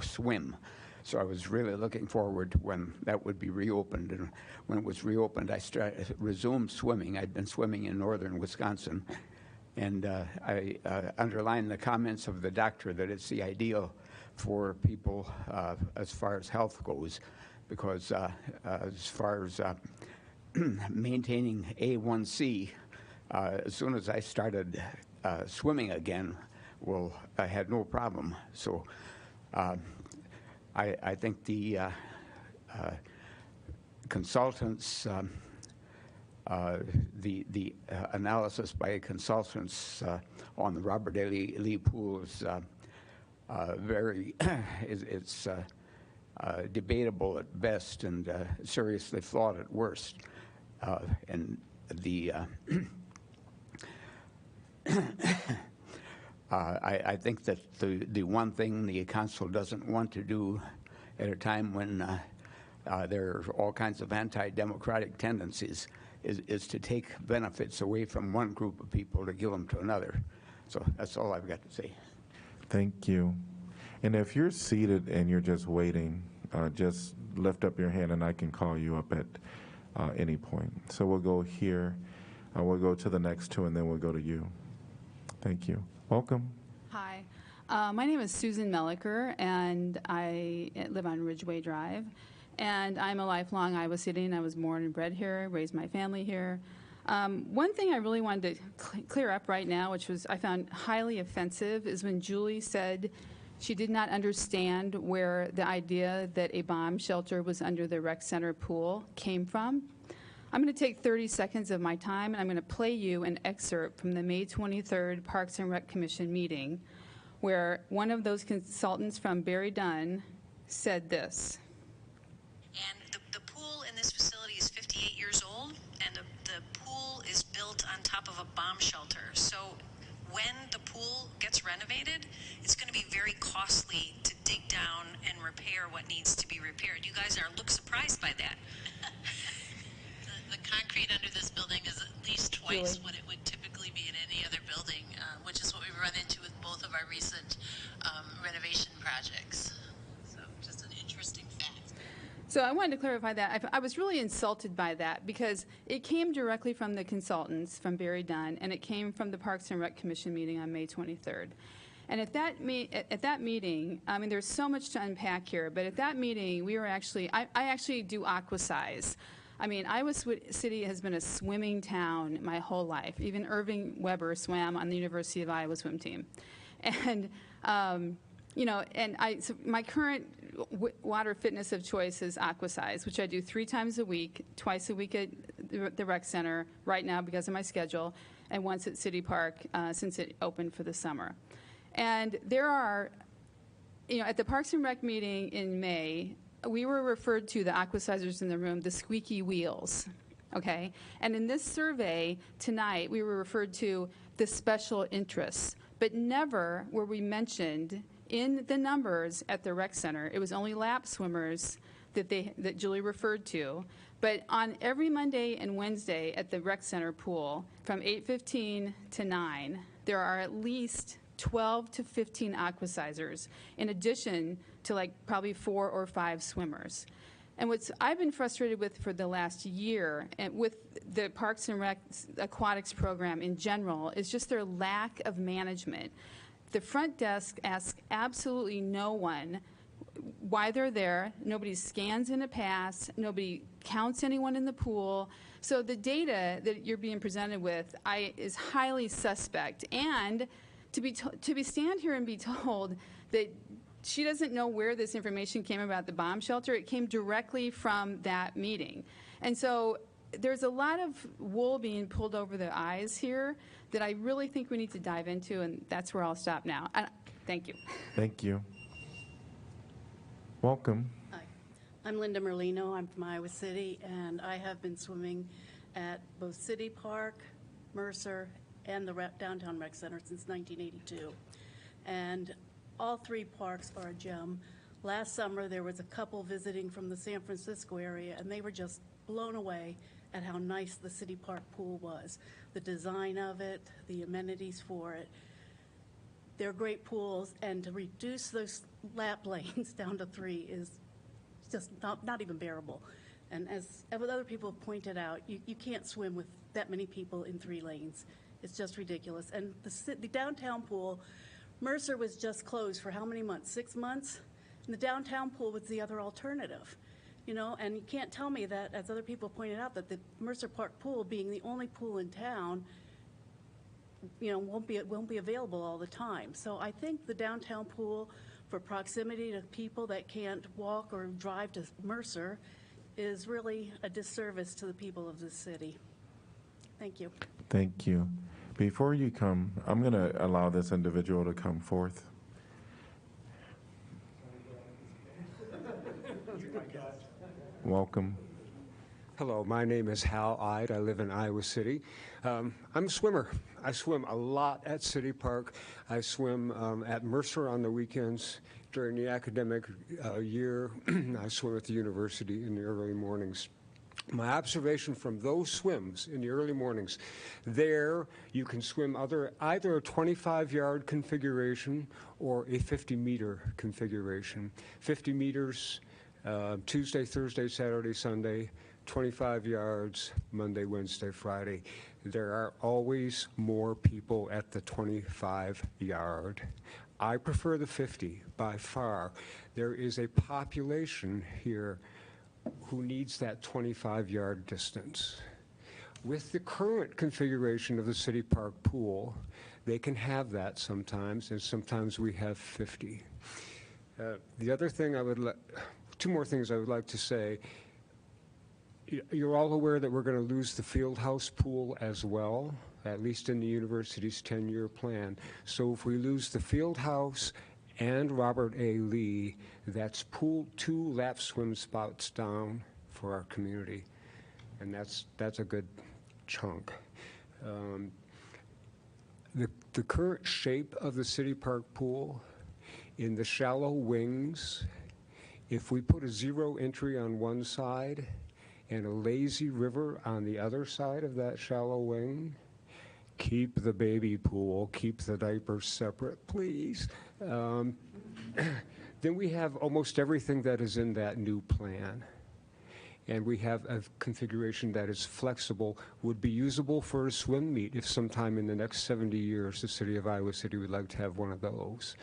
swim. So I was really looking forward to when that would be reopened. And when it was reopened, I resumed swimming. I'd been swimming in northern Wisconsin. And I underlined the comments of the doctor that it's the ideal for people as far as health goes, because as far as maintaining A1C, as soon as I started swimming again, well, I had no problem. So I think the consultants, the analysis by consultants on the Robert A. Lee pool is very, it's debatable at best and seriously flawed at worst. And the I think that the one thing the council doesn't want to do at a time when there are all kinds of anti-democratic tendencies is to take benefits away from one group of people to give them to another. So that's all I've got to say. Thank you. And if you're seated and you're just waiting, just lift up your hand and I can call you up at any point. So we'll go here, we'll go to the next 2, and then we'll go to you. Thank you. Welcome. Hi. My name is Susan Melliker, and I live on Ridgeway Drive. And I'm a lifelong Iowa Citizen. I was born and bred here, raised my family here. One thing I really wanted to clear up right now, which was I found highly offensive, is when Julie said she did not understand where the idea that a bomb shelter was under the rec center pool came from. I'm going to take 30 seconds of my time, and I'm going to play you an excerpt from the May 23rd Parks and Rec Commission meeting, where one of those consultants from Barry Dunn said this. And the pool in this facility is 58 years old, and the pool is built on top of a bomb shelter. So when the pool gets renovated, it's going to be very costly to dig down and repair what needs to be repaired. You guys look surprised by that. The concrete under this building is at least twice what it would typically be in any other building, which is what we've run into with both of our recent renovation projects. So just an interesting fact. So I wanted to clarify that. I was really insulted by that because it came directly from the consultants, from Barry Dunn, and it came from the Parks and Rec Commission meeting on May 23rd. And at that meeting, I mean, there's so much to unpack here, but at that meeting, we were actually, I actually do Aquasize. I mean, Iowa City has been a swimming town my whole life. Even Irving Weber swam on the University of Iowa swim team. And So my current water fitness of choice is Aquasize, which I do 3 times a week, twice a week at the rec center right now because of my schedule, and once at City Park since it opened for the summer. And there are, at the Parks and Rec meeting in May, we were referred to, the Aquasizers in the room, the squeaky wheels, okay? And in this survey tonight, we were referred to the special interests, but never were we mentioned in the numbers at the rec center. It was only lap swimmers that Julie referred to. But on every Monday and Wednesday at the rec center pool, from 8:15 to 9, there are at least 12 to 15 Aquasizers, in addition to probably 4 or 5 swimmers. And what I've been frustrated with for the last year, and with the Parks and Rec Aquatics program in general, is just their lack of management. The front desk asks absolutely no one why they're there. Nobody scans in a pass. Nobody counts anyone in the pool. So the data that you're being presented with is highly suspect. And to be stand here and be told that she doesn't know where this information came about the bomb shelter, it came directly from that meeting. And so there's a lot of wool being pulled over the eyes here that I really think we need to dive into, and that's where I'll stop now. Thank you. Thank you. Welcome. Hi, I'm Linda Merlino. I'm from Iowa City, and I have been swimming at both City Park, Mercer, and the Downtown Rec Center since 1982. And all 3 parks are a gem. Last summer, there was a couple visiting from the San Francisco area, and they were just blown away at how nice the City Park pool was. The design of it, the amenities for it. They're great pools, and to reduce those lap lanes down to 3 is just not even bearable. And as other people have pointed out, you can't swim with that many people in 3 lanes. It's just ridiculous. And the downtown pool, Mercer was just closed for how many months? 6 months? And the downtown pool was the other alternative. And you can't tell me that, as other people pointed out, that the Mercer Park pool, being the only pool in town, won't be available all the time. So I think the downtown pool, for proximity to people that can't walk or drive to Mercer, is really a disservice to the people of this city. Thank you. Thank you. Before you come, I'm going to allow this individual to come forth. Welcome. Hello, my name is Hal Ide. I live in Iowa City. I'm a swimmer. I swim a lot at City Park. I swim at Mercer on the weekends. During the academic year, I swim at the university in the early mornings. My observation from those swims in the early mornings, there you can swim either a 25-yard configuration or a 50-meter configuration. 50 meters Tuesday, Thursday, Saturday, Sunday, 25 yards Monday, Wednesday, Friday. There are always more people at the 25-yard. I prefer the 50 by far. There is a population here who needs that 25-yard distance. With the current configuration of the City Park pool, they can have that sometimes, and sometimes we have 50. The other thing two more things I would like to say. You're all aware that we're going to lose the Fieldhouse pool as well, at least in the university's 10-year plan. So if we lose the Fieldhouse and Robert A. Lee, that's 2 lap swim spots down for our community, and that's a good chunk. The current shape of the City Park pool, in the shallow wings, if we put a 0 entry on one side and a lazy river on the other side of that shallow wing, keep the baby pool, keep the diapers separate, please. Then we have almost everything that is in that new plan. And we have a configuration that is flexible, would be usable for a swim meet if sometime in the next 70 years the city of Iowa City would like to have one of those.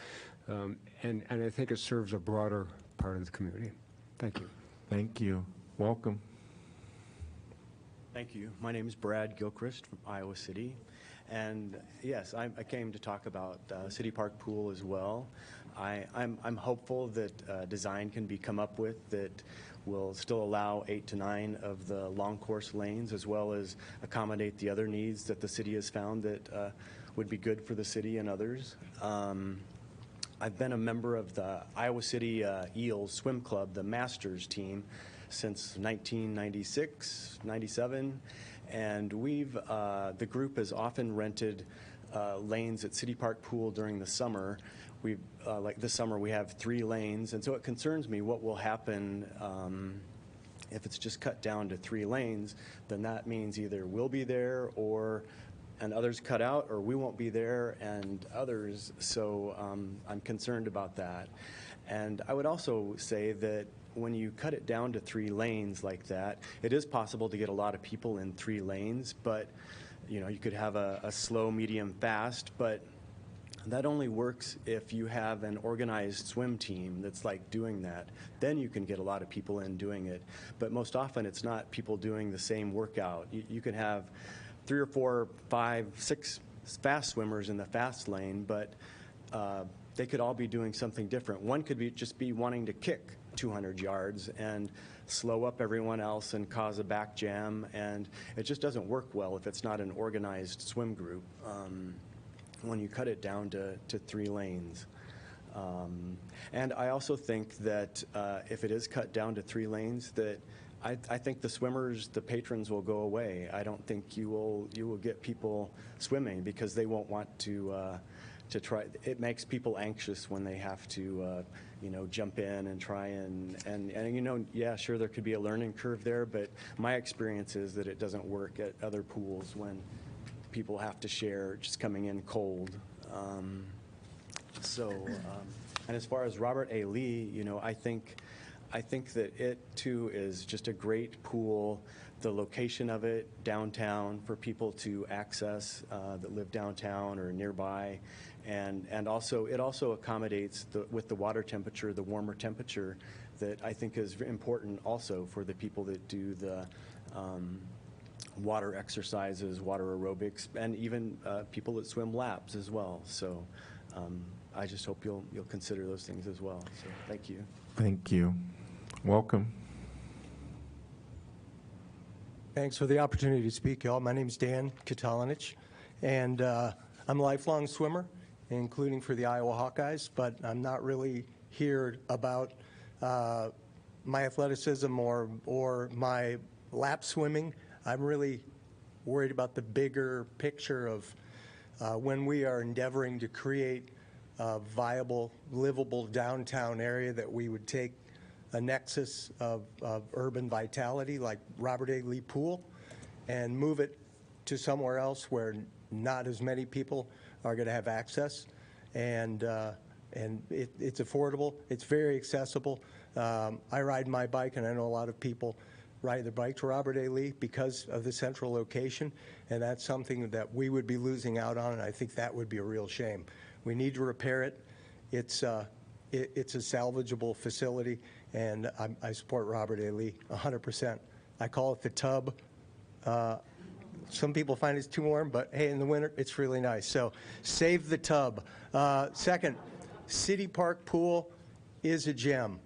And I think it serves a broader part of the community. Thank you. Thank you. Welcome. Thank you. My name is Brad Gilchrist from Iowa City, And yes, I came to talk about City Park Pool as well. I'm hopeful that design can be come up with that will still allow 8 to 9 of the long course lanes, as well as accommodate the other needs that the city has found that would be good for the city and others. I've been a member of the Iowa City Eels Swim Club, the Masters team, since 1996, 97, and the group has often rented lanes at City Park Pool during the summer. Like this summer, we have 3 lanes, and so it concerns me what will happen if it's just cut down to 3 lanes. Then that means either we'll be there and others cut out, or we won't be there and others. So I'm concerned about that. And I would also say that when you cut it down to 3 lanes like that, it is possible to get a lot of people in 3 lanes, but you could have a slow, medium, fast, but that only works if you have an organized swim team that's like doing that. Then you can get a lot of people in doing it. But most often it's not people doing the same workout. You can have 3 or 4, 5, 6 fast swimmers in the fast lane, but they could all be doing something different. One could just be wanting to kick 200 yards and slow up everyone else and cause a back jam, and it just doesn't work well if it's not an organized swim group when you cut it down to 3 lanes. And I also think that if it is cut down to 3 lanes, that I think the swimmers, the patrons will go away. I don't think you will get people swimming because they won't want to try. It makes people anxious when they have to jump in and try and yeah, sure, there could be a learning curve there, but my experience is that it doesn't work at other pools when people have to share just coming in cold. And as far as Robert A. Lee, I think that it too is just a great pool. The location of it downtown for people to access that live downtown or nearby, and also it also accommodates with the water temperature, the warmer temperature that I think is important also for the people that do the water exercises, water aerobics, and even people that swim laps as well. So I just hope you'll consider those things as well. So thank you. Thank you. Welcome. Thanks for the opportunity to speak, y'all. My name is Dan Katalinich, and I'm a lifelong swimmer, including for the Iowa Hawkeyes, but I'm not really here about my athleticism or my lap swimming. I'm really worried about the bigger picture of when we are endeavoring to create a viable, livable downtown area that we would take a nexus of urban vitality like Robert A. Lee Pool and move it to somewhere else where not as many people are going to have access. And it's affordable. It's very accessible. I ride my bike, and I know a lot of people ride their bike to Robert A. Lee because of the central location, and that's something that we would be losing out on, and I think that would be a real shame. We need to repair it. It's a salvageable facility, and I support Robert A. Lee 100%. I call it the tub. Some people find it's too warm, but hey, in the winter, it's really nice. So save the tub. Second, City Park Pool is a gem,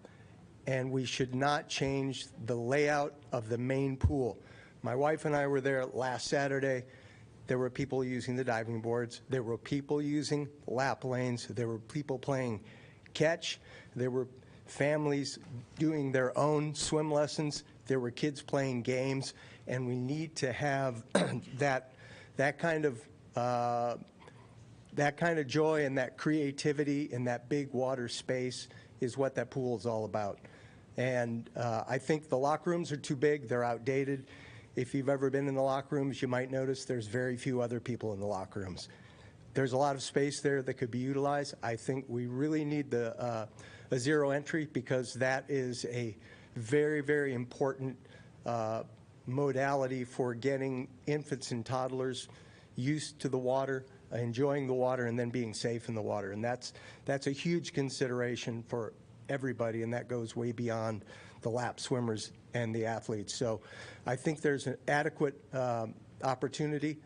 and we should not change the layout of the main pool. My wife and I were there last Saturday. There were people using the diving boards. There were people using lap lanes. There were people playing catch. There were families doing their own swim lessons. There were kids playing games, and we need to have that kind of joy and that creativity in that big water space is what that pool is all about. And I think the locker rooms are too big. They're outdated. If you've ever been in the locker rooms, you might notice there's very few other people in the locker rooms. There's a lot of space there that could be utilized. I think we really need a zero entry because that is a very, very important modality for getting infants and toddlers used to the water, enjoying the water, and then being safe in the water. And that's a huge consideration for everybody, and that goes way beyond the lap swimmers and the athletes. So I think there's an adequate opportunity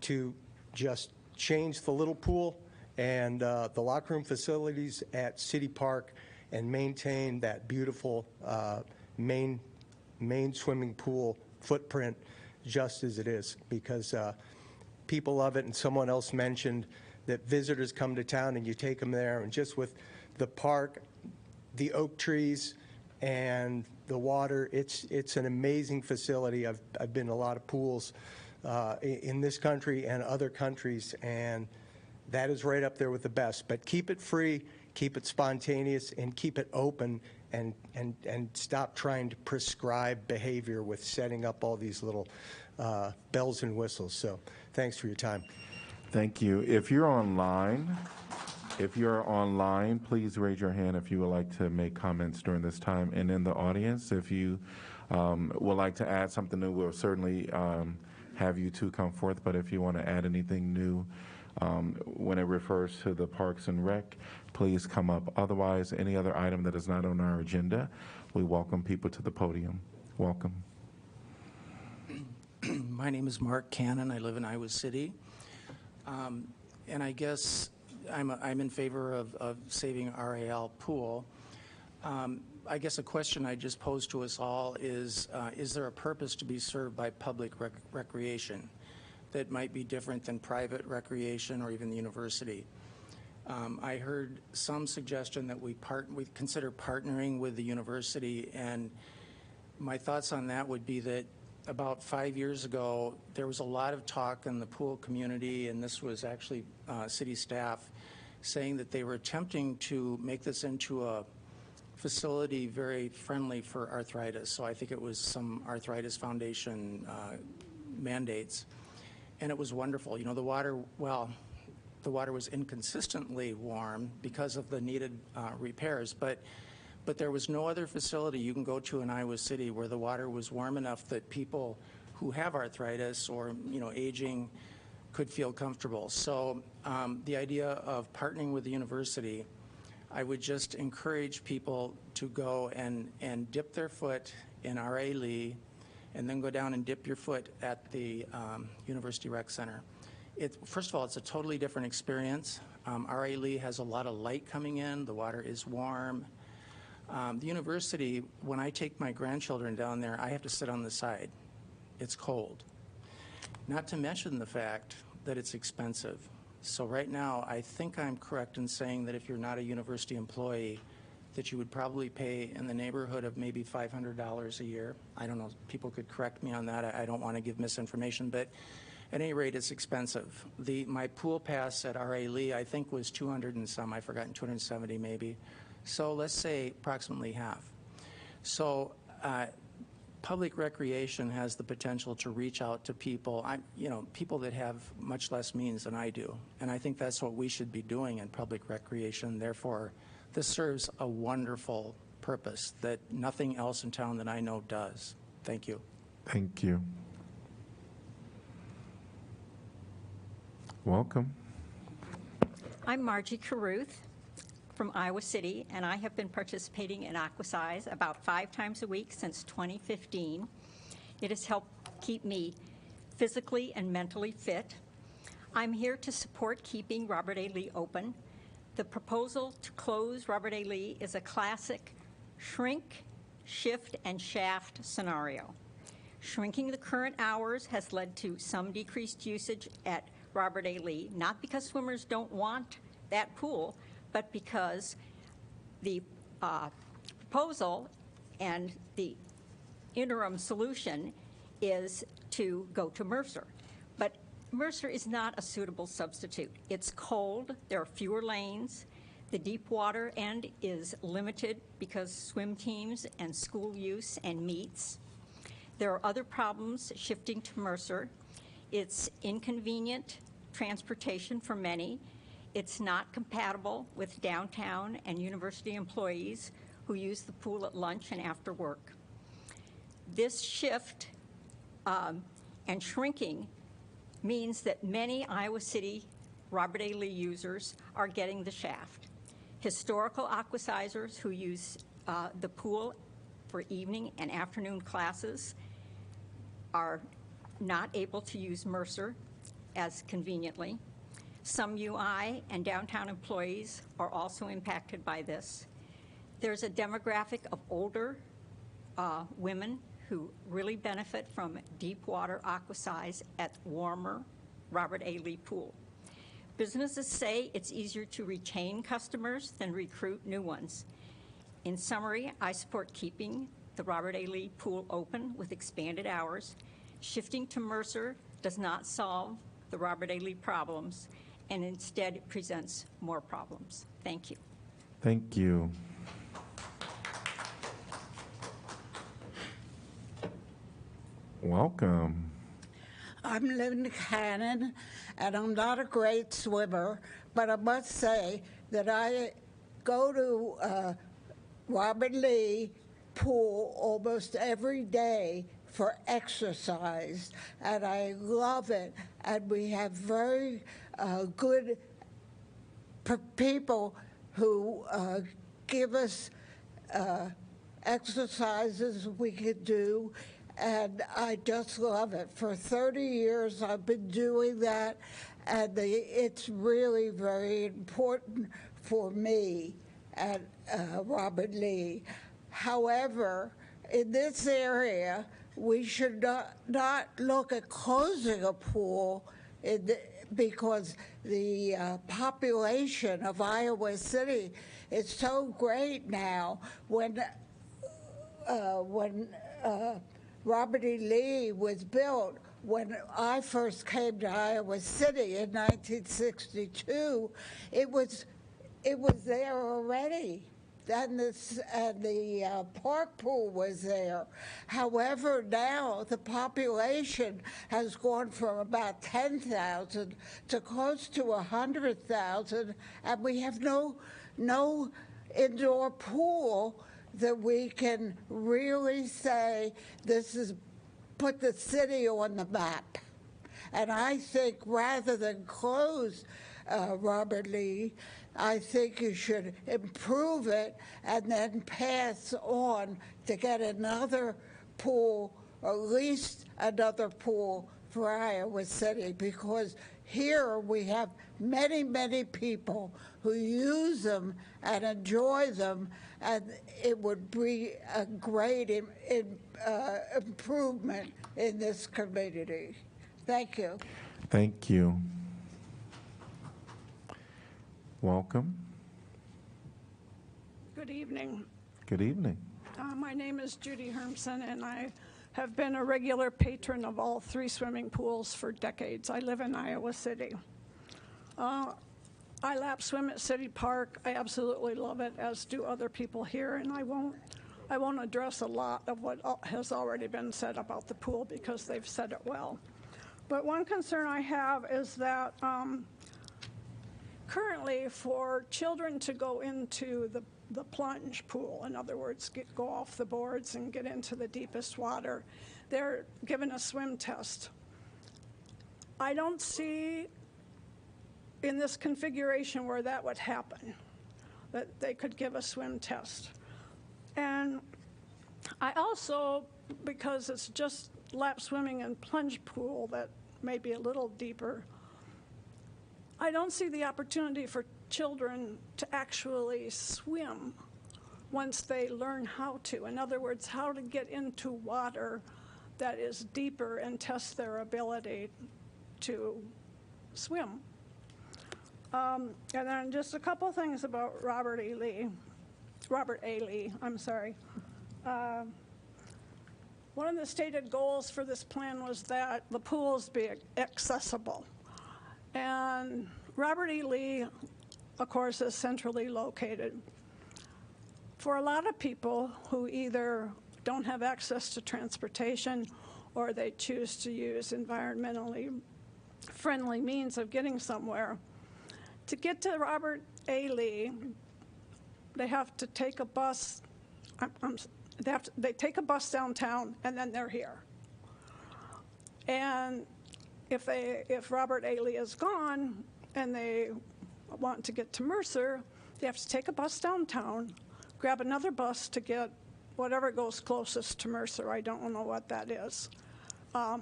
to just change the little pool and the locker room facilities at City Park and maintain that beautiful main swimming pool footprint just as it is, because people love it. And someone else mentioned that visitors come to town and you take them there, and just with the park, the oak trees, and the water, it's an amazing facility. I've been to a lot of pools in this country and other countries, and that is right up there with the best. But keep it free, keep it spontaneous, and keep it open, and stop trying to prescribe behavior with setting up all these little bells and whistles. So thanks for your time. Thank you. If you're online, please raise your hand if you would like to make comments during this time. And in the audience, if you would like to add something new, we'll certainly have you two come forth. But if you want to add anything new when it refers to the Parks and Rec, please come up. Otherwise, any other item that is not on our agenda, we welcome people to the podium. Welcome. My name is Mark Cannon. I live in Iowa City. And I guess I'm in favor of saving RAL Pool. I guess a question I just posed to us all is there a purpose to be served by public recreation that might be different than private recreation or even the university? I heard some suggestion that we consider partnering with the university, and my thoughts on that would be that about 5 years ago, there was a lot of talk in the pool community, and this was actually city staff, saying that they were attempting to make this into a facility very friendly for arthritis. So I think it was some Arthritis Foundation mandates. And it was wonderful. You know, the water was inconsistently warm because of the needed repairs, but there was no other facility you can go to in Iowa City where the water was warm enough that people who have arthritis or, you know, aging could feel comfortable. So the idea of partnering with the university, I would just encourage people to go and dip their foot in R.A. Lee, and then go down and dip your foot at the University Rec Center. First of all, it's a totally different experience. R.A. Lee has a lot of light coming in. The water is warm. The university, when I take my grandchildren down there, I have to sit on the side. It's cold. Not to mention the fact that it's expensive. So right now, I think I'm correct in saying that if you're not a university employee, that you would probably pay in the neighborhood of maybe $500 a year. I don't know, people could correct me on that. I don't want to give misinformation, but at any rate, it's expensive. My pool pass at R.A. Lee, I think, was 200 and some. I've forgotten, 270 maybe. So let's say approximately half. So public recreation has the potential to reach out to people, people that have much less means than I do. And I think that's what we should be doing in public recreation. Therefore, this serves a wonderful purpose that nothing else in town that I know does. Thank you. Thank you. Welcome. I'm Margie Caruth from Iowa City, and I have been participating in Aquasize about 5 times a week since 2015. It has helped keep me physically and mentally fit. I'm here to support keeping Robert A. Lee open. The proposal to close Robert A. Lee is a classic shrink, shift, and shaft scenario. Shrinking the current hours has led to some decreased usage at Robert A. Lee, not because swimmers don't want that pool, but because the proposal and the interim solution is to go to Mercer. But Mercer is not a suitable substitute. It's cold, there are fewer lanes, the deep water end is limited because swim teams and school use and meets. There are other problems shifting to Mercer. It's inconvenient transportation for many. It's not compatible with downtown and university employees who use the pool at lunch and after work. This shift and shrinking means that many Iowa City Robert A. Lee users are getting the shaft. Historical aquasizers who use the pool for evening and afternoon classes are not able to use Mercer. as conveniently. Some UI and downtown employees are also impacted by this. There's a demographic of older women who really benefit from deep water aquasize at warmer Robert A. Lee Pool. Businesses say it's easier to retain customers than recruit new ones. In summary, I support keeping the Robert A. Lee Pool open with expanded hours. Shifting to Mercer does not solve the Robert A. Lee problems, and instead it presents more problems. Thank you. Thank you. Welcome. I'm Linda Cannon, and I'm not a great swimmer, but I must say that I go to Robert Lee Pool almost every day for exercise, and I love it. And we have very good people who give us exercises we could do, and I just love it. For 30 years I've been doing that, and it's really very important for me at Robert Lee. However, in this area, we should not look at closing a pool because the population of Iowa City is so great now. When Robert E. Lee was built, when I first came to Iowa City in 1962, it was there already. And the park pool was there. However, now the population has gone from about 10,000 to close to 100,000, and we have no indoor pool that we can really say this is put the city on the map. And I think rather than close Robert Lee, I think you should improve it and then pass on to get another pool, or at least another pool for Iowa City, because here we have many, many people who use them and enjoy them, and it would be a great improvement in this community. Thank you. Thank you. Welcome. Good evening. Good evening. My name is Judy Hermson, and I have been a regular patron of all 3 swimming pools for decades. I live in Iowa City. I lap swim at City Park. I absolutely love it, as do other people here, and I won't address a lot of what has already been said about the pool because they've said it well. But one concern I have is that currently, for children to go into the plunge pool, in other words, go off the boards and get into the deepest water, they're given a swim test. I don't see in this configuration where that would happen, that they could give a swim test. And I also, because it's just lap swimming and plunge pool that may be a little deeper, I don't see the opportunity for children to actually swim once they learn how to. In other words, how to get into water that is deeper and test their ability to swim. And then just a couple things about Robert A. Lee, I'm sorry. One of the stated goals for this plan was that the pools be accessible. And Robert E. Lee, of course, is centrally located. For a lot of people who either don't have access to transportation or they choose to use environmentally friendly means of getting somewhere, to get to Robert A. Lee, they have to take a bus. They take a bus downtown, and then they're here. And if Robert A. Lee is gone and they want to get to Mercer, they have to take a bus downtown, grab another bus to get whatever goes closest to Mercer. I don't know what that is,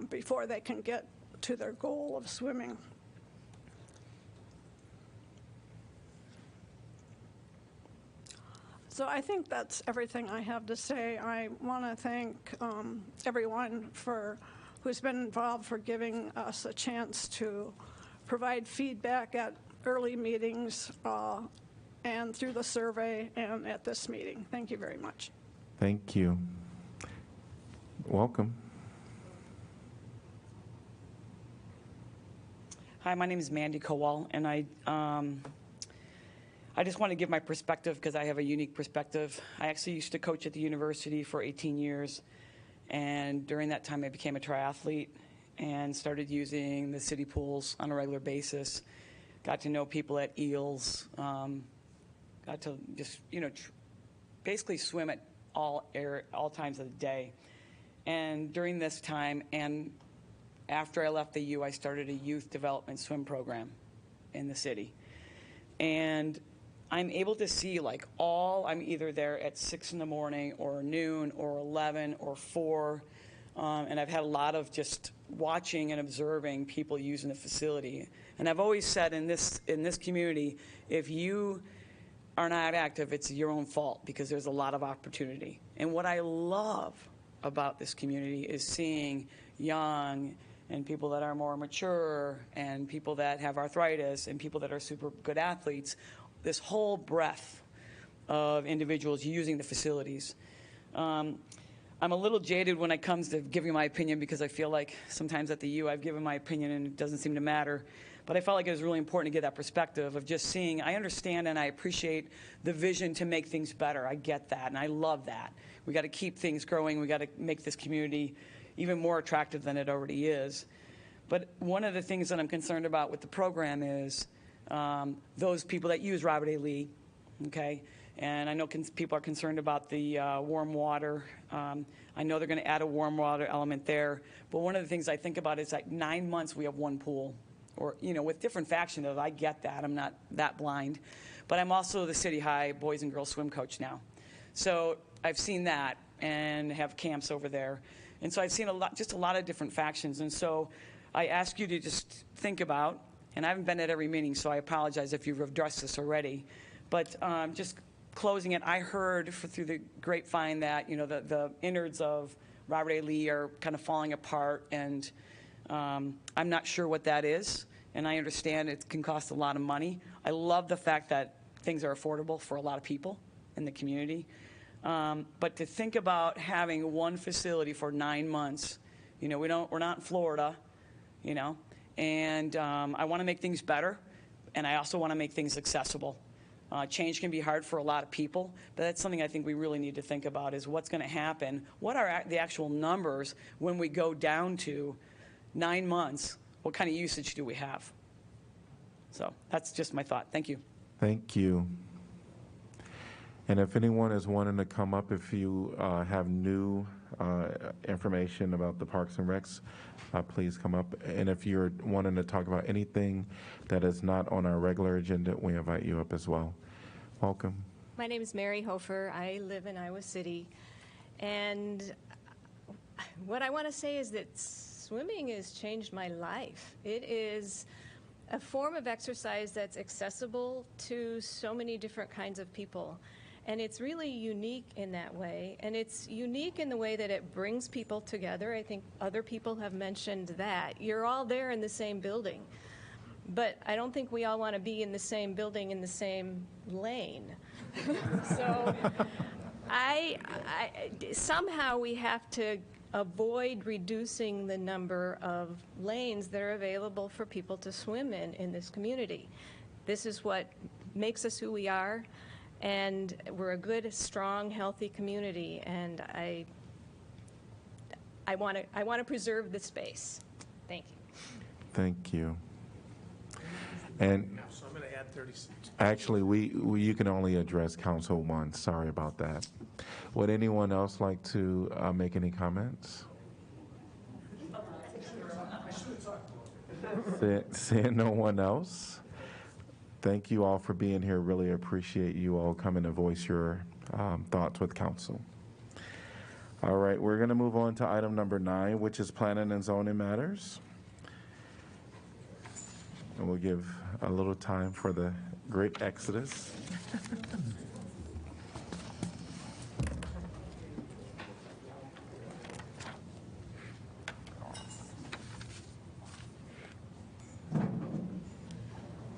before they can get to their goal of swimming. So I think that's everything I have to say. I want to thank everyone who's been involved for giving us a chance to provide feedback at early meetings and through the survey and at this meeting. Thank you very much. Thank you. Welcome. Hi, my name is Mandy Kowal, and I just want to give my perspective because I have a unique perspective. I actually used to coach at the university for 18 years, and during that time I became a triathlete and started using the city pools on a regular basis. Got to know people at Eels, got to just, basically swim at all times of the day. And during this time, and after I left the U, I started a youth development swim program in the city. And I'm able to see I'm either there at 6 in the morning or noon or 11 or 4. And I've had a lot of just watching and observing people using the facility. And I've always said in this community, if you are not active, it's your own fault because there's a lot of opportunity. And what I love about this community is seeing young and people that are more mature and people that have arthritis and people that are super good athletes, this whole breadth of individuals using the facilities. I'm a little jaded when it comes to giving my opinion because I feel like sometimes at the U I've given my opinion and it doesn't seem to matter. But I felt like it was really important to get that perspective of just seeing, I understand and I appreciate the vision to make things better. I get that and I love that. We got to keep things growing. We got to make this community even more attractive than it already is. But one of the things that I'm concerned about with the program is those people that use Robert A. Lee, okay? And I know people are concerned about the warm water. I know they're going to add a warm water element there. But one of the things I think about is 9 months we have one pool. Or, with different factions, I get that. I'm not that blind. But I'm also the City High boys and girls swim coach now. So I've seen that and have camps over there. And so I've seen a lot of different factions. And so I ask you to just think about, and I haven't been at every meeting, so I apologize if you've addressed this already. But just closing it, I heard through the grapevine that, the innards of Robert A. Lee are kind of falling apart. And I'm not sure what that is. And I understand it can cost a lot of money. I love the fact that things are affordable for a lot of people in the community. But to think about having one facility for 9 months, we're not in Florida, and I want to make things better, and I also want to make things accessible. Change can be hard for a lot of people, but that's something I think we really need to think about is what's going to happen. What are the actual numbers when we go down to 9 months? What kind of usage do we have? So that's just my thought. Thank you. Thank you. And if anyone is wanting to come up, if you have new information about the Parks and Recs, please come up. And if you're wanting to talk about anything that is not on our regular agenda, we invite you up as well. Welcome. My name is Mary Hofer. I live in Iowa City. And what I want to say is that swimming has changed my life. It is a form of exercise that's accessible to so many different kinds of people. And it's really unique in that way. And it's unique in the way that it brings people together. I think other people have mentioned that. You're all there in the same building. But I don't think we all want to be in the same building in the same lane. So somehow we have to avoid reducing the number of lanes that are available for people to swim in this community. This is what makes us who we are. And we're a good, strong, healthy community, and I want to preserve the space. Thank you. Thank you. And so I'm going to add 30 seconds. Actually, you can only address council once. Sorry about that. Would anyone else like to make any comments? Seeing no one else. Thank you all for being here. Really appreciate you all coming to voice your thoughts with council. All right, we're going to move on to item number 9, which is planning and zoning matters. And we'll give a little time for the great exodus.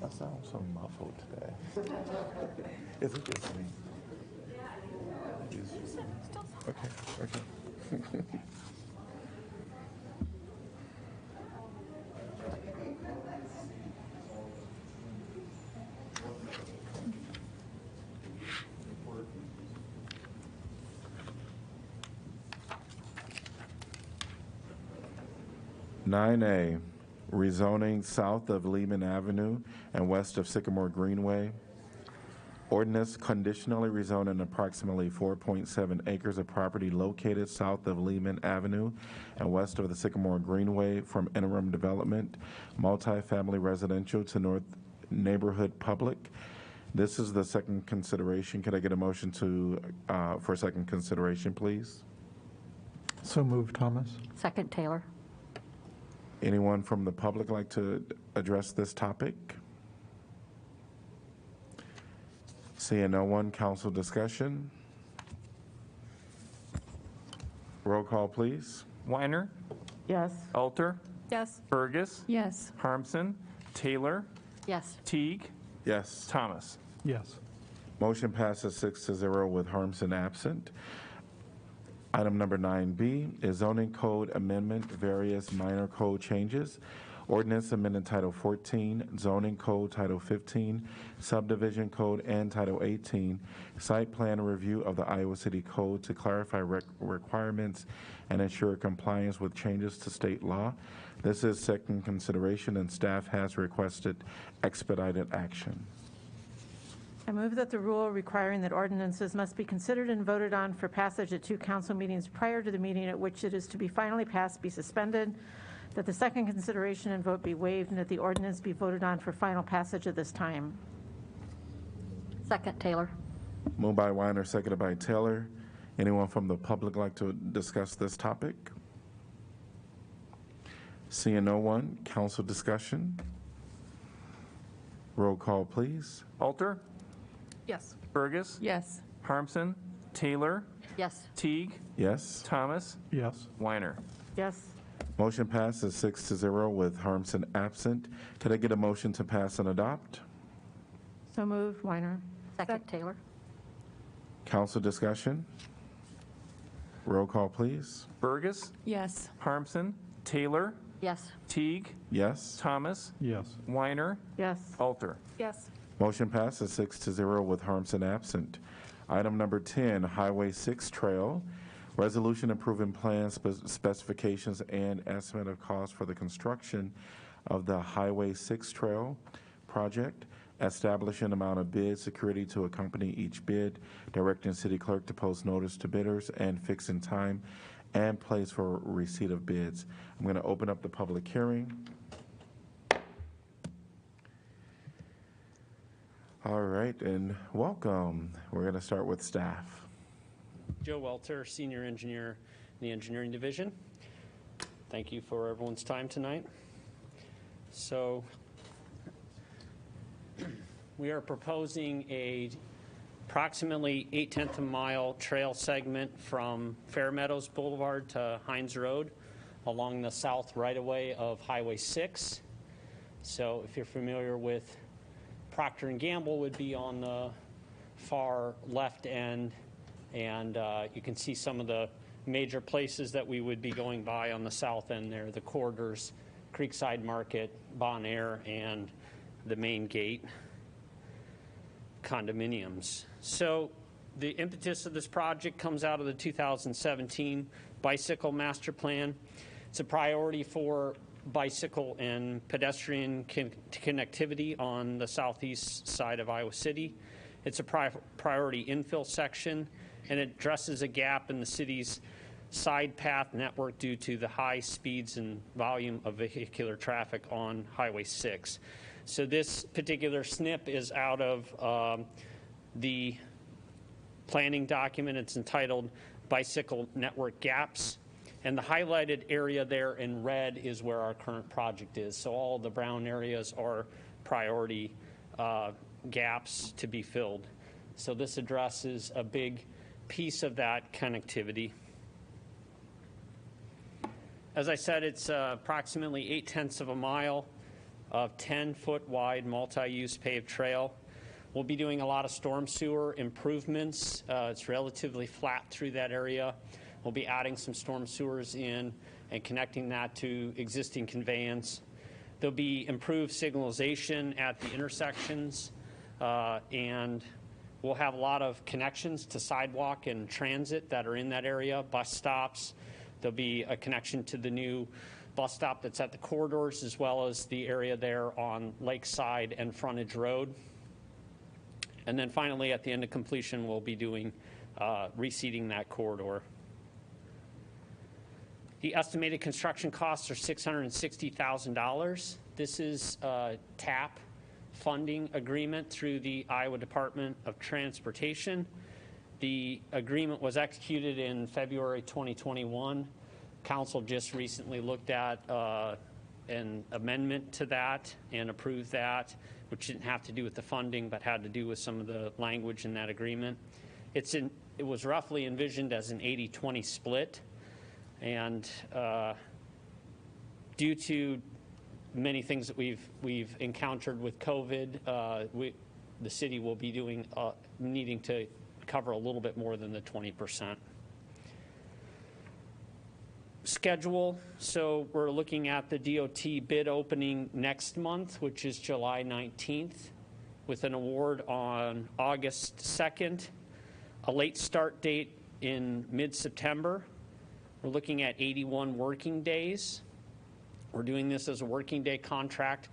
That sounds so muffled today. Is it just me? Okay. Nine A, rezoning south of Lehman Avenue and west of Sycamore Greenway. Ordinance conditionally rezoning approximately 4.7 acres of property located south of Lehman Avenue and west of the Sycamore Greenway from interim development, multifamily residential to North Neighborhood Public. This is the second consideration. Could I get a motion for second consideration, please? So moved, Thomas. Second, Taylor. Anyone from the public like to address this topic? Seeing no one, council discussion. Roll call, please. Weiner, Yes. Alter, Yes. Burgess, Yes. Harmson, Taylor, Yes. Teague, Yes. Thomas. Yes. Motion passes 6-0 with Harmson absent. Item number 9B is zoning code amendment, various minor code changes. Ordinance amendment Title 14, zoning code Title 15, subdivision code and Title 18, site plan review of the Iowa City Code to clarify requirements and ensure compliance with changes to state law. This is second consideration and staff has requested expedited action. I move that the rule requiring that ordinances must be considered and voted on for passage at 2 council meetings prior to the meeting at which it is to be finally passed be suspended, that the second consideration and vote be waived, and that the ordinance be voted on for final passage at this time. Second, Taylor. Moved by Weiner, seconded by Taylor. Anyone from the public like to discuss this topic? Seeing no one, council discussion. Roll call, please. Alter, Yes. Burgess, Yes. Harmson, Taylor, Yes. Teague, Yes. Thomas, Yes. Weiner. Yes. Motion passes 6-0 with Harmson absent. Could I get a motion to pass and adopt? So moved, Weiner. Second, Taylor. Council discussion. Roll call, please. Burgess, Yes. Harmson, Taylor, Yes. Teague, Yes. Thomas, Yes. Weiner, Yes. Alter. Yes. Motion passes 6-0 with Harmson absent. Item number 10, Highway 6 Trail. Resolution approving plans, specifications, and estimate of cost for the construction of the Highway 6 Trail project. Establishing amount of bid security to accompany each bid. Directing city clerk to post notice to bidders and fixing time and place for receipt of bids. I'm going to open up the public hearing. All right, and welcome. We're going to start with staff. Joe Welter, Senior Engineer in the Engineering Division. Thank you for everyone's time tonight. So we are proposing a approximately 8/10 of a mile trail segment from Fair Meadows Boulevard to Hines Road along the south right-of-way of Highway 6. So if you're familiar with Procter & Gamble would be on the far left end, and you can see some of the major places that we would be going by on the south end there, the Corridors, Creekside Market, Bon Air, and the main gate condominiums. So the impetus of this project comes out of the 2017 Bicycle Master Plan. It's a priority for bicycle and pedestrian connectivity on the southeast side of Iowa City. It's a priority infill section, and it addresses a gap in the city's side path network due to the high speeds and volume of vehicular traffic on Highway 6. So this particular SNP is out of the planning document. It's entitled Bicycle Network Gaps. And the highlighted area there in red is where our current project is. So all the brown areas are priority gaps to be filled. So this addresses a big piece of that connectivity. As I said, it's approximately 0.8 of a mile of 10-foot wide multi-use paved trail. We'll be doing a lot of storm sewer improvements. It's relatively flat through that area. We'll be adding some storm sewers in and connecting that to existing conveyance. There'll be improved signalization at the intersections, and we'll have a lot of connections to sidewalk and transit that are in that area, bus stops. There'll be a connection to the new bus stop that's at the corridors, as well as the area there on Lakeside and Frontage Road. And then finally, at the end of completion, we'll be doing reseeding that corridor. The estimated construction costs are $660,000. This is a TAP funding agreement through the Iowa Department of Transportation. The agreement was executed in February 2021. Council just recently looked at an amendment to that and approved that, which didn't have to do with the funding, but had to do with some of the language in that agreement. It was roughly envisioned as an 80-20 split, and due to many things that we've encountered with COVID, the city will be needing to cover a little bit more than the 20%. Schedule, so we're looking at the DOT bid opening next month, which is July 19th, with an award on August 2nd, a late start date in mid-September. We're looking at 81 working days. We're doing this as a working day contract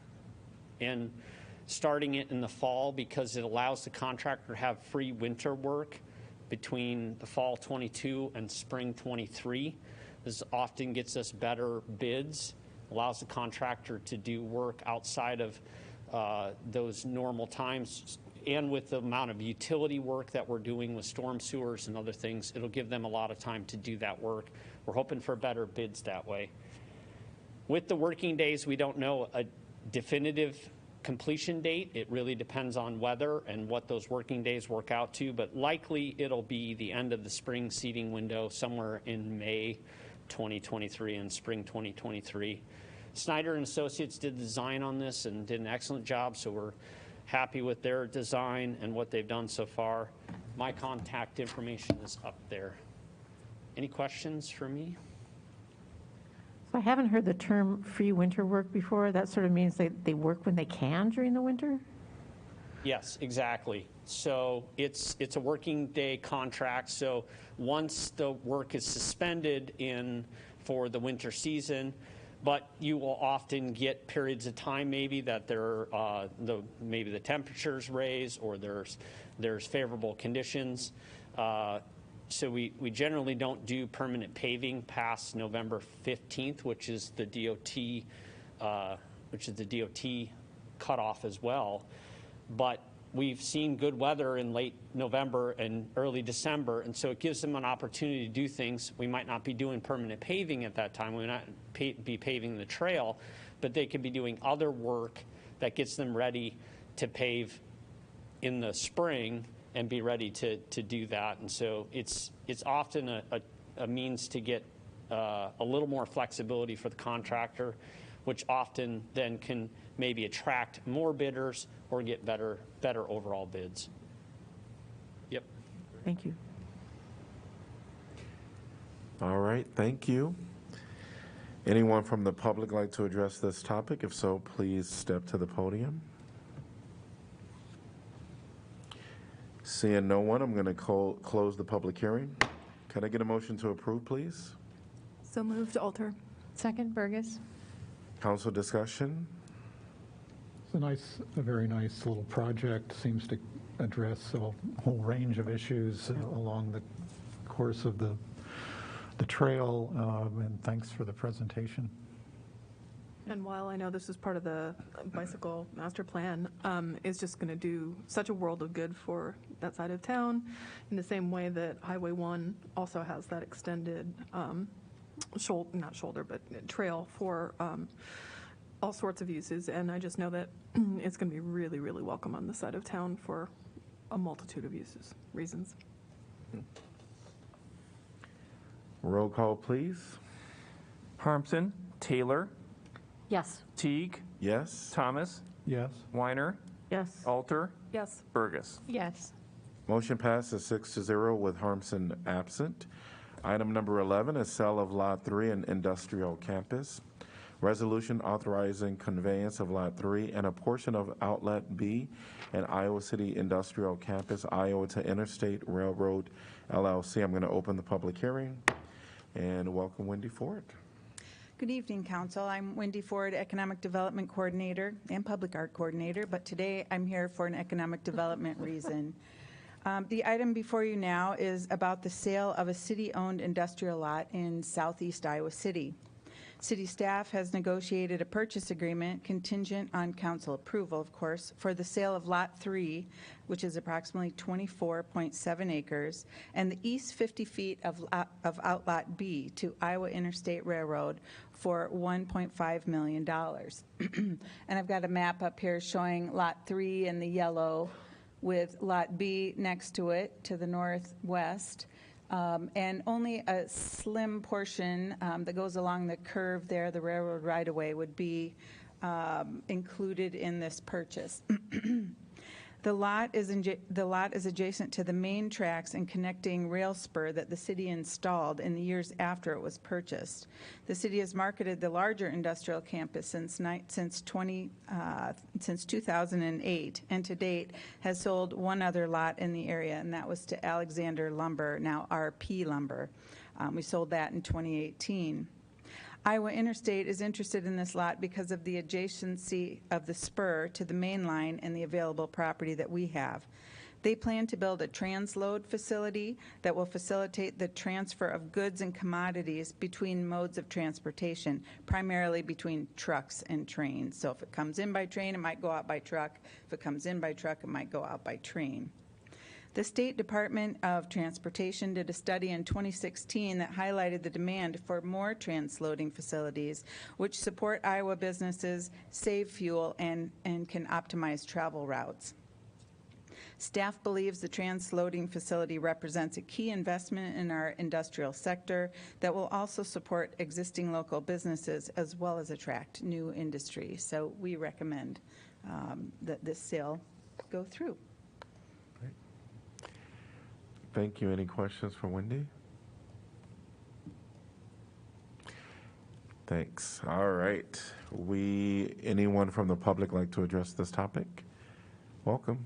and starting it in the fall because it allows the contractor to have free winter work between the fall 22 and spring 23. This often gets us better bids, allows the contractor to do work outside of those normal times. And with the amount of utility work that we're doing with storm sewers and other things, it'll give them a lot of time to do that work. We're hoping for better bids that way. With the working days, we don't know a definitive completion date. It really depends on weather and what those working days work out to, but likely it'll be the end of the spring seeding window, somewhere in May 2023 and spring 2023. Snyder and Associates did the design on this and did an excellent job, so we're happy with their design and what they've done so far. My contact information is up there. Any questions for me? So I haven't heard the term free winter work before. That sort of means they work when they can during the winter? Yes, exactly. So it's a working day contract. So once the work is suspended for the winter season, but you will often get periods of time maybe that maybe the temperatures raise or there's favorable conditions. So we generally don't do permanent paving past November 15th, which is the DOT cutoff as well. But we've seen good weather in late November and early December, and so it gives them an opportunity to do things. We might not be doing permanent paving at that time. We might not be paving the trail, but they could be doing other work that gets them ready to pave in the spring and be ready to do that. And so it's often a means to get a little more flexibility for the contractor, which often then can maybe attract more bidders or get better overall bids. Yep. Thank you. All right, thank you. Anyone from the public like to address this topic? If so, please step to the podium. Seeing no one, I'm going to close the public hearing. Can I get a motion to approve, please? So moved, Alter. Second, Burgess. Council discussion? It's a very nice little project. Seems to address a whole range of issues along the course of the trail, and thanks for the presentation. And while I know this is part of the bicycle master plan, it's just going to do such a world of good for that side of town in the same way that Highway 1 also has that extended not shoulder, but trail for all sorts of uses. And I just know that it's going to be really, really welcome on this side of town for a multitude of reasons. Roll call, please. Harmson, Taylor, Yes. Teague, Yes. Thomas, Yes. Weiner, Yes. Alter, Yes. Burgess. Yes. Motion passes 6-0 with Harmson absent. Item number 11 is sale of Lot 3 in Industrial Campus. Resolution authorizing conveyance of Lot 3 and a portion of Outlet B in Iowa City Industrial Campus, Iowa to Interstate Railroad LLC. I'm going to open the public hearing and welcome Wendy Ford. Good evening, Council. I'm Wendy Ford, Economic Development Coordinator and Public Art Coordinator, but today I'm here for an economic development reason. The item before you now is about the sale of a city-owned industrial lot in southeast Iowa City. City staff has negotiated a purchase agreement contingent on council approval, of course, for the sale of Lot 3, which is approximately 24.7 acres, and the east 50 feet of Outlot B to Iowa Interstate Railroad for $1.5 million. And I've got a map up here showing Lot 3 in the yellow with Lot B next to it to the northwest. And only a slim portion that goes along the curve there, the railroad right-of-way, would be included in this purchase. The lot is adjacent to the main tracks and connecting rail spur that the city installed in the years after it was purchased. The city has marketed the larger industrial campus since 2008, and to date has sold one other lot in the area, and that was to Alexander Lumber, now RP Lumber. We sold that in 2018. Iowa Interstate is interested in this lot because of the adjacency of the spur to the main line and the available property that we have. They plan to build a transload facility that will facilitate the transfer of goods and commodities between modes of transportation, primarily between trucks and trains. So if it comes in by train, it might go out by truck. If it comes in by truck, it might go out by train. The State Department of Transportation did a study in 2016 that highlighted the demand for more transloading facilities, which support Iowa businesses, save fuel, and can optimize travel routes. Staff believes the transloading facility represents a key investment in our industrial sector that will also support existing local businesses as well as attract new industry. So we recommend that this sale go through. Thank you. Any questions for Wendy? Thanks. All right. Anyone from the public like to address this topic? Welcome.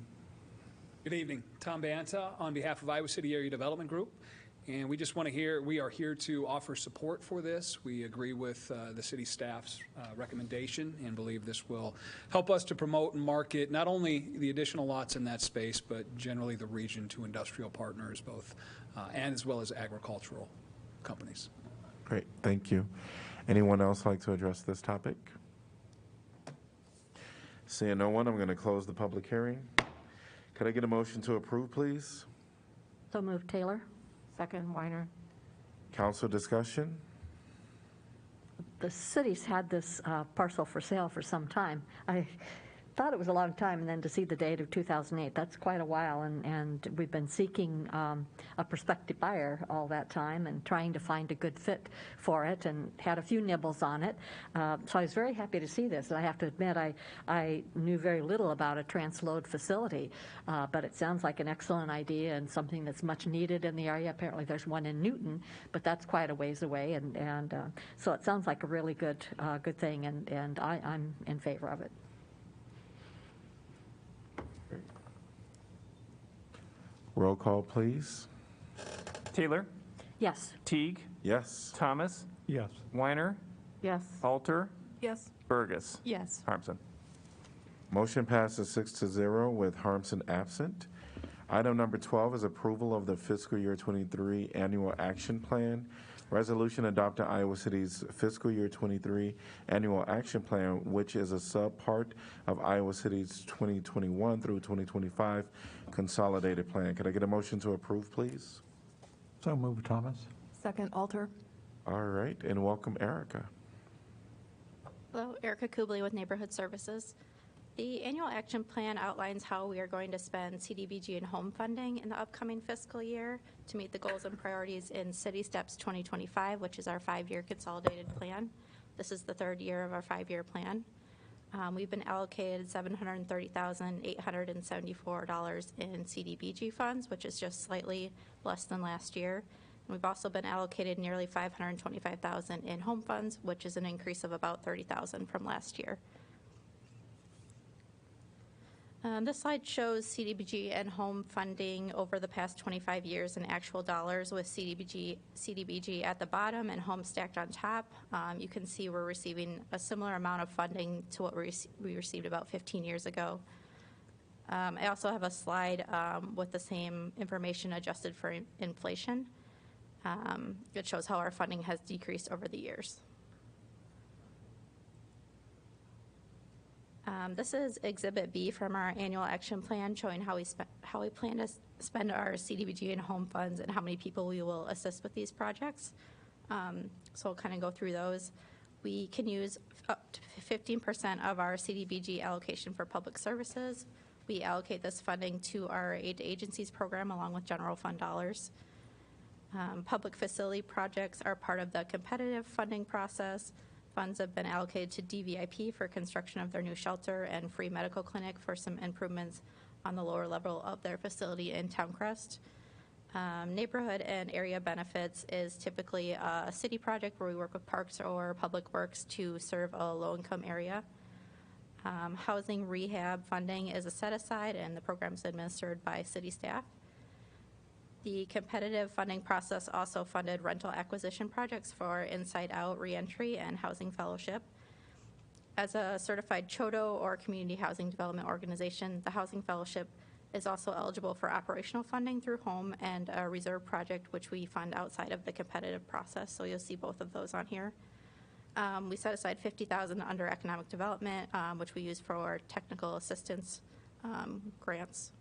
Good evening. Tom Banta on behalf of Iowa City Area Development Group. And we just want to we are here to offer support for this. We agree with the city staff's recommendation and believe this will help us to promote and market not only the additional lots in that space, but generally the region to industrial partners, both and as well as agricultural companies. Great, thank you. Anyone else like to address this topic? Seeing no one, I'm going to close the public hearing. Could I get a motion to approve, please? So moved, Taylor. Second, Weiner. Council discussion? The city's had this parcel for sale for some time. I thought it was a long time, and then to see the date of 2008, that's quite a while, and we've been seeking a prospective buyer all that time and trying to find a good fit for it, and had a few nibbles on it. So I was very happy to see this, and I have to admit I knew very little about a transload facility, but it sounds like an excellent idea and something that's much needed in the area. Apparently there's one in Newton, but that's quite a ways away, and so it sounds like a really good thing, and I'm in favor of it. Roll call, please. Taylor, Yes. Teague, Yes. Thomas, Yes. Weiner, Yes. Alter, Yes. Burgess. Yes. Harmson. Motion passes 6-0 with Harmson absent. Item number 12 is approval of the fiscal year 23 annual action plan. Resolution adopted Iowa City's fiscal year 23 annual action plan, which is a sub-part of Iowa City's 2021 through 2025 consolidated plan. Could I get a motion to approve, please? So moved, Thomas. Second, Alter. All right, and welcome, Erica. Hello, Erica Kubley with Neighborhood Services. The annual action plan outlines how we are going to spend CDBG and home funding in the upcoming fiscal year to meet the goals and priorities in City Steps 2025, which is our 5-year consolidated plan. This is the 3rd year of our 5-year plan. We've been allocated $730,874 in CDBG funds, which is just slightly less than last year. And we've also been allocated nearly $525,000 in home funds, which is an increase of about $30,000 from last year. This slide shows CDBG and home funding over the past 25 years in actual dollars, with CDBG at the bottom and home stacked on top. You can see we're receiving a similar amount of funding to what we received about 15 years ago. I also have a slide with the same information adjusted for inflation. It shows how our funding has decreased over the years. This is Exhibit B from our annual action plan, showing how we plan to spend our CDBG and home funds and how many people we will assist with these projects. So I'll kind of go through those. We can use up to 15% of our CDBG allocation for public services. We allocate this funding to our aid to agencies program along with general fund dollars. Public facility projects are part of the competitive funding process. Funds have been allocated to DVIP for construction of their new shelter and free medical clinic for some improvements on the lower level of their facility in Towncrest. Neighborhood and area benefits is typically a city project where we work with parks or public works to serve a low-income area. Housing rehab funding is a set-aside, and the program is administered by city staff. The competitive funding process also funded rental acquisition projects for Inside Out reentry and housing fellowship. As a certified CHODO or community housing development organization, the housing fellowship is also eligible for operational funding through home and a reserve project, which we fund outside of the competitive process. So you'll see both of those on here. We set aside $50,000 under economic development, which we use for technical assistance grants.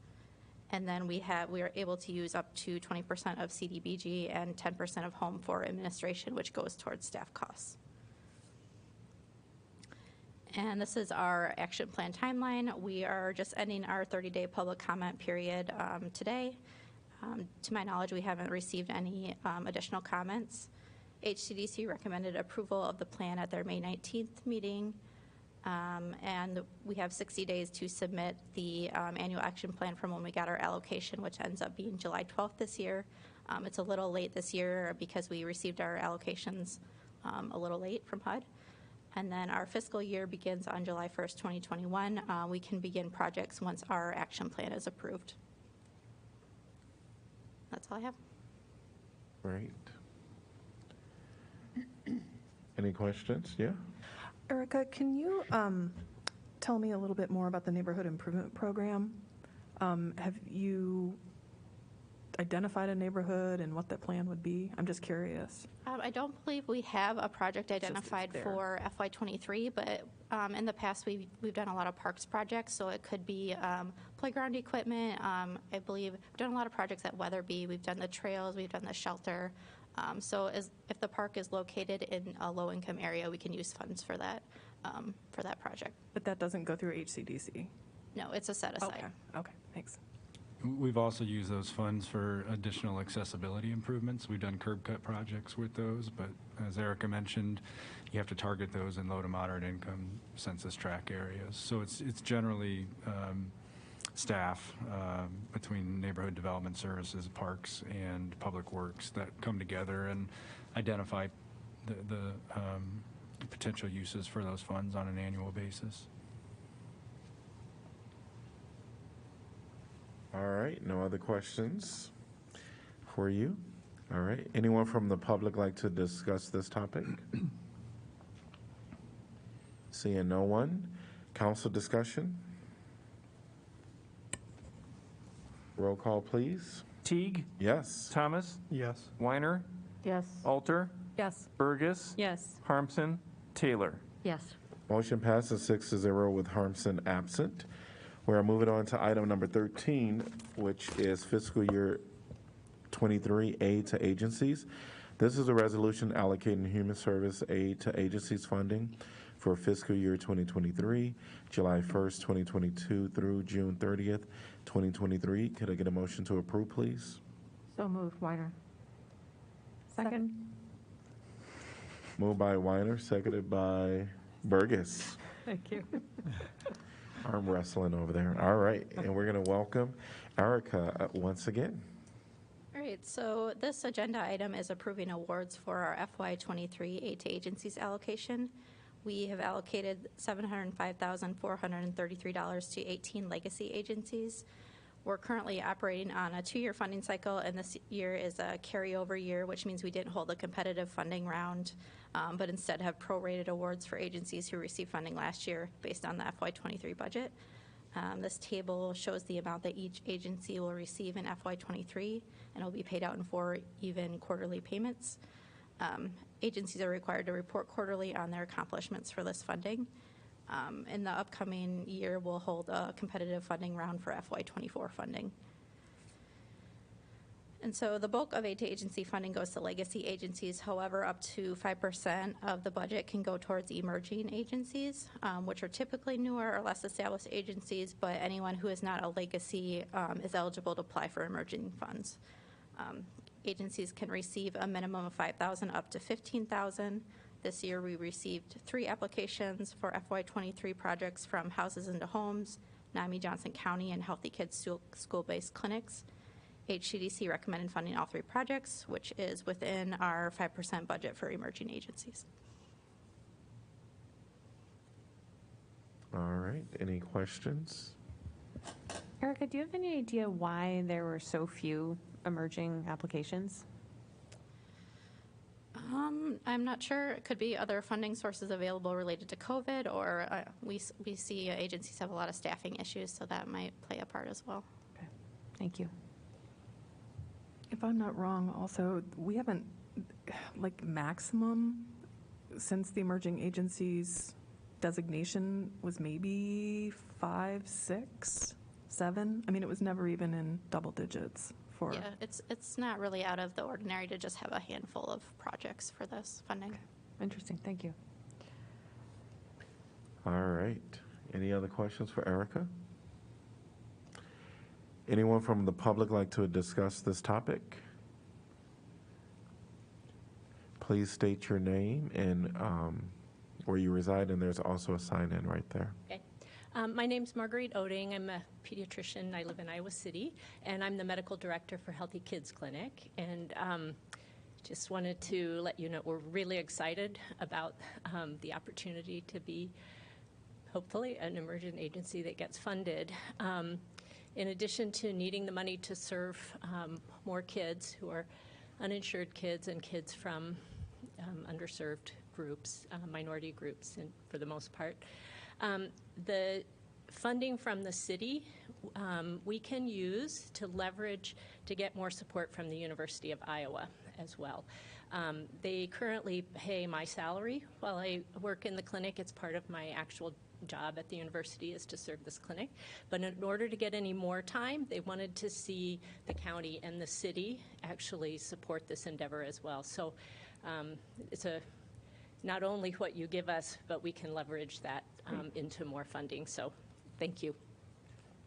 And then we are able to use up to 20% of CDBG and 10% of home for administration, which goes towards staff costs. And this is our action plan timeline. We are just ending our 30-day public comment period today. To my knowledge, we haven't received any additional comments. HCDC recommended approval of the plan at their May 19th meeting. And we have 60 days to submit the annual action plan from when we got our allocation, which ends up being July 12th this year. It's a little late this year because we received our allocations a little late from HUD. And then our fiscal year begins on July 1st, 2021. We can begin projects once our action plan is approved. That's all I have. Great. Any questions? Yeah? Erica, can you tell me a little bit more about the Neighborhood Improvement Program? Have you identified a neighborhood and what that plan would be? I'm just curious. I don't believe we have a project identified for FY23, but in the past we've done a lot of parks projects, so it could be playground equipment. I believe we've done a lot of projects at Weatherby. We've done the trails, we've done the shelter. So if the park is located in a low-income area, we can use funds for that project. But that doesn't go through HCDC? No, it's a set-aside. Okay, thanks. We've also used those funds for additional accessibility improvements. We've done curb cut projects with those, but as Erica mentioned, you have to target those in low to moderate income census tract areas. So it's generally staff between neighborhood development services, parks, and public works that come together and identify the potential uses for those funds on an annual basis. All right, no other questions for you? All right, anyone from the public like to discuss this topic? Seeing no one. Council discussion? Roll call, please. Teague? Yes. Thomas? Yes. Weiner? Yes. Alter? Yes. Burgess? Yes. Harmson? Taylor? Yes. Motion passes 6-0 with Harmson absent. We are moving on to item number 13, which is fiscal year 23 aid to agencies. This is a resolution allocating human service aid to agencies funding for fiscal year 2023, July 1st, 2022 through June 30th, 2023. Could I get a motion to approve, please? So moved, Weiner. Second. Moved by Weiner, seconded by Burgess. Thank you. Arm wrestling over there. All right, and we're going to welcome Erica once again. All right, so this agenda item is approving awards for our FY23 aid to agencies allocation. We have allocated $705,433 to 18 legacy agencies. We're currently operating on a 2-year funding cycle, and this year is a carryover year, which means we didn't hold a competitive funding round, but instead have prorated awards for agencies who received funding last year based on the FY23 budget. This table shows the amount that each agency will receive in FY23, and it will be paid out in 4 even quarterly payments. Agencies are required to report quarterly on their accomplishments for this funding. In the upcoming year, we'll hold a competitive funding round for FY24 funding. And so the bulk of aid to agency funding goes to legacy agencies. However, up to 5% of the budget can go towards emerging agencies, which are typically newer or less established agencies, but anyone who is not a legacy is eligible to apply for emerging funds. Agencies can receive a minimum of $5,000 up to $15,000. This year we received 3 applications for FY23 projects from Houses into Homes, NAMI Johnson County, and Healthy Kids School-Based Clinics. HCDC recommended funding all 3 projects, which is within our 5% budget for emerging agencies. All right, any questions? Erica, do you have any idea why there were so few emerging applications? I'm not sure. It could be other funding sources available related to COVID, or we see agencies have a lot of staffing issues, so that might play a part as well. Okay, thank you. If I'm not wrong, also, we haven't, like, maximum since the emerging agencies designation was maybe 5, 6, 7. I mean, it was never even in double digits. Yeah, it's not really out of the ordinary to just have a handful of projects for this funding. Okay. Interesting, thank you. All right. Any other questions for Erica? Anyone from the public like to discuss this topic? Please state your name and where you reside, and there's also a sign-in right there. Okay. My name's Marguerite Oding. I'm a pediatrician. I live in Iowa City, and I'm the medical director for Healthy Kids Clinic. And just wanted to let you know we're really excited about the opportunity to be, hopefully, an emergent agency that gets funded. In addition to needing the money to serve more kids who are uninsured kids and kids from underserved groups, minority groups, and for the most part. The funding from the city we can use to leverage to get more support from the University of Iowa as well. They currently pay my salary while I work in the clinic. It's part of my actual job at the university is to serve this clinic. But in order to get any more time, they wanted to see the county and the city actually support this endeavor as well. So it's not only what you give us, but we can leverage that into more funding. So thank you.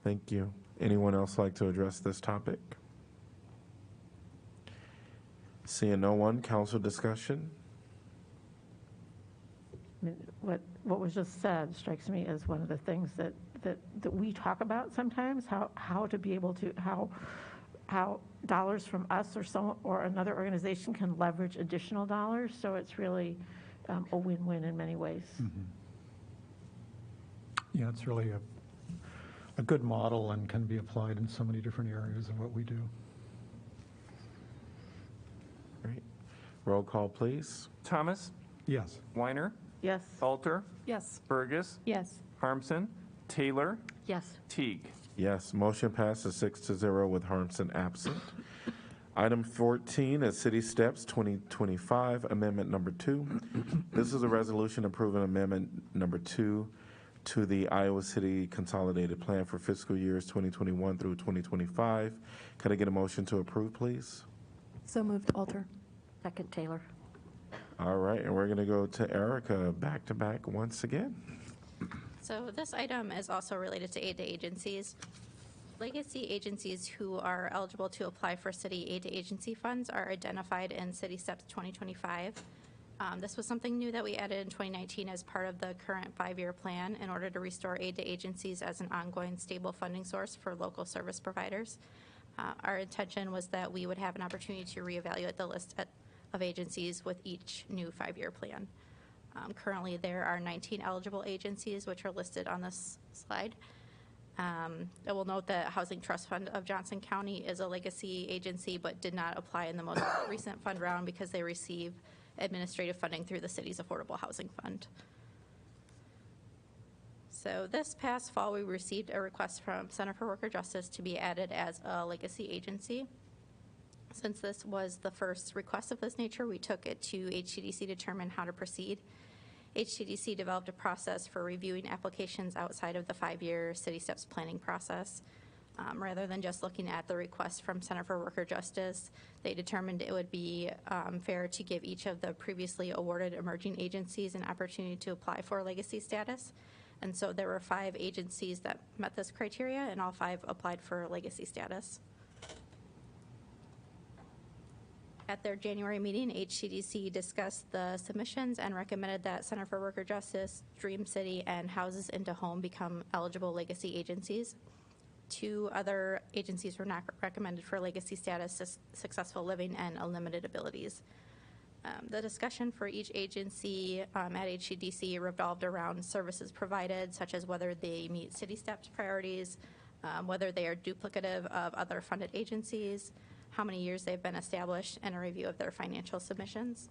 Thank you. Anyone else like to address this topic? Seeing no one, council discussion? What was just said strikes me as one of the things that we talk about sometimes, how to be able to, how dollars from us or another organization can leverage additional dollars. So it's really a win-win in many ways. Mm-hmm. Yeah, it's really a good model and can be applied in so many different areas of what we do. Great. Roll call, please. Thomas? Yes. Weiner? Yes. Alter? Yes. Burgess? Yes. Harmson? Taylor? Yes. Teague? Yes, motion passes 6-0 with Harmson absent. Item 14 is City Steps 2025, Amendment Number 2. This is a resolution approving Amendment Number 2 to the Iowa City Consolidated Plan for fiscal years 2021 through 2025. Could I get a motion to approve, please? So moved, Alter. Second, Taylor. All right, and we're going to go to Erica back to back once again. So this item is also related to aid to agencies. Legacy agencies who are eligible to apply for city aid to agency funds are identified in City Steps 2025. This was something new that we added in 2019 as part of the current 5-year plan in order to restore aid to agencies as an ongoing stable funding source for local service providers. Our intention was that we would have an opportunity to reevaluate the list of agencies with each new 5-year plan. Currently, there are 19 eligible agencies which are listed on this slide. I will note that Housing Trust Fund of Johnson County is a legacy agency but did not apply in the most recent fund round because they receive administrative funding through the city's Affordable Housing Fund. So this past fall, we received a request from Center for Worker Justice to be added as a legacy agency. Since this was the first request of this nature, we took it to HCDC to determine how to proceed. HCDC developed a process for reviewing applications outside of the 5-year City Steps planning process. Rather than just looking at the request from Center for Worker Justice, they determined it would be fair to give each of the previously awarded emerging agencies an opportunity to apply for legacy status. And so there were 5 agencies that met this criteria, and all 5 applied for legacy status. At their January meeting, HCDC discussed the submissions and recommended that Center for Worker Justice, Dream City, and Houses into Home become eligible legacy agencies. 2 other agencies were not recommended for legacy status, Successful Living and Unlimited Abilities. The discussion for each agency at HCDC revolved around services provided, such as whether they meet City Steps priorities, whether they are duplicative of other funded agencies, how many years they've been established, and a review of their financial submissions.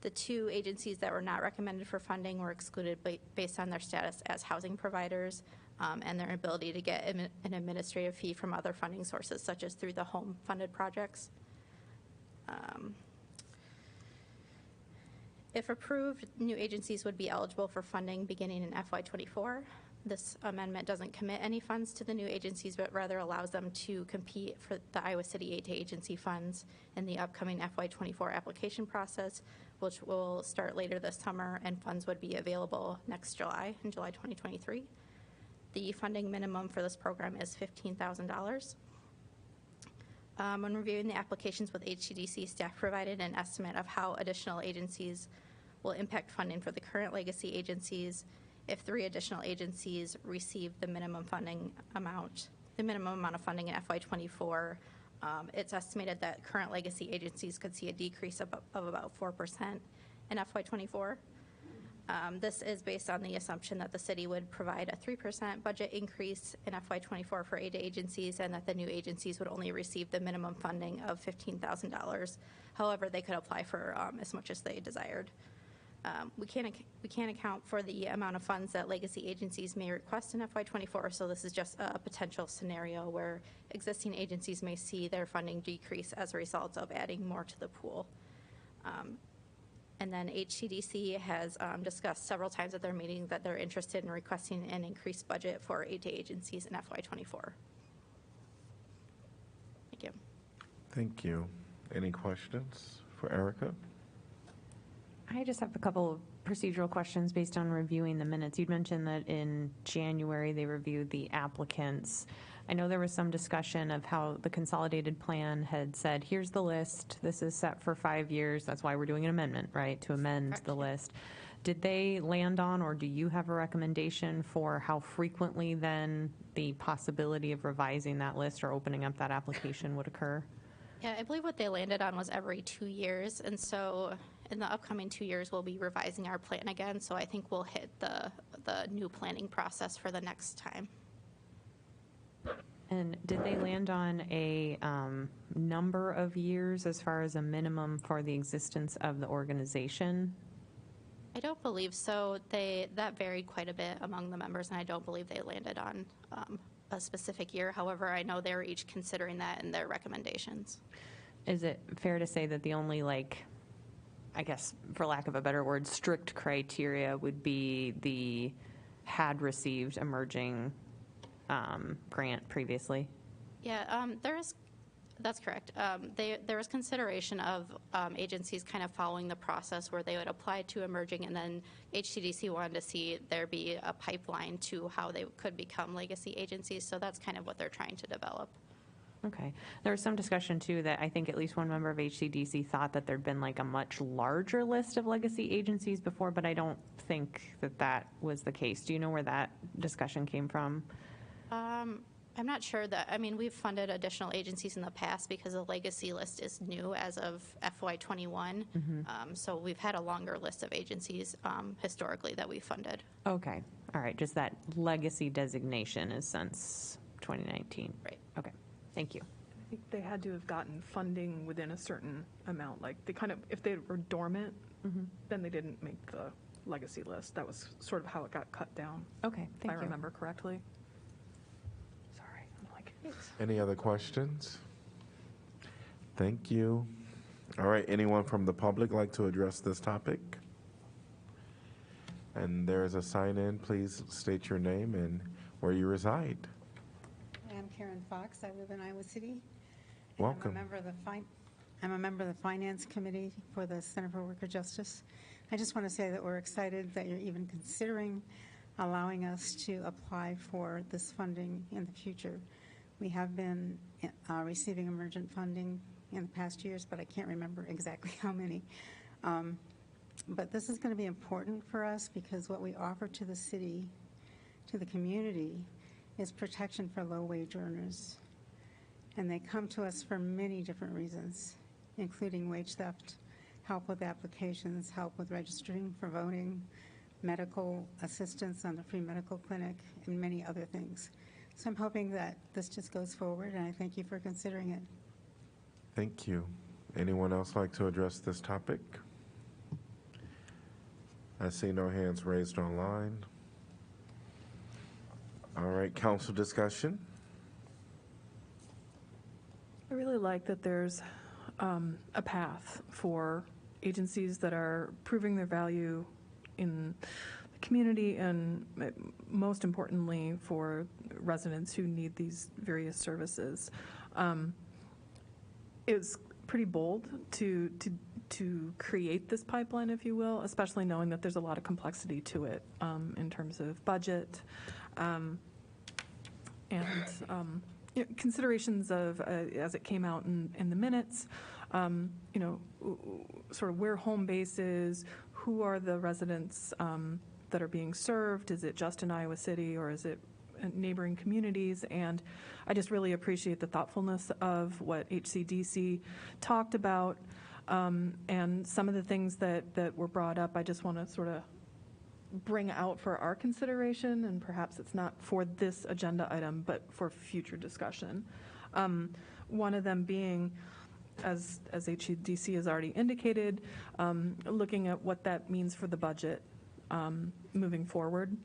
The 2 agencies that were not recommended for funding were excluded based on their status as housing providers and their ability to get an administrative fee from other funding sources, such as through the home-funded projects. If approved, new agencies would be eligible for funding beginning in FY24. This amendment doesn't commit any funds to the new agencies, but rather allows them to compete for the Iowa City Aid to Agency funds in the upcoming FY24 application process, which will start later this summer, and funds would be available next July, in July 2023. The funding minimum for this program is $15,000. When reviewing the applications with HCDC, staff provided an estimate of how additional agencies will impact funding for the current legacy agencies. If 3 additional agencies receive the minimum amount of funding in FY24, it's estimated that current legacy agencies could see a decrease of about 4% in FY24. This is based on the assumption that the city would provide a 3% budget increase in FY24 for aid to agencies, and that the new agencies would only receive the minimum funding of $15,000. However, they could apply for as much as they desired. We can't account for the amount of funds that legacy agencies may request in FY24, so this is just a potential scenario where existing agencies may see their funding decrease as a result of adding more to the pool. And then HCDC has discussed several times at their meetings that they're interested in requesting an increased budget for aid to agencies in FY24. Thank you. Thank you. Any questions for Erica? I just have a couple of procedural questions based on reviewing the minutes. You'd mentioned that in January they reviewed the applicants. I know there was some discussion of how the consolidated plan had said, here's the list, this is set for 5 years, that's why we're doing an amendment, right, to amend Correct. the list. Did they land on, or do you have a recommendation for how frequently then the possibility of revising that list or opening up that application would occur? Yeah, I believe what they landed on was every 2 years, and so in the upcoming 2 years, we'll be revising our plan again, so I think we'll hit the new planning process for the next time. And did they land on a number of years as far as a minimum for the existence of the organization? I don't believe so. That varied quite a bit among the members, and I don't believe they landed on a specific year. However, I know they're each considering that in their recommendations. Is it fair to say that the only, I guess, for lack of a better word, strict criteria would be the had received emerging grant previously? Yeah, there's That's correct. There was consideration of agencies kind of following the process where they would apply to emerging, and then HCDC wanted to see there be a pipeline to how they could become legacy agencies. So that's kind of what they're trying to develop. Okay. There was some discussion, too, that I think at least one member of HCDC thought that there'd been like a much larger list of legacy agencies before, but I don't think that that was the case. Do you know where that discussion came from? I'm not sure that, I mean, we've funded additional agencies in the past because the legacy list is new as of FY21. So we've had a longer list of agencies historically that we funded. Okay. All right. Just that legacy designation is since 2019. Right. Okay. Thank you. I think they had to have gotten funding within a certain amount. Like they kind of, if they were dormant, then they didn't make the legacy list. That was sort of how it got cut down. Okay, if I remember correctly. Sorry, I'm like. Any other questions? Thank you. All right, anyone from the public like to address this topic? And there is a sign in. Please state your name and where you reside. I'm Karen Fox. I live in Iowa City. Welcome. I'm a member of the Finance Committee for the Center for Worker Justice. I just want to say that we're excited that you're even considering allowing us to apply for this funding in the future. We have been receiving emergent funding in the past years, but I can't remember exactly how many. But this is going to be important for us because what we offer to the city, to the community, is protection for low-wage earners. And they come to us for many different reasons, including wage theft, help with applications, help with registering for voting, medical assistance on the free medical clinic, and many other things. So I'm hoping that this just goes forward, and I thank you for considering it. Thank you. Anyone else like to address this topic? I see no hands raised online. All right, council discussion. I really like that there's a path for agencies that are proving their value in the community and most importantly for residents who need these various services. It's pretty bold to create this pipeline, if you will, especially knowing that there's a lot of complexity to it in terms of budget and considerations of, as it came out in the minutes, sort of where home base is, who are the residents that are being served, is it just in Iowa City or is it neighboring communities? And I just really appreciate the thoughtfulness of what HCDC talked about and some of the things that were brought up. I just want to sort of bring out for our consideration, and perhaps it's not for this agenda item, but for future discussion. One of them being, as HCDC has already indicated, looking at what that means for the budget moving forward.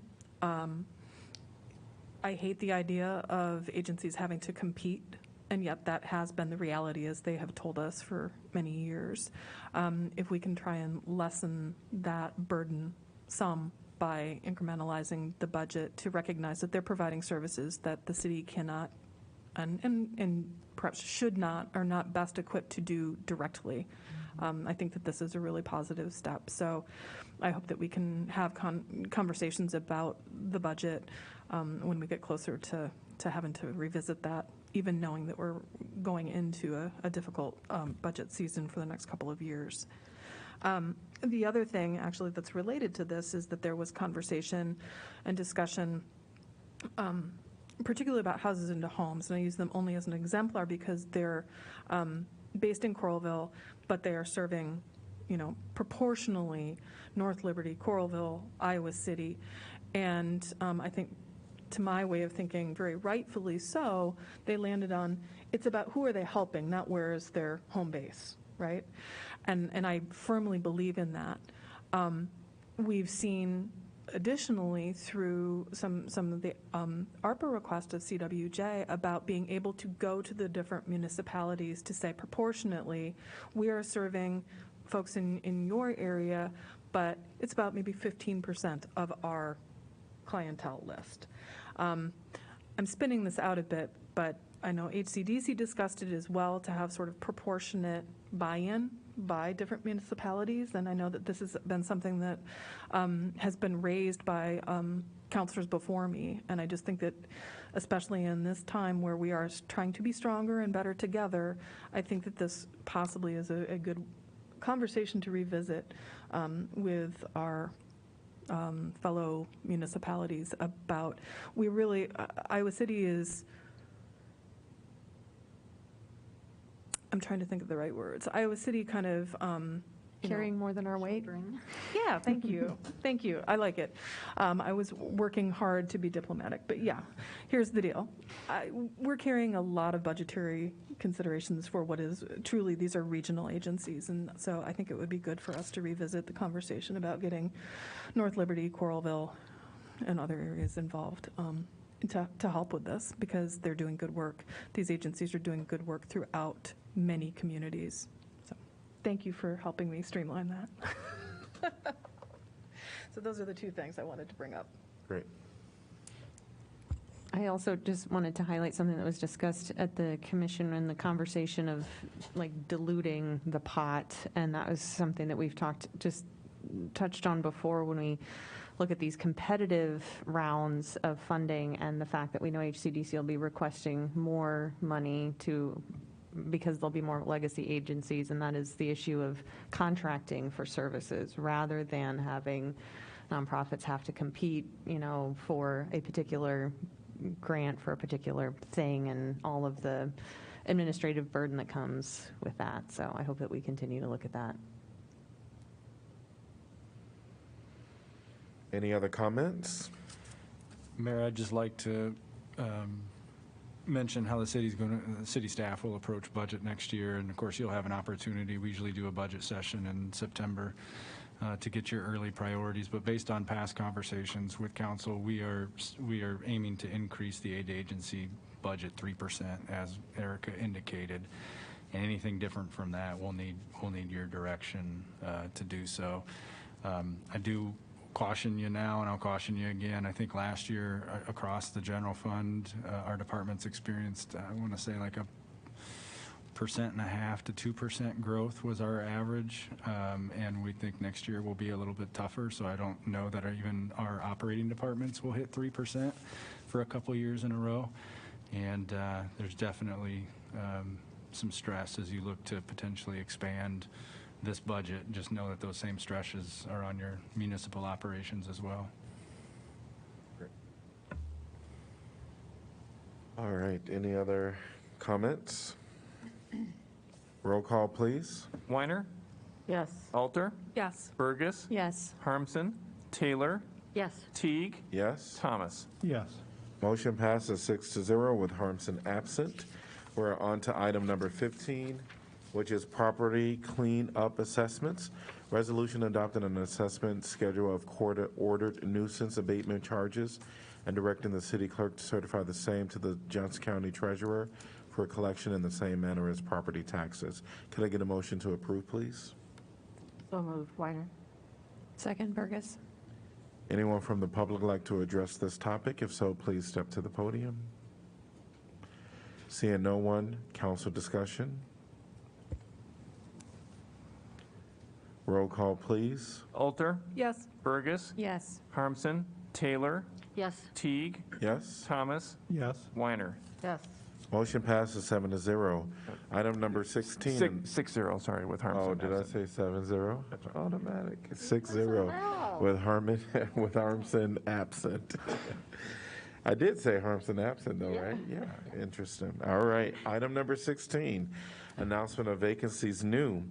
I hate the idea of agencies having to compete, and yet that has been the reality, as they have told us for many years. If we can try and lessen that burden some by incrementalizing the budget to recognize that they're providing services that the city cannot and perhaps should not, are not best equipped to do directly. I think that this is a really positive step. So I hope that we can have conversations about the budget when we get closer to having to revisit that, even knowing that we're going into a difficult budget season for the next couple of years. The other thing, actually, that's related to this is that there was conversation and discussion, particularly about houses into homes, and I use them only as an exemplar because they're based in Coralville, but they are serving, proportionally North Liberty, Coralville, Iowa City, and I think, to my way of thinking, very rightfully so, they landed on it's about who are they helping, not where is their home base, right? And I firmly believe in that. We've seen additionally through some of the ARPA requests of CWJ about being able to go to the different municipalities to say proportionately, we are serving folks in your area, but it's about maybe 15% of our clientele list. I'm spinning this out a bit, But I know HCDC discussed it as well, to have sort of proportionate buy-in by different municipalities. And I know that this has been something that has been raised by counselors before me. And I just think that, especially in this time where we are trying to be stronger and better together, I think that this possibly is a good conversation to revisit with our fellow municipalities about, we really, Iowa City is, I'm trying to think of the right words. Iowa City kind of Carrying more than our weight? Yeah, thank you. Thank you. I like it. I was working hard to be diplomatic, but yeah, here's the deal. We're carrying a lot of budgetary considerations for what is truly, these are regional agencies. And so I think it would be good for us to revisit the conversation about getting North Liberty, Coralville, and other areas involved to help with this, because they're doing good work. These agencies are doing good work throughout many communities. Thank you for helping me streamline that. So those are the two things I wanted to bring up. Great. I also just wanted to highlight something that was discussed at the commission in the conversation of like diluting the pot. And that was something that we've touched on before when we look at these competitive rounds of funding, and the fact that we know HCDC will be requesting more money because there'll be more legacy agencies, and that is the issue of contracting for services rather than having nonprofits have to compete, for a particular grant for a particular thing and all of the administrative burden that comes with that. So I hope that we continue to look at that. Any other comments? Mayor, I'd just like to mention how the city staff will approach budget next year. And of course, you'll have an opportunity. We usually do a budget session in September to get your early priorities. But based on past conversations with council, we are aiming to increase the aid agency budget 3%, as Erica indicated. And anything different from that, we'll need your direction to do so. I do caution you now, and I'll caution you again. I think last year across the general fund, our departments experienced, I want to say, like a 1.5% to 2% growth was our average, and we think next year will be a little bit tougher. So I don't know that even our operating departments will hit 3% for a couple years in a row. And there's definitely some stress as you look to potentially expand this budget. Just know that those same stresses are on your municipal operations as well. Great. All right, any other comments? Roll call, please. Weiner, Yes. Alter, Yes. Burgess, Yes. Harmson, Taylor, Yes. Teague, Yes. Thomas. Yes. Motion passes 6-0 with Harmson absent. We're on to item number 15, which is property clean-up assessments. Resolution adopting an assessment schedule of court-ordered nuisance abatement charges and directing the city clerk to certify the same to the Johnson County Treasurer for collection in the same manner as property taxes. Can I get a motion to approve, please? So moved. Weiner. Second, Burgess. Anyone from the public like to address this topic? If so, please step to the podium. Seeing no one, council discussion. Roll call, please. Alter, Yes. Burgess, Yes. Harmson, Taylor, Yes. Teague, Yes. Thomas, Yes. Weiner. Yes. Motion passes 7-0. Item number 16. 6-0, sorry, with Harmson. Oh, did I say 7-0? Automatic. 6-0 with Harmson absent. I did say Harmson absent, though, right? Yeah, interesting. All right. Item number 16, announcement of vacancies new.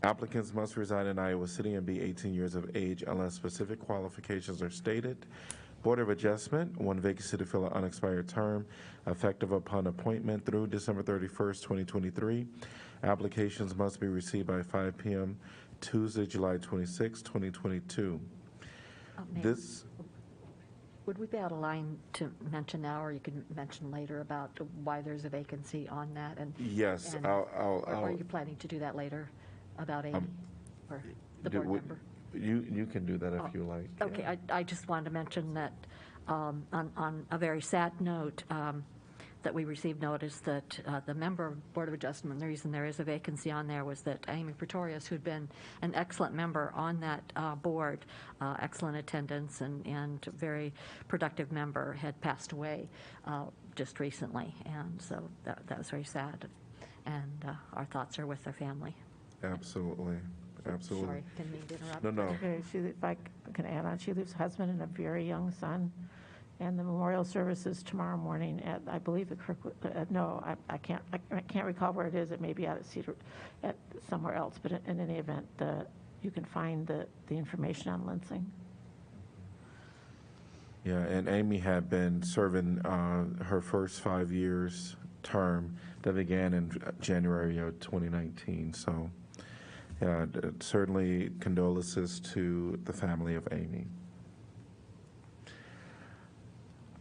Applicants must reside in Iowa City and be 18 years of age unless specific qualifications are stated. Board of Adjustment, one vacancy to fill an unexpired term, effective upon appointment through December 31st, 2023. Applications must be received by 5 p.m. Tuesday, July 26, 2022. This. Would we be out of line to mention now, or you can mention later about why there's a vacancy on that? And Yes, and, or are you planning to do that later about Amy or the board member? You can do that if you like. Okay, yeah. I just wanted to mention that on a very sad note, that we received notice that the member of Board of Adjustment, the reason there is a vacancy on there was that Amy Pretorius, who'd been an excellent member on that board, excellent attendance and very productive member, had passed away just recently. And so that was very sad. And our thoughts are with their family. Absolutely. Absolutely. Sorry, didn't mean to interrupt. No. Okay, if I can add on, she leaves a husband and a very young son. And the memorial service is tomorrow morning at, I believe, the Kirkwood, I can't recall where it is. It may be out at somewhere else, but in any event, you can find the information on Lansing. Yeah, and Amy had been serving her first 5 years term that began in January of 2019. So, yeah, certainly condolences to the family of Amy.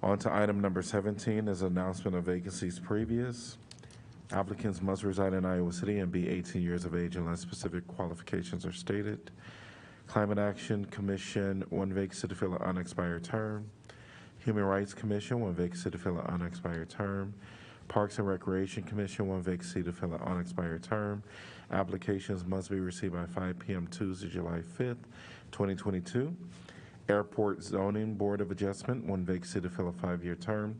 On to item number 17 is announcement of vacancies previous. Applicants must reside in Iowa City and be 18 years of age unless specific qualifications are stated. Climate Action Commission, 1 vacancy to fill an unexpired term. Human Rights Commission, 1 vacancy to fill an unexpired term. Parks and Recreation Commission, 1 vacancy to fill an unexpired term. Applications must be received by 5 p.m. Tuesday, July 5th, 2022. Airport Zoning Board of Adjustment, 1 vacancy to fill a 5-year term.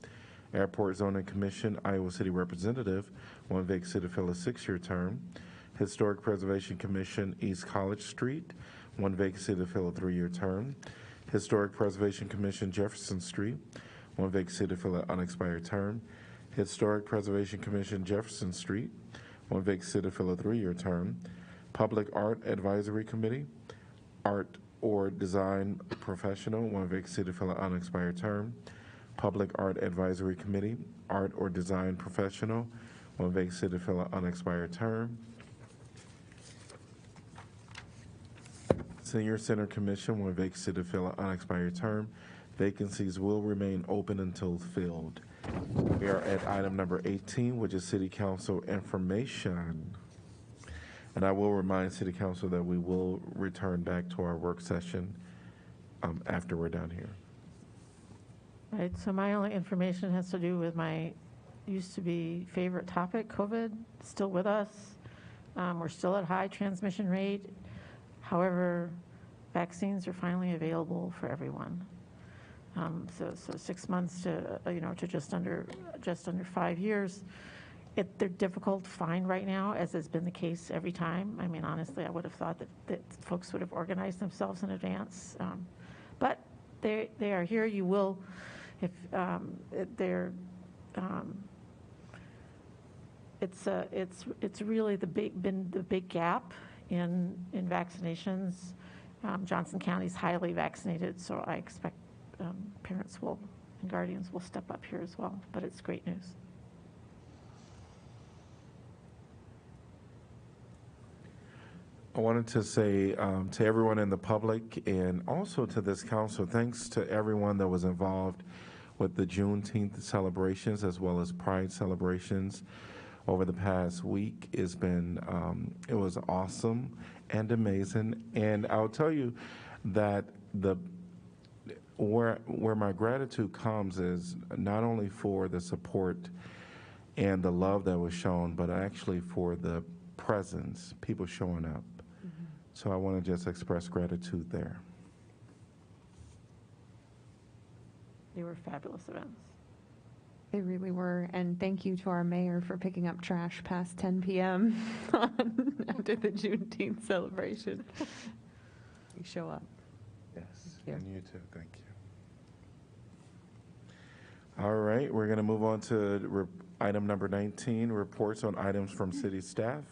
Airport Zoning Commission, Iowa City Representative, 1 vacancy to fill a 6-year term. Historic Preservation Commission, East College Street, 1 vacancy to fill a 3-year term. Historic Preservation Commission, Jefferson Street, 1 vacancy to fill an unexpired term. Historic Preservation Commission, Jefferson Street, 1 vacancy to fill a 3-year term. Public Art Advisory Committee, Art or Design Professional, 1 vacancy to fill an unexpired term. Public Art Advisory Committee, Art or Design Professional, 1 vacancy to fill an unexpired term. Senior Center Commission, 1 vacancy to fill an unexpired term. Vacancies will remain open until filled. We are at item number 18, which is City Council information. And I will remind City Council that we will return back to our work session after we're done here. Right, so my only information has to do with my used to be favorite topic, COVID, still with us. We're still at high transmission rate. However, vaccines are finally available for everyone. So 6 months to just under 5 years. They're difficult to find right now, as has been the case every time. I mean, honestly, I would have thought that folks would have organized themselves in advance. But they are here. You will, if they're, it's really been the big gap in vaccinations. Johnson County's highly vaccinated, so I expect parents and guardians will step up here as well. But it's great news. I wanted to say to everyone in the public and also to this council, thanks to everyone that was involved with the Juneteenth celebrations as well as Pride celebrations over the past week. It's been, it was awesome and amazing. And I'll tell you that where my gratitude comes is not only for the support and the love that was shown, but actually for the presence, people showing up. So I want to just express gratitude there. They were fabulous events. They really were. And thank you to our mayor for picking up trash past 10 p.m. after the Juneteenth celebration. You show up. Yes, and you too. Thank you. All right, we're going to move on to item number 19, reports on items from city staff.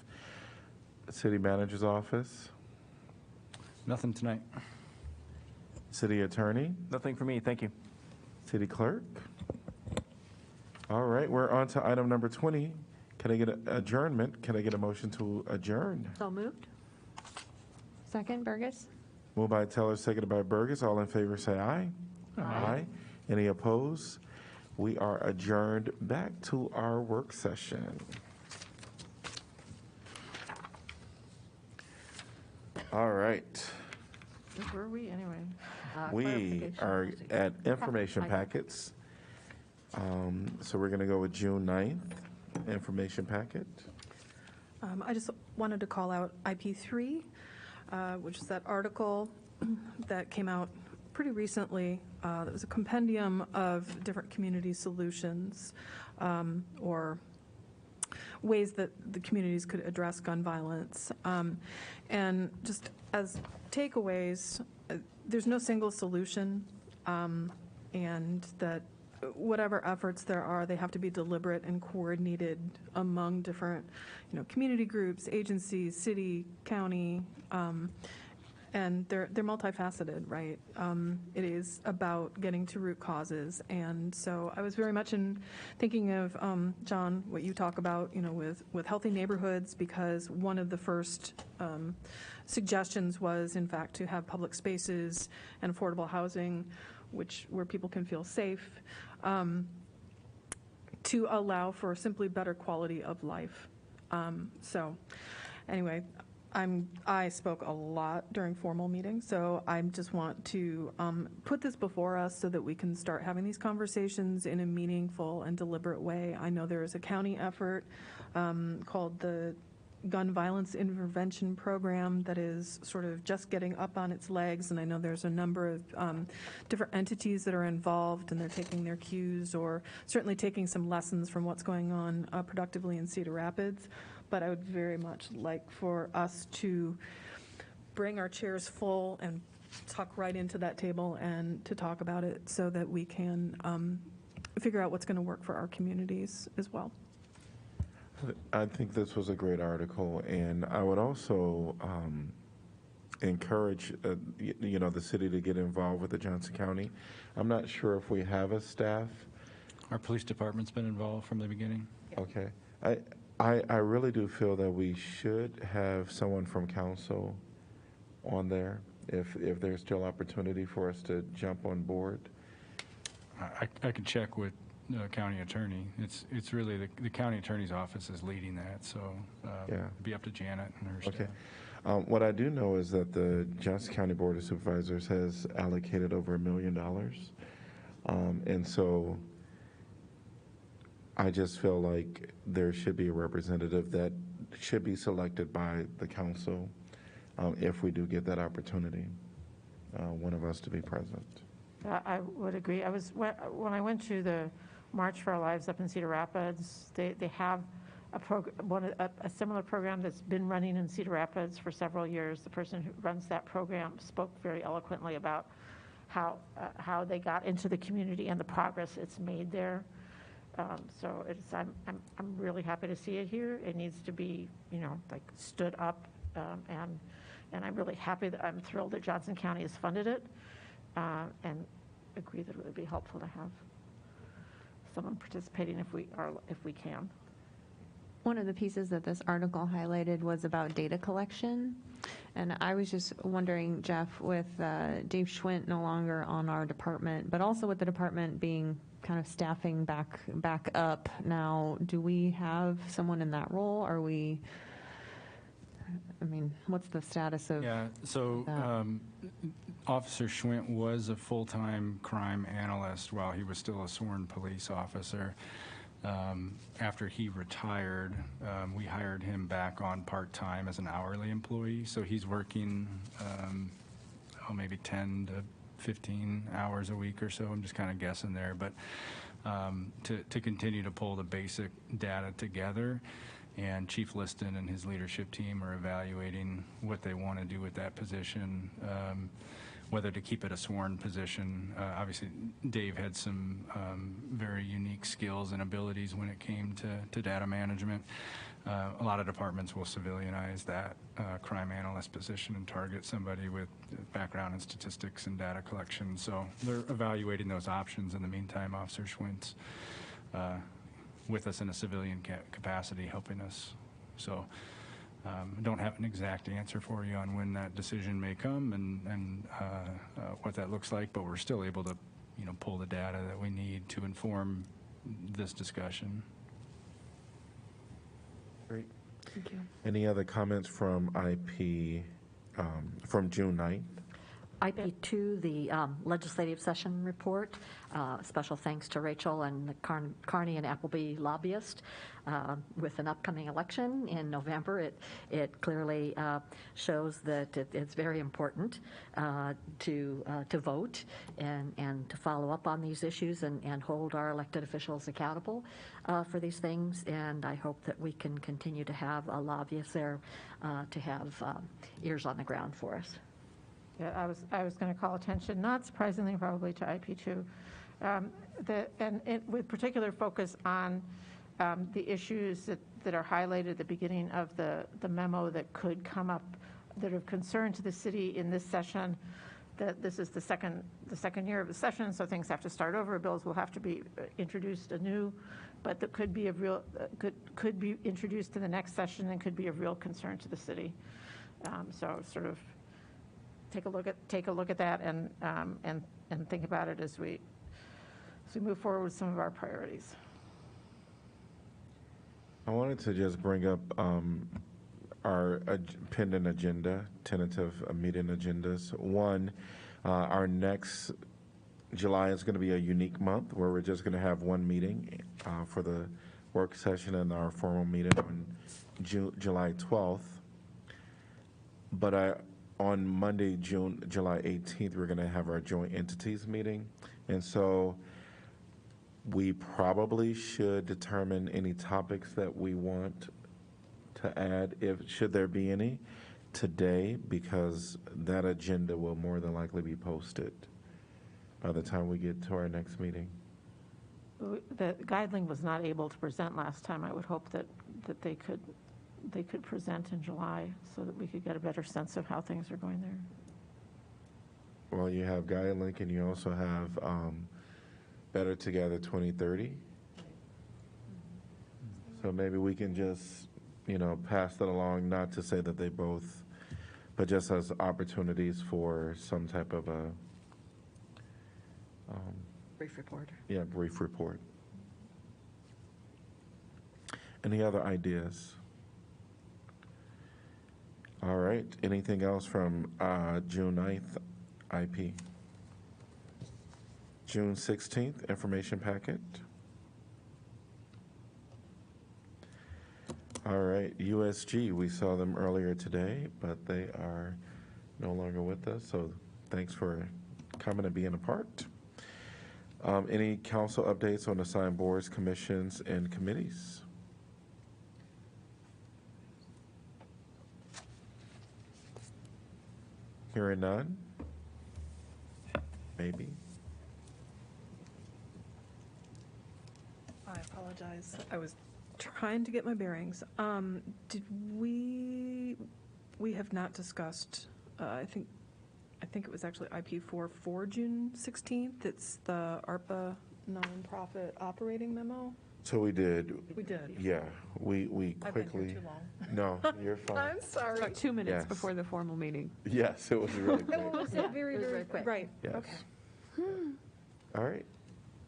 City Manager's Office. Nothing tonight. City Attorney. Nothing for me, thank you. City Clerk. All right, we're on to item number 20. Can I get an adjournment? Can I get a motion to adjourn? So moved. Second, Burgess. Moved by Teller, seconded by Burgess. All in favor say aye. Aye. Any opposed? We are adjourned back to our work session. All right. Where were we anyway? We are at information packets. So we're going to go with June 9th, information packet. I just wanted to call out IP3, which is that article that came out pretty recently. That was a compendium of different community solutions or ways that the communities could address gun violence. And just as takeaways, there's no single solution, and that whatever efforts there are, they have to be deliberate and coordinated among different, community groups, agencies, city, county, and they're multifaceted, right? It is about getting to root causes, and so I was very much thinking of John, what you talk about, with healthy neighborhoods, because one of the first suggestions was, in fact, to have public spaces and affordable housing, where people can feel safe, to allow for simply better quality of life. So, anyway. I spoke a lot during formal meetings, so I just want to put this before us so that we can start having these conversations in a meaningful and deliberate way. I know there is a county effort called the Gun Violence Intervention Program that is sort of just getting up on its legs, and I know there's a number of different entities that are involved, and they're taking their cues or certainly taking some lessons from what's going on productively in Cedar Rapids. But I would very much like for us to bring our chairs full and tuck right into that table and to talk about it so that we can figure out what's going to work for our communities as well. I think this was a great article, and I would also encourage, the city to get involved with the Johnson County. I'm not sure if we have a staff. Our police department's been involved from the beginning. Okay. I really do feel that we should have someone from council on there if there's still opportunity for us to jump on board. I could check with the county attorney. It's really the county attorney's office is leading that, so it'd be up to Janet and her staff. Okay. What I do know is that the Johnson County Board of Supervisors has allocated over $1 million. And so I just feel like there should be a representative that should be selected by the council if we do get that opportunity, one of us to be present. I would agree. When I went to the March for Our Lives up in Cedar Rapids, they have a similar program that's been running in Cedar Rapids for several years. The person who runs that program spoke very eloquently about how they got into the community and the progress it's made there. So I'm really happy to see it here. It needs to be, stood up, and I'm really happy I'm thrilled that Johnson County has funded it, and agree that it would be helpful to have someone participating if we can. One of the pieces that this article highlighted was about data collection. And I was just wondering, Jeff, with Dave Schwint no longer on our department, but also with the department being kind of staffing back up now, do we have someone in that role? What's the status of that? Officer Schwint was a full-time crime analyst while he was still a sworn police officer. After he retired, we hired him back on part-time as an hourly employee. So he's working maybe 10 to 15 hours a week or so. I'm just kind of guessing there. But to continue to pull the basic data together, and Chief Liston and his leadership team are evaluating what they want to do with that position, whether to keep it a sworn position. Obviously, Dave had some very unique skills and abilities when it came to data management. A lot of departments will civilianize that crime analyst position and target somebody with background in statistics and data collection. So they're evaluating those options. In the meantime, Officer Schwint's with us in a civilian capacity helping us. So I don't have an exact answer for you on when that decision may come and what that looks like, but we're still able to, pull the data that we need to inform this discussion. Great. Thank you. Any other comments from IP from June 9th? IP2, the legislative session report. Special thanks to Rachel and the Carney and Appleby lobbyist. With an upcoming election in November, it clearly shows that it's very important to vote and to follow up on these issues and hold our elected officials accountable for these things. And I hope that we can continue to have a lobbyist there to have ears on the ground for us. Yeah, I was going to call attention, not surprisingly, probably to IP2, with particular focus on the issues that are highlighted at the beginning of the memo that could come up that are of concern to the city in this session. That this is the second year of the session, so things have to start over. Bills will have to be introduced anew, but that could be could be introduced in the next session and could be of real concern to the city. So sort of take a look at that and think about it as we move forward with some of our priorities. I wanted to just bring up our pending agenda, tentative meeting agendas. One, our next July is going to be a unique month where we're just going to have one meeting for the work session and our formal meeting on July 12th. But on Monday, July 18th, we're going to have our joint entities meeting. And so we probably should determine any topics that we want to add, should there be any, today, because that agenda will more than likely be posted by the time we get to our next meeting. The Guideling was not able to present last time. I would hope that they could present in July so that we could get a better sense of how things are going there. Well, you have Guidelink and you also have Better Together 2030. So maybe we can just, pass that along, not to say that they both, but just as opportunities for some type of a Brief report. Yeah, brief report. Any other ideas? All right. Anything else from June 9th IP? June 16th information packet. All right. USG, we saw them earlier today, but they are no longer with us. So thanks for coming and being a part. Any council updates on assigned boards, commissions, and committees? Hearing none? Maybe. I apologize. I was trying to get my bearings. Did we have not discussed, I think it was actually IP4 for June 16th. It's the ARPA nonprofit operating memo. So we did. We did. Yeah, we quickly. I've been here too long. No, you're fine. I'm sorry. About 2 minutes Yes. before the formal meeting. Yes, it was really quick. It was very, very quick. Right. Yes. Okay. All right.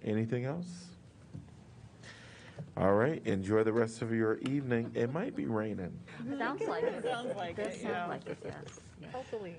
Anything else? All right. Enjoy the rest of your evening. It might be raining. Sounds like it. Sounds like Does it, sound yeah. like it, yes. Hopefully.